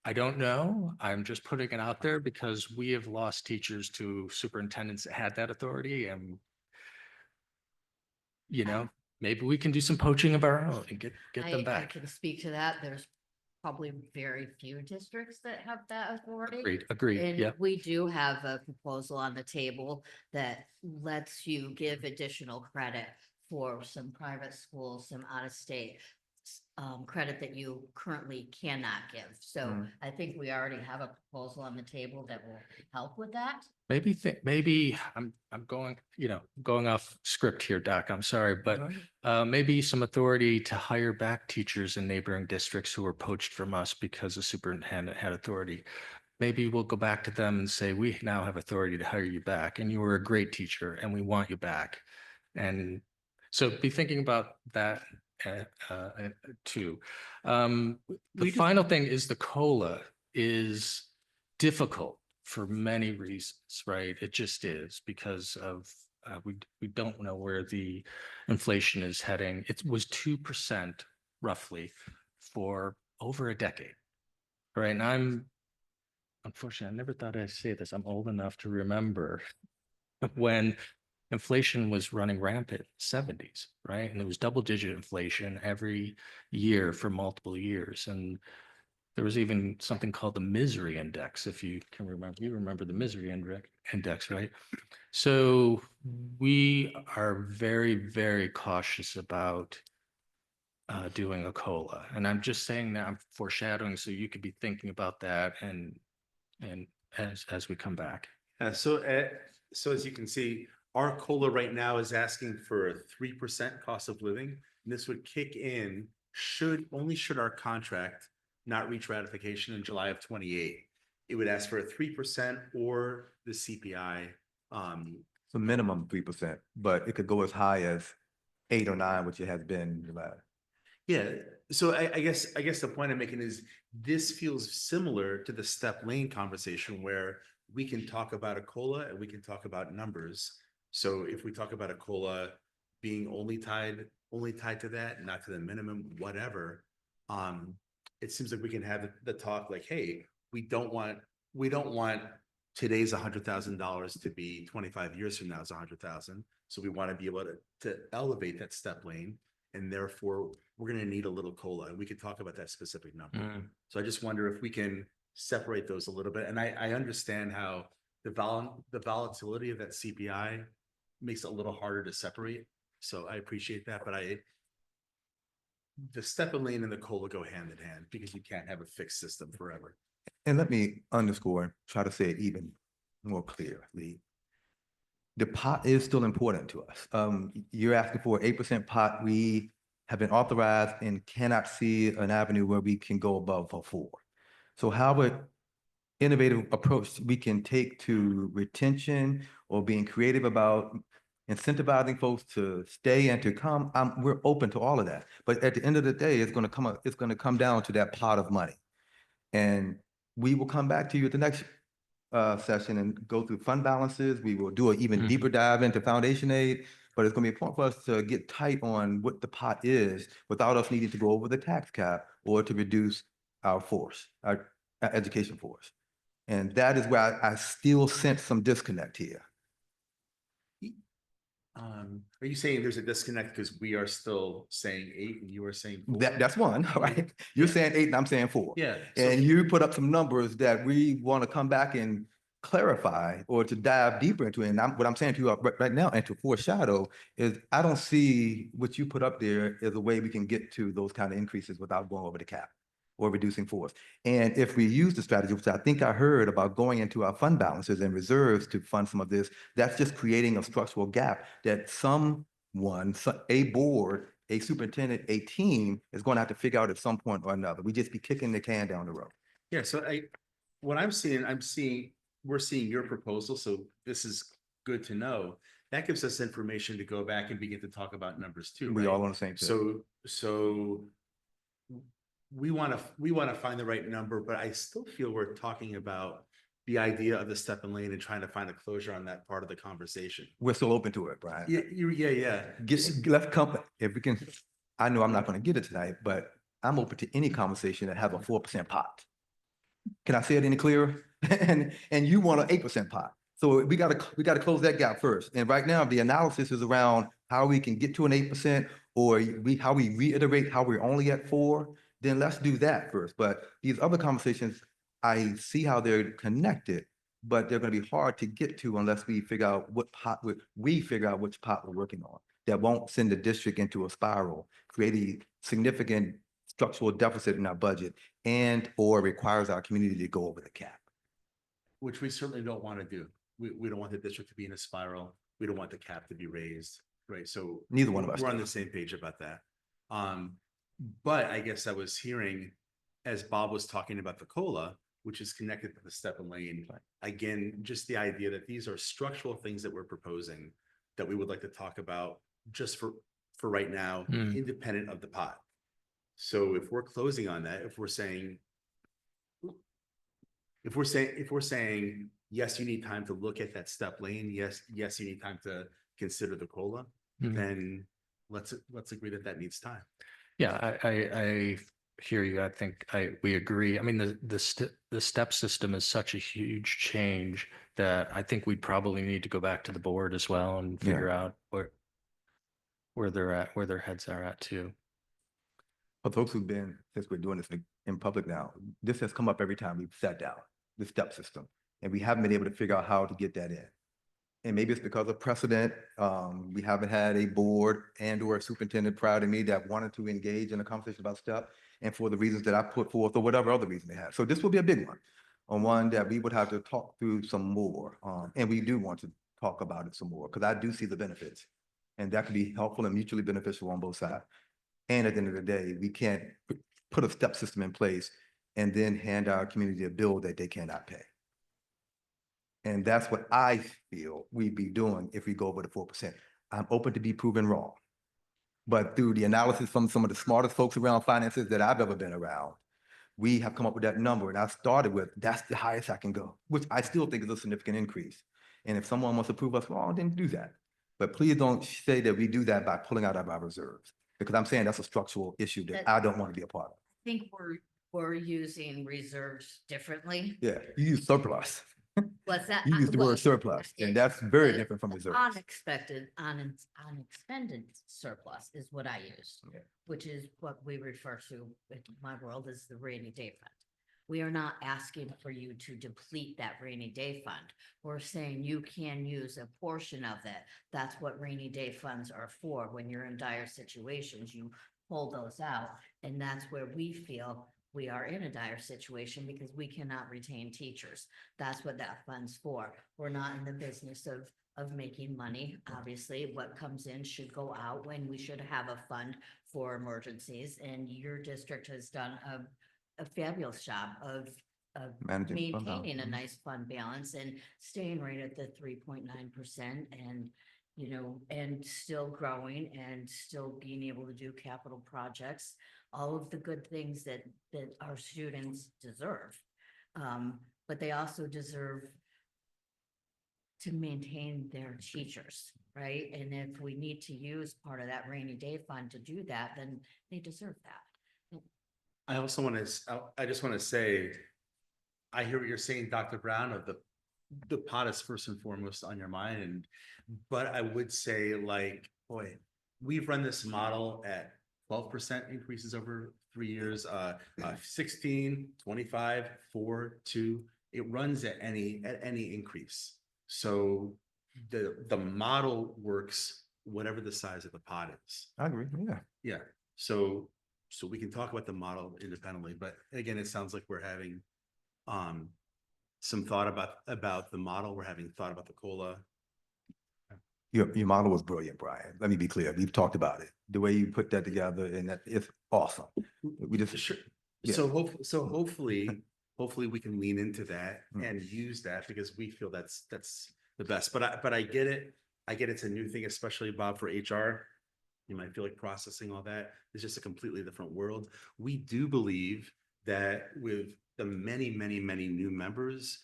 [SPEAKER 3] I don't know. I'm just putting it out there because we have lost teachers to superintendents that had that authority, and maybe we can do some poaching of our own and get them
[SPEAKER 5] I
[SPEAKER 3] back.
[SPEAKER 5] can speak to that. There's probably very few districts that have that authority.
[SPEAKER 3] Agreed.
[SPEAKER 5] And
[SPEAKER 3] Yeah.
[SPEAKER 5] we do have a proposal on the table that lets you give additional credit for some private schools, some out-of-state credit that you currently cannot give. So I think we already have a proposal on the table that will help with that.
[SPEAKER 3] Maybe I'm going off script here, Doc. I'm sorry, but maybe some authority to hire back teachers in neighboring districts who were poached from us because the superintendent had authority. Maybe we'll go back to them and say, we now have authority to hire you back, and you were a great teacher, and we want you back. And so be thinking about that too. The final thing is the COLA is difficult for many reasons, right? It just is because of we don't know where the inflation is heading. It was 2% roughly for over a decade, right? And unfortunately, I never thought I'd say this. I'm old enough to remember when inflation was running rampant in the 70s, right? And there was double-digit inflation every year for multiple years. And there was even something called the misery index, if you can remember. You remember the misery index, right? So we are very, very cautious about doing a COLA. And I'm just saying that I'm foreshadowing so you could be thinking about that and as we come back.
[SPEAKER 9] So as you can see, our COLA right now is asking for a 3% cost of living. And this would kick in should our contract not reach ratification in July of 28. It would ask for a 3% or the CPI.
[SPEAKER 4] So minimum 3%, but it could go as high as 8 or 9, which it has been.
[SPEAKER 9] Yeah, so I guess the point I'm making is this feels similar to the step lane conversation where we can talk about a COLA and we can talk about numbers. So if we talk about a COLA being only tied to that, not to the minimum, whatever, it seems like we can have the talk like, hey, we don't want today's $100,000 to be 25 years from now is 100,000. So we want to be able to elevate that step lane. And therefore, we're going to need a little COLA, and we could talk about that specific number. So I just wonder if we can separate those a little bit. And I understand how the volatility of that CPI makes it a little harder to separate. So I appreciate that, but the step and lane and the COLA go hand in hand because you can't have a fixed system forever.
[SPEAKER 4] And let me underscore, try to say it even more clearly. The pot is still important to us. You're asking for an 8% pot. We have been authorized and cannot see an avenue where we can go above a 4. So how innovative approach we can take to retention or being creative about incentivizing folks to stay and to come, we're open to all of that. But at the end of the day, it's going to come down to that pot of money. And we will come back to you at the next session and go through fund balances. We will do an even
[SPEAKER 3] Mhm.
[SPEAKER 4] deeper dive into foundation aid. But it's gonna be important for us to get tight on what the pot is without us needing to go over the tax cap or to reduce our force, our education force. And that is where I still sense some disconnect here.
[SPEAKER 9] Are you saying there's a disconnect because we are still saying 8 and you are saying 4?
[SPEAKER 4] That's one, right? You're
[SPEAKER 9] Yeah.
[SPEAKER 4] saying 8 and I'm saying 4.
[SPEAKER 9] Yeah. so-
[SPEAKER 4] And you put up some numbers that we want to come back and clarify or to dive deeper into. And what I'm saying to you right now and to foreshadow is I don't see what you put up there as a way we can get to those kind of increases without going over the cap or reducing force. And if we use the strategy, which I think I heard about going into our fund balances and reserves to fund some of this, that's just creating a structural gap that a board, a superintendent, a team is going to have to figure out at some point or another. We just be kicking the can down the road.
[SPEAKER 9] Yeah, so what we're seeing your proposal, so this is good to know. That gives us information to go back and begin to talk about numbers too,
[SPEAKER 4] We
[SPEAKER 9] right?
[SPEAKER 4] all on the same page.
[SPEAKER 9] So we want to find the right number, but I still feel we're talking about the idea of the step and lane and trying to find a closure on that part of the conversation.
[SPEAKER 4] We're still open to it, Brian.
[SPEAKER 9] Yeah.
[SPEAKER 4] Let's come, if we can, I know I'm not going to get it tonight, but I'm open to any conversation that has a 4% pot. Can I say it any clearer? And you want an 8% pot. So we gotta close that gap first. And right now, the analysis is around how we can get to an 8% or how we reiterate how we're only at 4. Then let's do that first. But these other conversations, I see how they're connected, but they're gonna be hard to get to unless we figure out which pot we're working on. That won't send the district into a spiral, creating significant structural deficit in our budget and or requires our community to go over the cap.
[SPEAKER 9] Which we certainly don't want to do. We don't want the district to be in a spiral. We don't want the cap to be raised, right? So
[SPEAKER 4] Neither one of us
[SPEAKER 9] we're on
[SPEAKER 4] do.
[SPEAKER 9] the same page about that. But I guess I was hearing, as Bob was talking about the COLA, which is connected to the step and lane, again, just the idea that these are structural things that we're proposing that we would like to talk about just for right now, independent of the pot. So if we're closing on that, if we're saying, yes, you need time to look at that step lane. Yes, you need time to consider the COLA. Then let's agree that needs time.
[SPEAKER 3] Yeah, I hear you. I think we agree. I mean, the step system is such a huge change that I think we probably need to go back to the board as well and figure out where they're at, where their heads are at too.
[SPEAKER 4] For folks who've been, since we're doing this in public now, this has come up every time we've sat down, the step system, and we haven't been able to figure out how to get that in. And maybe it's because of precedent. We haven't had a board and or a superintendent prior to me that wanted to engage in a conversation about step and for the reasons that I put forth or whatever other reason they had. So this will be a big one, on one that we would have to talk through some more. And we do want to talk about it some more because I do see the benefits and that can be helpful and mutually beneficial on both sides. And at the end of the day, we can't put a step system in place and then hand our community a bill that they cannot pay. And that's what I feel we'd be doing if we go over the 4%. I'm open to be proven wrong. But through the analysis from some of the smartest folks around finances that I've ever been around, we have come up with that number. And I started with, that's the highest I can go, which I still think is a significant increase. And if someone wants to prove us wrong, then do that. But please don't say that we do that by pulling out of our reserves. Because I'm saying that's a structural issue that I don't want to be a part of.
[SPEAKER 5] I think we're using reserves differently.
[SPEAKER 4] Yeah, you use surplus.
[SPEAKER 5] What's that?
[SPEAKER 4] You use the word surplus, and that's very different from reserves.
[SPEAKER 5] Unexpected, unexpended surplus is what I use, which is what we refer to in my world as the rainy day fund. We are not asking for you to deplete that rainy day fund. We're saying you can use a portion of it. That's what rainy day funds are for. When you're in dire situations, you pull those out. And that's where we feel we are in a dire situation because we cannot retain teachers. That's what that fund's for. We're not in the business of making money. Obviously, what comes in should go out when we should have a fund for emergencies. And your district has done a fabulous job of maintaining a nice fund balance and staying right at the 3.9% and, you know, and still growing and still being able to do capital projects, all of the good things that our students deserve. But they also deserve to maintain their teachers, right? And if we need to use part of that rainy day fund to do that, then they deserve that.
[SPEAKER 9] I also want to, I just want to say, I hear what you're saying, Dr. Brown, of the pot is first and foremost on your mind. And, but I would say like, boy, we've run this model at 12% increases over 3 years, 16, 25, 4, 2. It runs at any increase. So the model works whatever the size of the pot is.
[SPEAKER 4] I agree, yeah.
[SPEAKER 9] Yeah, so we can talk about the model independently, but again, it sounds like we're having some thought about the model. We're having thought about the COLA.
[SPEAKER 4] Your model was brilliant, Brian. Let me be clear. We've talked about it. The way you put that together, and that it's awesome. We just
[SPEAKER 9] Sure.
[SPEAKER 4] Yeah.
[SPEAKER 9] So hopefully we can lean into that and use that because we feel that's the best. But I get it. I get it's a new thing, especially Bob for HR. You might feel like processing all that is just a completely different world. We do believe that with the many new members,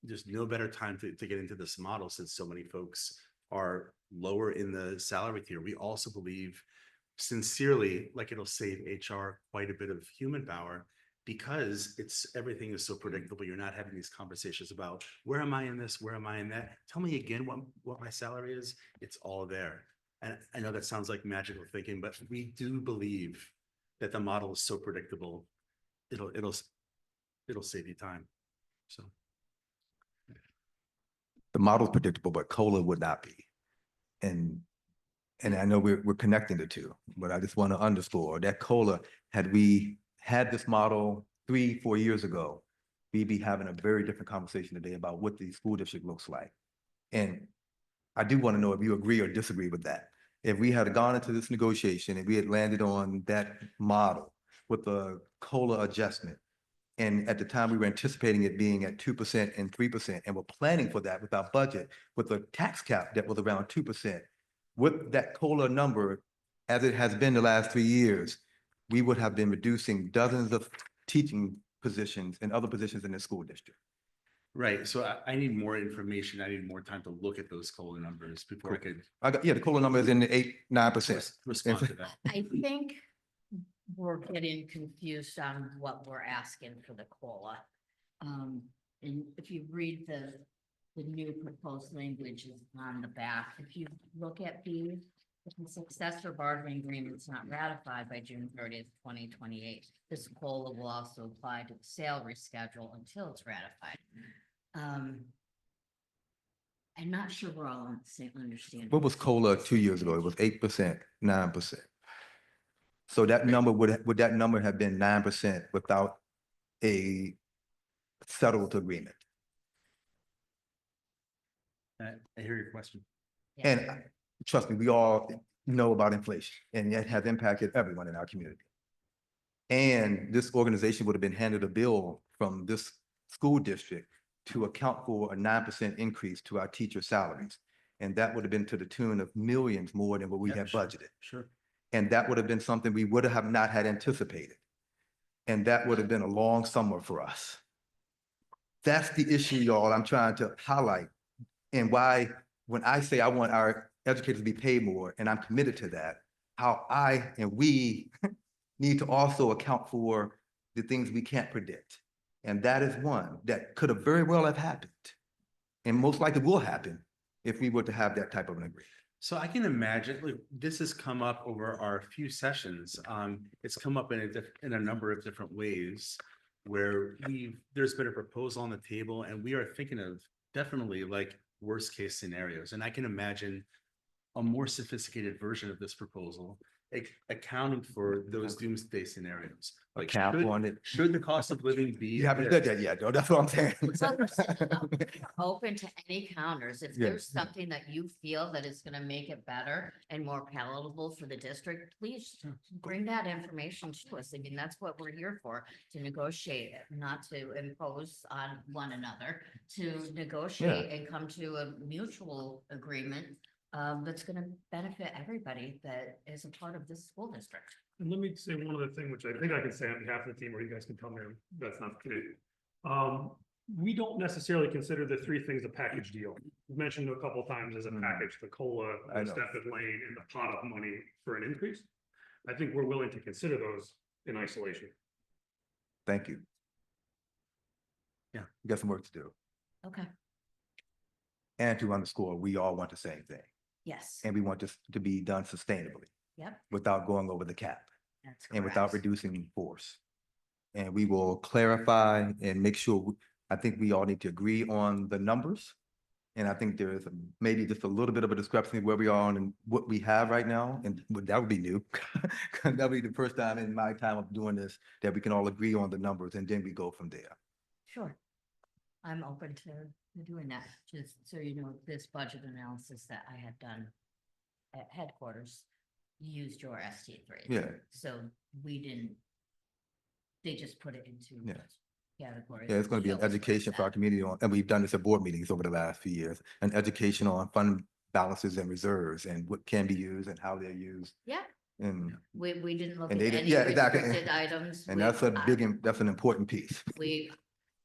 [SPEAKER 9] there's no better time to get into this model since so many folks are lower in the salary tier. We also believe sincerely, like it'll save HR quite a bit of human power because everything is so predictable. You're not having these conversations about where am I in this? Where am I in that? Tell me again what my salary is. It's all there. And I know that sounds like magical thinking, but we do believe that the model is so predictable. It'll save you time. So
[SPEAKER 4] the model's predictable, but COLA would not be. And I know we're connecting the two, but I just want to underscore that COLA, had we had this model 3-4 years ago, we'd be having a very different conversation today about what the school district looks like. And I do want to know if you agree or disagree with that. If we had gone into this negotiation and we had landed on that model with the COLA adjustment, and at the time we were anticipating it being at 2% and 3%, and we're planning for that with our budget, with a tax cap that was around 2%, with that COLA number, as it has been the last 3 years, we would have been reducing dozens of teaching positions and other positions in the school district.
[SPEAKER 9] right. So I need more information. I need more time to look at those COLA numbers before I could
[SPEAKER 4] Yeah, the COLA number is in the 8-9%.
[SPEAKER 9] respond to that.
[SPEAKER 5] I think we're getting confused on what we're asking for the COLA. And if you read the new proposed language is on the back, if you look at B, if the successor bargaining agreement is not ratified by June 30th, 2028, this COLA will also apply to the salary schedule until it's ratified. I'm not sure we're all on the same understanding.
[SPEAKER 4] What was COLA 2 years ago? It was 8%, 9%. So that number would that number have been 9% without a settled agreement?
[SPEAKER 9] I hear your question.
[SPEAKER 5] Yeah.
[SPEAKER 4] And trust me, we all know about inflation, and it has impacted everyone in our community. And this organization would have been handed a bill from this school district to account for a 9% increase to our teacher salaries. And that would have been to the tune of millions more than what we had budgeted.
[SPEAKER 9] Sure.
[SPEAKER 4] And that would have been something we would have not had anticipated. And that would have been a long summer for us. That's the issue, y'all, I'm trying to highlight. And why, when I say I want our educators to be paid more, and I'm committed to that, how I and we need to also account for the things we can't predict. And that is one that could have very well have happened. And most likely will happen if we were to have that type of an agreement.
[SPEAKER 9] So I can imagine, like, this has come up over our few sessions. It's come up in a number of different ways where there's been a proposal on the table and we are thinking of definitely like worst case scenarios. And I can imagine a more sophisticated version of this proposal accounting for those doomsday scenarios. Like,
[SPEAKER 4] cap on it.
[SPEAKER 9] should the cost of living be?
[SPEAKER 4] You haven't said that yet, though. That's what I'm saying.
[SPEAKER 5] Open to any counters. If
[SPEAKER 4] Yeah.
[SPEAKER 5] there's something that you feel that is gonna make it better and more palatable for the district, please bring that information to us. I mean, that's what we're here for, to negotiate it, not to impose on one another, to negotiate and come to a mutual agreement that's gonna benefit everybody that is a part of this school district.
[SPEAKER 14] And let me say one other thing, which I think I can say on behalf of the team, or you guys can tell me that's not the case. we don't necessarily consider the three things a package deal. We've mentioned a couple of times as a package, the COLA,
[SPEAKER 4] I
[SPEAKER 14] the
[SPEAKER 4] know.
[SPEAKER 14] step and lane, and the pot of money for an increase. I think we're willing to consider those in isolation.
[SPEAKER 4] Thank you.
[SPEAKER 9] Yeah.
[SPEAKER 4] We got some work to do.
[SPEAKER 5] Okay,
[SPEAKER 4] And to underscore, we all want the same thing.
[SPEAKER 5] yes,
[SPEAKER 4] And we want this to be done sustainably
[SPEAKER 5] yep,
[SPEAKER 4] without going over the cap
[SPEAKER 5] that's
[SPEAKER 4] and without
[SPEAKER 5] correct.
[SPEAKER 4] reducing force. And we will clarify and make sure, I think we all need to agree on the numbers. And I think there is maybe just a little bit of a discrepancy where we are and what we have right now, and that would be new. That'll be the first time in my time of doing this that we can all agree on the numbers, and then we go from there.
[SPEAKER 5] Sure. I'm open to doing that, just so you know, this budget analysis that I had done at headquarters used your ST3.
[SPEAKER 4] Yeah.
[SPEAKER 5] So we didn't, they just put it into
[SPEAKER 4] Yeah.
[SPEAKER 5] categories.
[SPEAKER 4] Yeah, it's going to be an
[SPEAKER 5] Show us where
[SPEAKER 4] education
[SPEAKER 5] it's
[SPEAKER 4] for our
[SPEAKER 5] at.
[SPEAKER 4] community on, and we've done this at board meetings over the last few years, an education on fund balances and reserves and what can be used and how they're used.
[SPEAKER 5] Yeah,
[SPEAKER 4] And,
[SPEAKER 5] we didn't look
[SPEAKER 4] And
[SPEAKER 5] at
[SPEAKER 4] they did-
[SPEAKER 5] any
[SPEAKER 4] yeah, exactly.
[SPEAKER 5] restricted items.
[SPEAKER 4] and
[SPEAKER 5] We-
[SPEAKER 4] that's that's an important piece.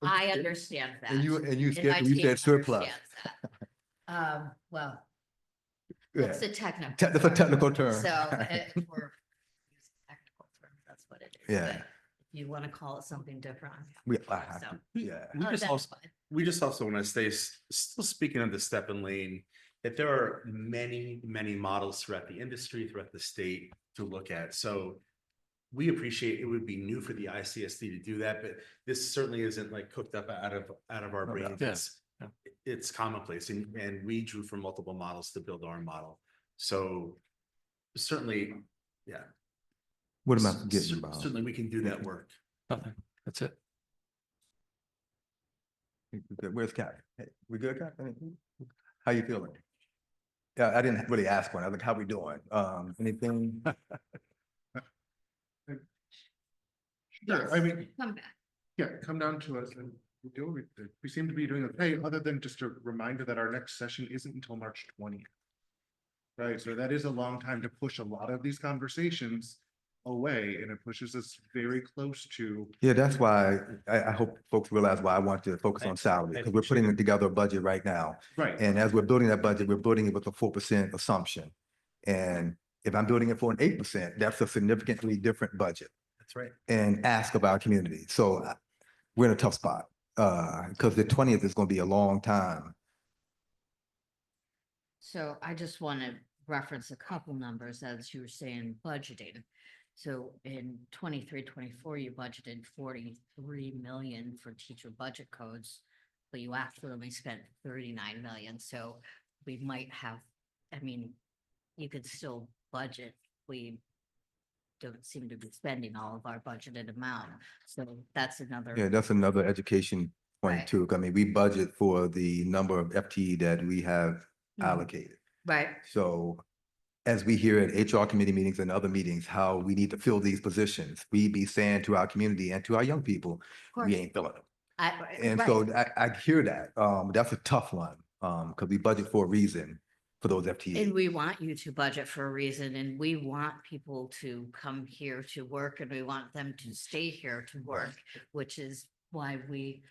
[SPEAKER 5] I understand that.
[SPEAKER 4] And you
[SPEAKER 5] and
[SPEAKER 4] scared,
[SPEAKER 5] my
[SPEAKER 4] you
[SPEAKER 5] team
[SPEAKER 4] said surplus.
[SPEAKER 5] understands that. Well,
[SPEAKER 4] Yeah,
[SPEAKER 5] that's a technical.
[SPEAKER 4] that's a technical term.
[SPEAKER 5] So for technical term, that's what it is.
[SPEAKER 4] Yeah.
[SPEAKER 5] But if you want to call it something different. I'm happy
[SPEAKER 4] We,
[SPEAKER 5] to,
[SPEAKER 4] I have
[SPEAKER 5] so.
[SPEAKER 4] to, yeah.
[SPEAKER 9] We
[SPEAKER 5] Oh,
[SPEAKER 9] just
[SPEAKER 5] that's
[SPEAKER 9] also,
[SPEAKER 5] fine.
[SPEAKER 9] we just also want to stay, still speaking of the step and lane, that there are many, many models throughout the industry, throughout the state to look at. So we appreciate, it would be new for the ICSD to do that, but this certainly isn't like cooked up out of our
[SPEAKER 4] No,
[SPEAKER 9] brains.
[SPEAKER 3] yeah,
[SPEAKER 9] It's,
[SPEAKER 3] yeah.
[SPEAKER 9] it's commonplace, and we drew from multiple models to build our model. So certainly, yeah.
[SPEAKER 4] What am I forgetting about?
[SPEAKER 9] Certainly, we can do that work.
[SPEAKER 3] Nothing. That's it.
[SPEAKER 4] Where's Kathy? Hey, we good, Kathy? How you feeling? Yeah, I didn't really ask one. I was like, how we doing? Anything?
[SPEAKER 2] Sure, I mean,
[SPEAKER 5] Come back.
[SPEAKER 2] yeah, come down to us and we seem to be doing okay, other than just a reminder that our next session isn't until March 20th. Right, so that is a long time to push a lot of these conversations away, and it pushes us very close to.
[SPEAKER 4] Yeah, that's why I hope folks realize why I want to focus on salary, because we're putting together a budget right now.
[SPEAKER 2] Right.
[SPEAKER 4] And as we're building that budget, we're building it with a 4% assumption. And if I'm building it for an 8%, that's a significantly different budget
[SPEAKER 9] That's right.
[SPEAKER 4] and ask of our community. So we're in a tough spot because the 20th is going to be a long time.
[SPEAKER 5] So I just want to reference a couple numbers as you were saying budgeting. So in 23-24, you budgeted 43 million for teacher budget codes, but you actually only spent 39 million. So we might have, I mean, you could still budget. We don't seem to be spending all of our budgeted amount. So that's another.
[SPEAKER 4] Yeah, that's another education point
[SPEAKER 5] Right.
[SPEAKER 4] too. I mean, we budget for the number of FTE that we have
[SPEAKER 5] Mhm.
[SPEAKER 4] allocated.
[SPEAKER 5] Right.
[SPEAKER 4] So as we hear at HR committee meetings and other meetings, how we need to fill these positions, we be saying to our community and to our young people,
[SPEAKER 5] Of course.
[SPEAKER 4] we ain't filling them. And
[SPEAKER 5] right.
[SPEAKER 4] so I hear that. That's a tough one because we budget for a reason for those
[SPEAKER 5] And
[SPEAKER 4] FTEs.
[SPEAKER 5] we want you to budget for a reason, and we want people to come here to work, and we want them to stay here to work, which is why we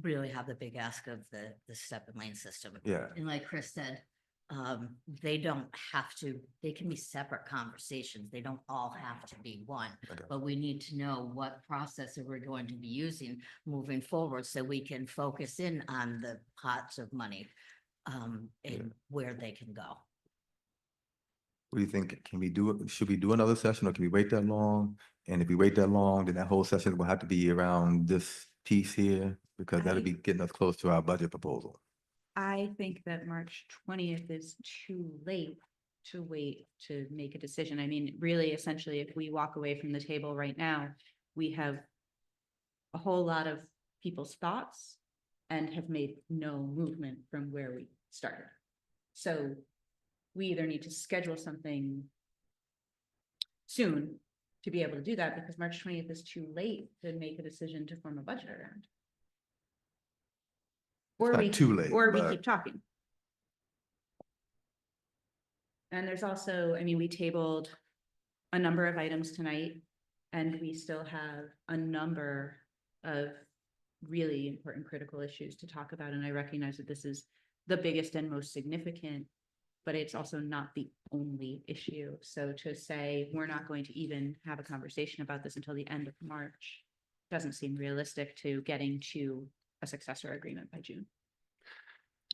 [SPEAKER 5] really have the big ask of the step and lane system.
[SPEAKER 4] Yeah.
[SPEAKER 5] And like Chris said, they don't have to, they can be separate conversations. They don't all have to be one.
[SPEAKER 4] Okay.
[SPEAKER 5] But we need to know what process we're going to be using moving forward so we can focus in on the pots of money and where they can go.
[SPEAKER 4] What do you think? Can we do it? Should we do another session or can we wait that long? And if we wait that long, then that whole session will have to be around this piece here because that'll be getting us close to our budget proposal.
[SPEAKER 11] I think that March 20th is too late to wait to make a decision. I mean, really, essentially, if we walk away from the table right now, we have a whole lot of people's thoughts and have made no movement from where we started. So we either need to schedule something soon to be able to do that, because March 20th is too late to make a decision to form a budget around. Or
[SPEAKER 4] not
[SPEAKER 11] we,
[SPEAKER 4] too late,
[SPEAKER 11] or we
[SPEAKER 4] but-
[SPEAKER 11] keep talking. And there's also, I mean, we tabled a number of items tonight, and we still have a number of really important, critical issues to talk about. And I recognize that this is the biggest and most significant, but it's also not the only issue. So to say we're not going to even have a conversation about this until the end of March doesn't seem realistic to getting to a successor agreement by June.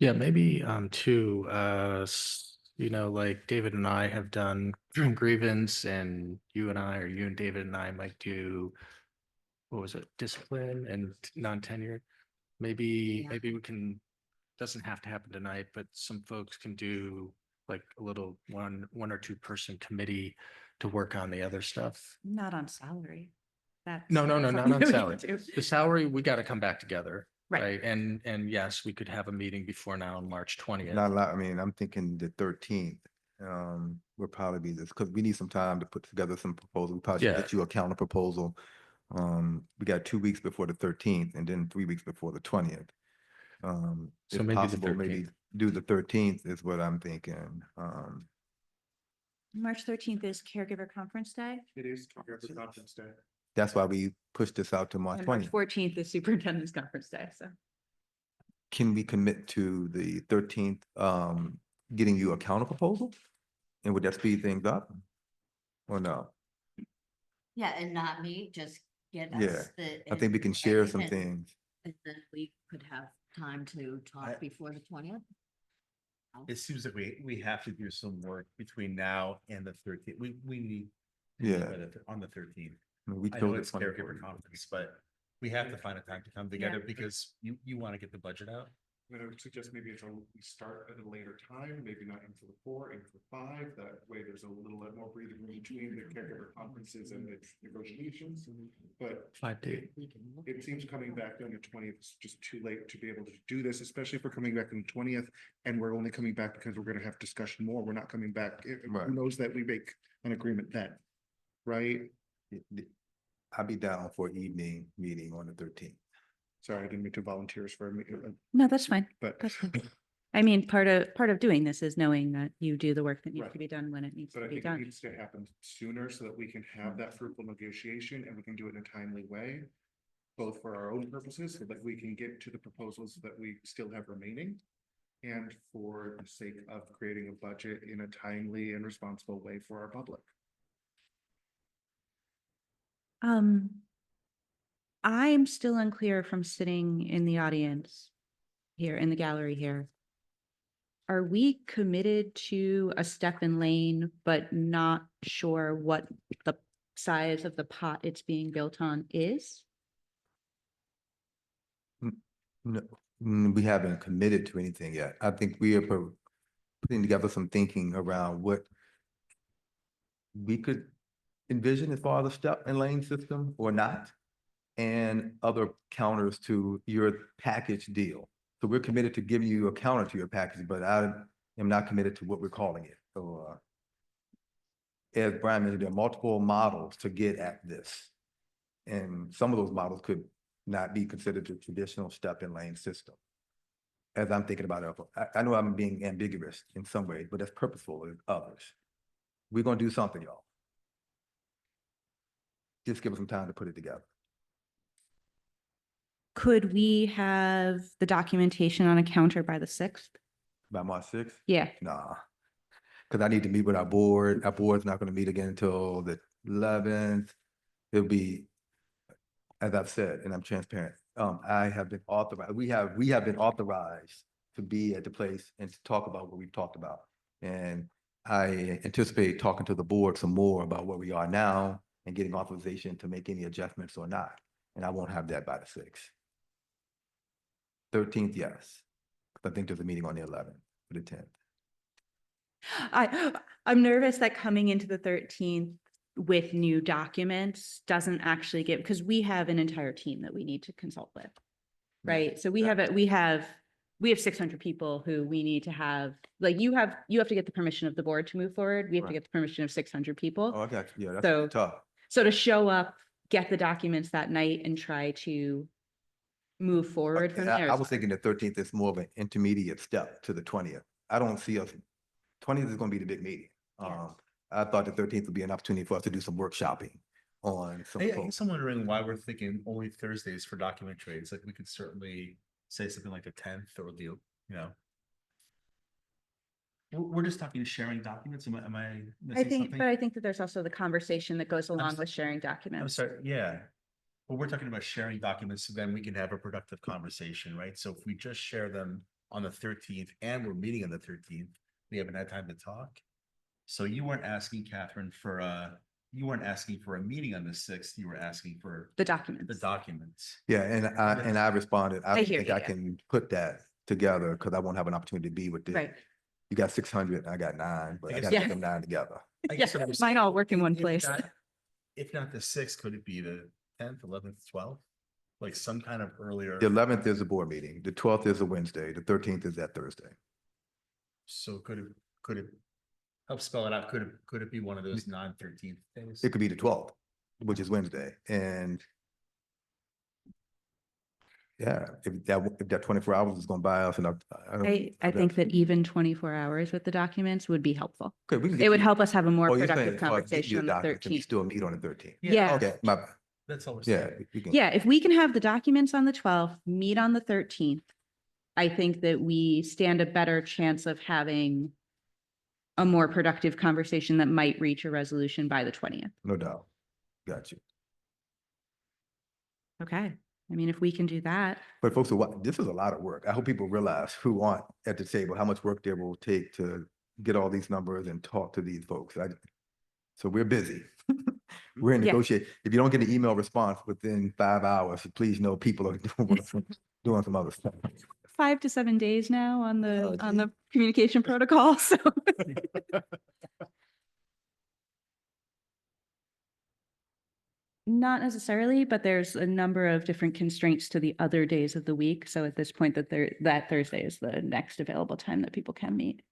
[SPEAKER 3] Yeah, maybe too, you know, like David and I have done grievance, and you and I, or you and David and I might do, what was it, discipline and non-tenure. Maybe,
[SPEAKER 5] Yeah.
[SPEAKER 3] maybe we can, doesn't have to happen tonight, but some folks can do like a little one or two person committee to work on the other stuff.
[SPEAKER 11] Not on salary. That's
[SPEAKER 3] No, not
[SPEAKER 11] something
[SPEAKER 3] on
[SPEAKER 11] we
[SPEAKER 3] salary.
[SPEAKER 11] do.
[SPEAKER 3] The salary, we got to come back together.
[SPEAKER 11] Right.
[SPEAKER 3] Right. And yes, we could have a meeting before now on March 20th.
[SPEAKER 4] Not a lot, I mean, I'm thinking the 13th. Will probably be this, because we need some time to put together some proposals. We probably should
[SPEAKER 3] Yeah.
[SPEAKER 4] get you a counter proposal. We got 2 weeks before the 13th and then 3 weeks before the 20th.
[SPEAKER 3] So
[SPEAKER 4] If
[SPEAKER 3] maybe the
[SPEAKER 4] possible, maybe
[SPEAKER 3] 13th.
[SPEAKER 4] do the 13th is what I'm thinking.
[SPEAKER 11] March 13th is Caregiver Conference Day.
[SPEAKER 2] It is Caregiver Conference Day.
[SPEAKER 4] That's why we pushed this out to March
[SPEAKER 11] And March
[SPEAKER 4] 20th.
[SPEAKER 11] 14th is Superintendent's Conference Day, so.
[SPEAKER 4] Can we commit to the 13th, getting you a counter proposal? And would that speed things up? Or no?
[SPEAKER 5] Yeah, and not me, just get
[SPEAKER 4] Yeah,
[SPEAKER 5] us the.
[SPEAKER 4] I think we can share
[SPEAKER 5] and
[SPEAKER 4] some
[SPEAKER 5] then-
[SPEAKER 4] things.
[SPEAKER 5] And then we could have time to talk before the 20th.
[SPEAKER 9] It seems like we have to do some work between now and the 13th. We need.
[SPEAKER 4] Yeah.
[SPEAKER 9] On the 13th.
[SPEAKER 4] We
[SPEAKER 9] I know
[SPEAKER 4] chose
[SPEAKER 9] it's
[SPEAKER 4] the 24th.
[SPEAKER 9] caregiver conference, but we have to find a time to come together because you want to get the budget out.
[SPEAKER 2] I would suggest maybe we start at a later time, maybe not aim for the 4, aim for 5. That way there's a little bit more breathing room between the caregiver conferences and the negotiations. But
[SPEAKER 3] 5 days.
[SPEAKER 2] it seems coming back on the 20th is just too late to be able to do this, especially if we're coming back on the 20th and we're only coming back because we're going to have discussion more. We're not coming back.
[SPEAKER 4] Right.
[SPEAKER 2] Who knows that we make an agreement then, right?
[SPEAKER 4] I'll be down for an evening meeting on the 13th.
[SPEAKER 2] Sorry, I didn't mean to volunteers for me,
[SPEAKER 11] No, that's fine.
[SPEAKER 2] but.
[SPEAKER 11] That's fine. I mean, part of doing this is knowing that you do the work that needs
[SPEAKER 2] Right.
[SPEAKER 11] to be done when it needs
[SPEAKER 2] But
[SPEAKER 11] to
[SPEAKER 2] I
[SPEAKER 11] be
[SPEAKER 2] think it
[SPEAKER 11] done.
[SPEAKER 2] needs to happen sooner so that we can have that fruitful negotiation and we can do it in a timely way. Both for our own purposes, so that we can get to the proposals that we still have remaining. And for the sake of creating a budget in a timely and responsible way for our public.
[SPEAKER 11] I'm still unclear from sitting in the audience here in the gallery here. Are we committed to a step and lane, but not sure what the size of the pot it's being built on is?
[SPEAKER 4] No, we haven't committed to anything yet. I think we are putting together some thinking around what we could envision as far as a step and lane system or not, and other counters to your package deal. So we're committed to giving you a counter to your package, but I am not committed to what we're calling it. So as Brian mentioned, there are multiple models to get at this. And some of those models could not be considered a traditional step and lane system. As I'm thinking about it, I know I'm being ambiguous in some ways, but that's purposeful in others. We're gonna do something, y'all. Just give us some time to put it together.
[SPEAKER 11] Could we have the documentation on a counter by the 6th?
[SPEAKER 4] By March 6th?
[SPEAKER 11] Yeah.
[SPEAKER 4] Nah, because I need to meet with our board. Our board's not gonna meet again until the 11th. It'll be, as I've said, and I'm transparent, I have been authorized, we have been authorized to be at the place and to talk about what we've talked about. And I anticipate talking to the board some more about where we are now and getting authorization to make any adjustments or not. And I won't have that by the 6th. 13th, yes. I think there's a meeting on the 11th, for the 10th.
[SPEAKER 11] I'm nervous that coming into the 13th with new documents doesn't actually get, because we have an entire team that we need to consult with. Right? So we have 600 people who we need to have, like you have to get the permission of the board to move forward. We have to
[SPEAKER 4] Right.
[SPEAKER 11] get the permission of 600 people.
[SPEAKER 4] Oh, I got you. Yeah,
[SPEAKER 11] So-
[SPEAKER 4] that's tough.
[SPEAKER 11] So to show up, get the documents that night and try to move forward from there.
[SPEAKER 4] I was thinking the 13th is more of an intermediate step to the 20th. I don't see us, 20th is gonna be the big meeting. I thought the 13th would be an opportunity for us to do some workshopping on some
[SPEAKER 9] I
[SPEAKER 4] folks.
[SPEAKER 9] guess I'm wondering why we're thinking only Thursdays for document trades. Like we could certainly say something like the 10th or the, you know. We're just talking sharing documents. Am I
[SPEAKER 1] I
[SPEAKER 9] missing
[SPEAKER 1] think,
[SPEAKER 9] something?
[SPEAKER 1] but I think that there's also the conversation that goes along
[SPEAKER 9] s-
[SPEAKER 1] with sharing
[SPEAKER 9] I'm
[SPEAKER 1] documents.
[SPEAKER 9] sorry, yeah. Well, we're talking about sharing documents, so then we can have a productive conversation, right? So if we just share them on the 13th and we're meeting on the 13th, we haven't had time to talk. So you weren't asking Catherine for you weren't asking for a meeting on the 6th, you were asking for
[SPEAKER 1] The documents.
[SPEAKER 9] the documents.
[SPEAKER 4] Yeah, and I responded, I
[SPEAKER 1] I hear
[SPEAKER 4] think
[SPEAKER 1] you,
[SPEAKER 4] I
[SPEAKER 1] yeah.
[SPEAKER 4] can put that together because I won't have an opportunity to be with
[SPEAKER 1] Right.
[SPEAKER 4] You got 600, I got 9, but I
[SPEAKER 9] guess-
[SPEAKER 4] gotta
[SPEAKER 1] Yeah.
[SPEAKER 4] put them 9 together.
[SPEAKER 9] I
[SPEAKER 1] Yeah,
[SPEAKER 9] guess what I'm
[SPEAKER 1] mine
[SPEAKER 9] saying,
[SPEAKER 1] all work in one
[SPEAKER 9] if
[SPEAKER 1] place.
[SPEAKER 9] if not the 6th, could it be the 10th, 11th, 12th? Like some kind of earlier,
[SPEAKER 4] The 11th is a board meeting, the 12th is a Wednesday, the 13th is that Thursday.
[SPEAKER 9] so could it help spell it out? Could it be one of those non-13th days?
[SPEAKER 4] It could be the 12th, which is Wednesday, and yeah, if that 24 hours is gonna buy us, and
[SPEAKER 1] I think that even 24 hours with the documents would be helpful.
[SPEAKER 4] Okay, we can
[SPEAKER 1] It
[SPEAKER 4] get
[SPEAKER 1] would
[SPEAKER 4] you-
[SPEAKER 1] help us have a more
[SPEAKER 4] Oh, you're saying
[SPEAKER 1] productive
[SPEAKER 4] as far as getting
[SPEAKER 1] conversation
[SPEAKER 4] you
[SPEAKER 1] on
[SPEAKER 4] the
[SPEAKER 1] the
[SPEAKER 4] documents, and we
[SPEAKER 1] 13th.
[SPEAKER 4] still meet on the 13th.
[SPEAKER 1] Yeah.
[SPEAKER 4] Okay,
[SPEAKER 9] That's all we're
[SPEAKER 4] yeah,
[SPEAKER 9] saying.
[SPEAKER 4] we can.
[SPEAKER 1] Yeah, if we can have the documents on the 12th, meet on the 13th, I think that we stand a better chance of having a more productive conversation that might reach a resolution by the 20th.
[SPEAKER 4] No doubt. Got you.
[SPEAKER 1] Okay. I mean, if we can do that,
[SPEAKER 4] But folks, this is a lot of work. I hope people realize who aren't at the table, how much work there will take to get all these numbers and talk to these folks. So we're busy. We're in
[SPEAKER 1] Yeah.
[SPEAKER 4] negotiate. If you don't get an email response within 5 hours, please know people are doing some other stuff.
[SPEAKER 1] 5 to 7 days now on
[SPEAKER 4] Oh,
[SPEAKER 1] the communication protocol, so. Not necessarily, but there's a number of different constraints to the other days of the week. So at this point that Thursday is the next available time that people can meet.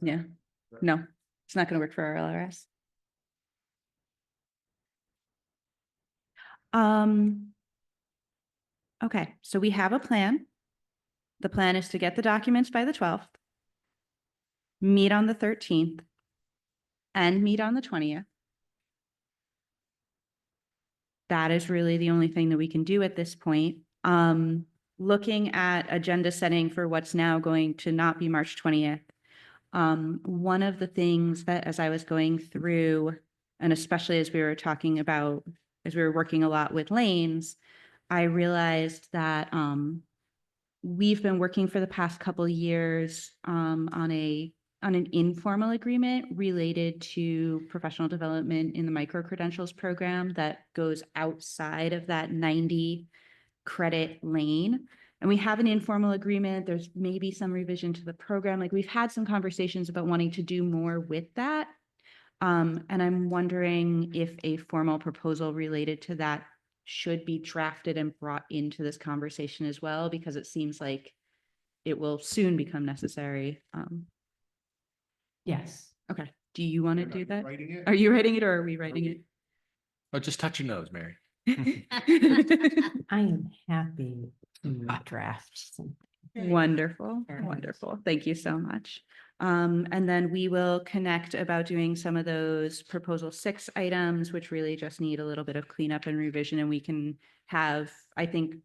[SPEAKER 1] Yeah, no, it's not gonna work for our LRS. Okay, so we have a plan. The plan is to get the documents by the 12th, meet on the 13th, and meet on the 20th. That is really the only thing that we can do at this point. Looking at agenda setting for what's now going to not be March 20th. One of the things that as I was going through, and especially as we were talking about, as we were working a lot with lanes, I realized that we've been working for the past couple of years on an informal agreement related to professional development in the micro credentials program that goes outside of that 90 credit lane. And we have an informal agreement. There's maybe some revision to the program. Like we've had some conversations about wanting to do more with that. And I'm wondering if a formal proposal related to that should be drafted and brought into this conversation as well, because it seems like it will soon become necessary.
[SPEAKER 8] Yes.
[SPEAKER 1] Okay. Do you want to do that?
[SPEAKER 2] Writing it?
[SPEAKER 1] Are you writing it or are we writing it?
[SPEAKER 3] Oh, just touch your nose, Mary.
[SPEAKER 8] I am happy to draft something.
[SPEAKER 1] Wonderful,
[SPEAKER 8] Very nice.
[SPEAKER 1] wonderful. Thank you so much. And then we will connect about doing some of those proposal 6 items, which really just need a little bit of cleanup and revision. And we can have, I think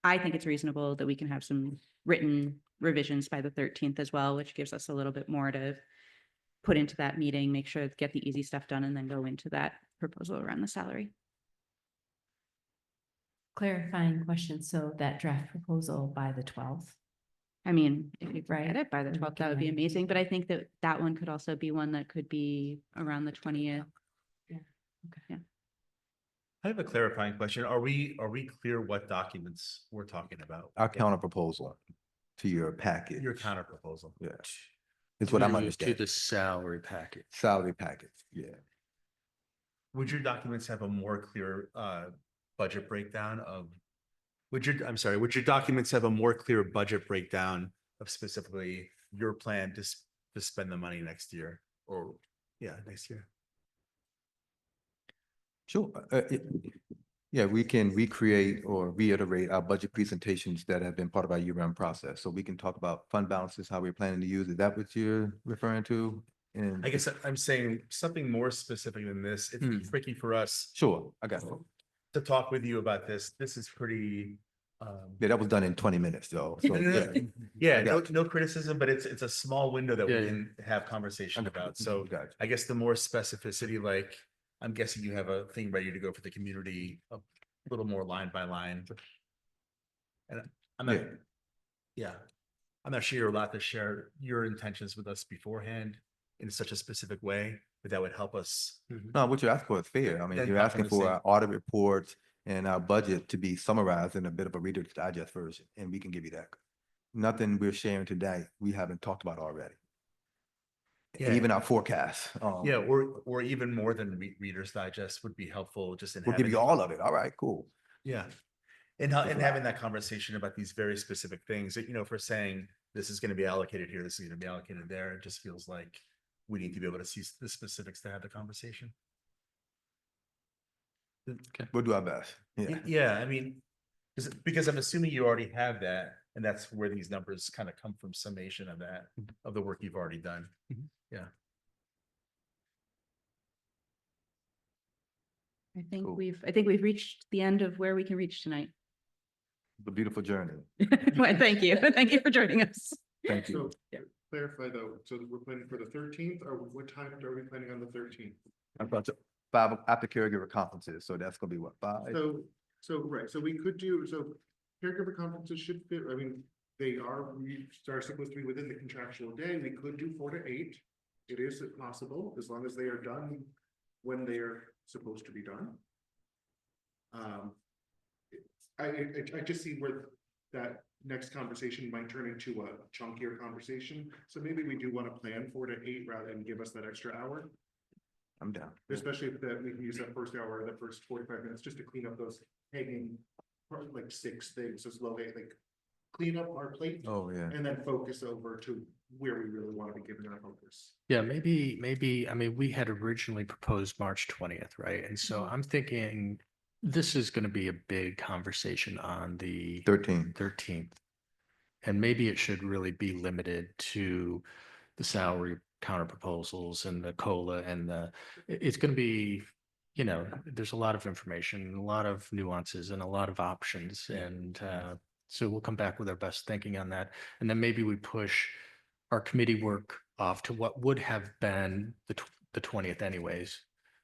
[SPEAKER 1] it's reasonable that we can have some written revisions by the 13th as well, which gives us a little bit more to put into that meeting, make sure to get the easy stuff done and then go into that proposal around the salary.
[SPEAKER 8] Clarifying question. So that draft proposal by the 12th.
[SPEAKER 1] I mean, if you
[SPEAKER 8] Right.
[SPEAKER 1] write it by the
[SPEAKER 8] And we
[SPEAKER 1] 12th, that would be
[SPEAKER 8] can-
[SPEAKER 1] amazing, but I think that that one could also be one that could be around the 20th.
[SPEAKER 9] I have a clarifying question. Are we clear what documents we're talking about?
[SPEAKER 4] Our counter proposal to your package.
[SPEAKER 9] Your counter proposal.
[SPEAKER 4] Yeah. It's what I'm
[SPEAKER 3] To
[SPEAKER 4] understanding.
[SPEAKER 3] the salary package.
[SPEAKER 4] Salary package, yeah.
[SPEAKER 9] Would your documents have a more clear budget breakdown of? Would your documents have a more clear budget breakdown of specifically your plan to spend the money next year or, next year?
[SPEAKER 4] Sure. Yeah, we can recreate or reiterate our budget presentations that have been part of our year-round process. So we can talk about fund balances, how we're planning to use. Is that what you're referring to? And
[SPEAKER 9] I guess I'm saying something more specific than this. It's tricky for us
[SPEAKER 4] sure, I got it.
[SPEAKER 9] to talk with you about this. This is pretty.
[SPEAKER 4] Yeah, that was done in 20 minutes though. So yeah.
[SPEAKER 9] Yeah,
[SPEAKER 4] I got
[SPEAKER 9] no criticism, but it's a small window that
[SPEAKER 3] Yeah,
[SPEAKER 9] we
[SPEAKER 3] yeah.
[SPEAKER 9] can have conversation about. So
[SPEAKER 4] Gotcha.
[SPEAKER 9] I guess the more specificity, like, I'm guessing you have a thing ready to go for the community, a little more line by line. And I'm not,
[SPEAKER 4] Yeah.
[SPEAKER 9] yeah, I'm not sure you're allowed to share your intentions with us beforehand in such a specific way, but that would help us.
[SPEAKER 4] No, what you're asking for is fair. I mean,
[SPEAKER 9] Then
[SPEAKER 4] you're
[SPEAKER 9] talk on
[SPEAKER 4] asking
[SPEAKER 9] the
[SPEAKER 4] for
[SPEAKER 9] same-
[SPEAKER 4] our audit reports and our budget to be summarized in a bit of a Reader's Digest version, and we can give you that. Nothing we're sharing today, we haven't talked about already. And
[SPEAKER 9] Yeah.
[SPEAKER 4] even our forecast.
[SPEAKER 9] Yeah, or even more than Reader's Digest would be helpful just in
[SPEAKER 4] We'll give
[SPEAKER 9] having.
[SPEAKER 4] you all of it. All right, cool.
[SPEAKER 9] Yeah. And having that conversation about these very specific things that, if we're saying this is going to be allocated here, this is going to be allocated there, it just feels like we need to be able to see the specifics to have the conversation.
[SPEAKER 4] We'll do our best. Yeah.
[SPEAKER 9] Yeah, I mean, because I'm assuming you already have that, and that's where these numbers kind of come from, summation of that, of the work you've already done. Yeah.
[SPEAKER 11] I think
[SPEAKER 4] Cool.
[SPEAKER 11] we've reached the end of where we can reach tonight.
[SPEAKER 4] It's a beautiful journey.
[SPEAKER 11] Well, thank you. Thank you for joining us.
[SPEAKER 4] Thank you.
[SPEAKER 2] So clarify though, so we're planning for the 13th, or what time are we planning on the 13th?
[SPEAKER 4] About 5 after caregiver conferences. So that's gonna be what, 5?
[SPEAKER 2] Right, so we could do, so caregiver conferences should fit, I mean, they are supposed to be within the contractual day. We could do 4 to 8. It is possible, as long as they are done when they are supposed to be done. I just see where that next conversation might turn into a chunkier conversation. So maybe we do want to plan 4 to 8 rather than give us that extra hour.
[SPEAKER 4] I'm down.
[SPEAKER 2] Especially if that we can use that first hour, the first 45 minutes, just to clean up those hanging, like 6 things, so slow, like clean up our plate.
[SPEAKER 4] Oh, yeah.
[SPEAKER 2] And then focus over to where we really want to be giving our focus.
[SPEAKER 3] Yeah, maybe, I mean, we had originally proposed March 20th, right? And so I'm thinking this is going to be a big conversation on the 13th. And maybe it should really be limited to the salary counter proposals and the COLA and it's going to be, there's a lot of information, a lot of nuances and a lot of options. And so we'll come back with our best thinking on that. And then maybe we push our committee work off to what would have been the 20th anyways.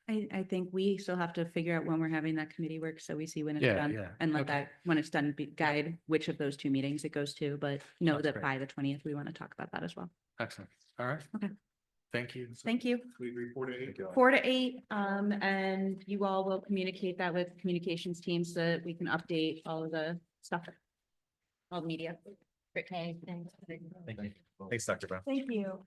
[SPEAKER 11] I think we still have to figure out when we're having that committee work, so we see when it's
[SPEAKER 3] Yeah,
[SPEAKER 11] done.
[SPEAKER 3] yeah.
[SPEAKER 11] And let
[SPEAKER 3] Okay.
[SPEAKER 11] that, when it's done, guide which of those 2 meetings it goes to, but know
[SPEAKER 3] That's
[SPEAKER 11] that
[SPEAKER 3] great.
[SPEAKER 11] by the 20th, we want to talk about that as well.
[SPEAKER 3] Excellent. All right.
[SPEAKER 11] Okay.
[SPEAKER 3] Thank you.
[SPEAKER 11] Thank you.
[SPEAKER 2] We agree 4 to 8.
[SPEAKER 11] 4 to 8, and you all will communicate that with communications teams so that we can update all of the stuff. All the media.
[SPEAKER 5] Okay, thanks.
[SPEAKER 9] Thank you. Thanks, Dr. Brown.
[SPEAKER 11] Thank you.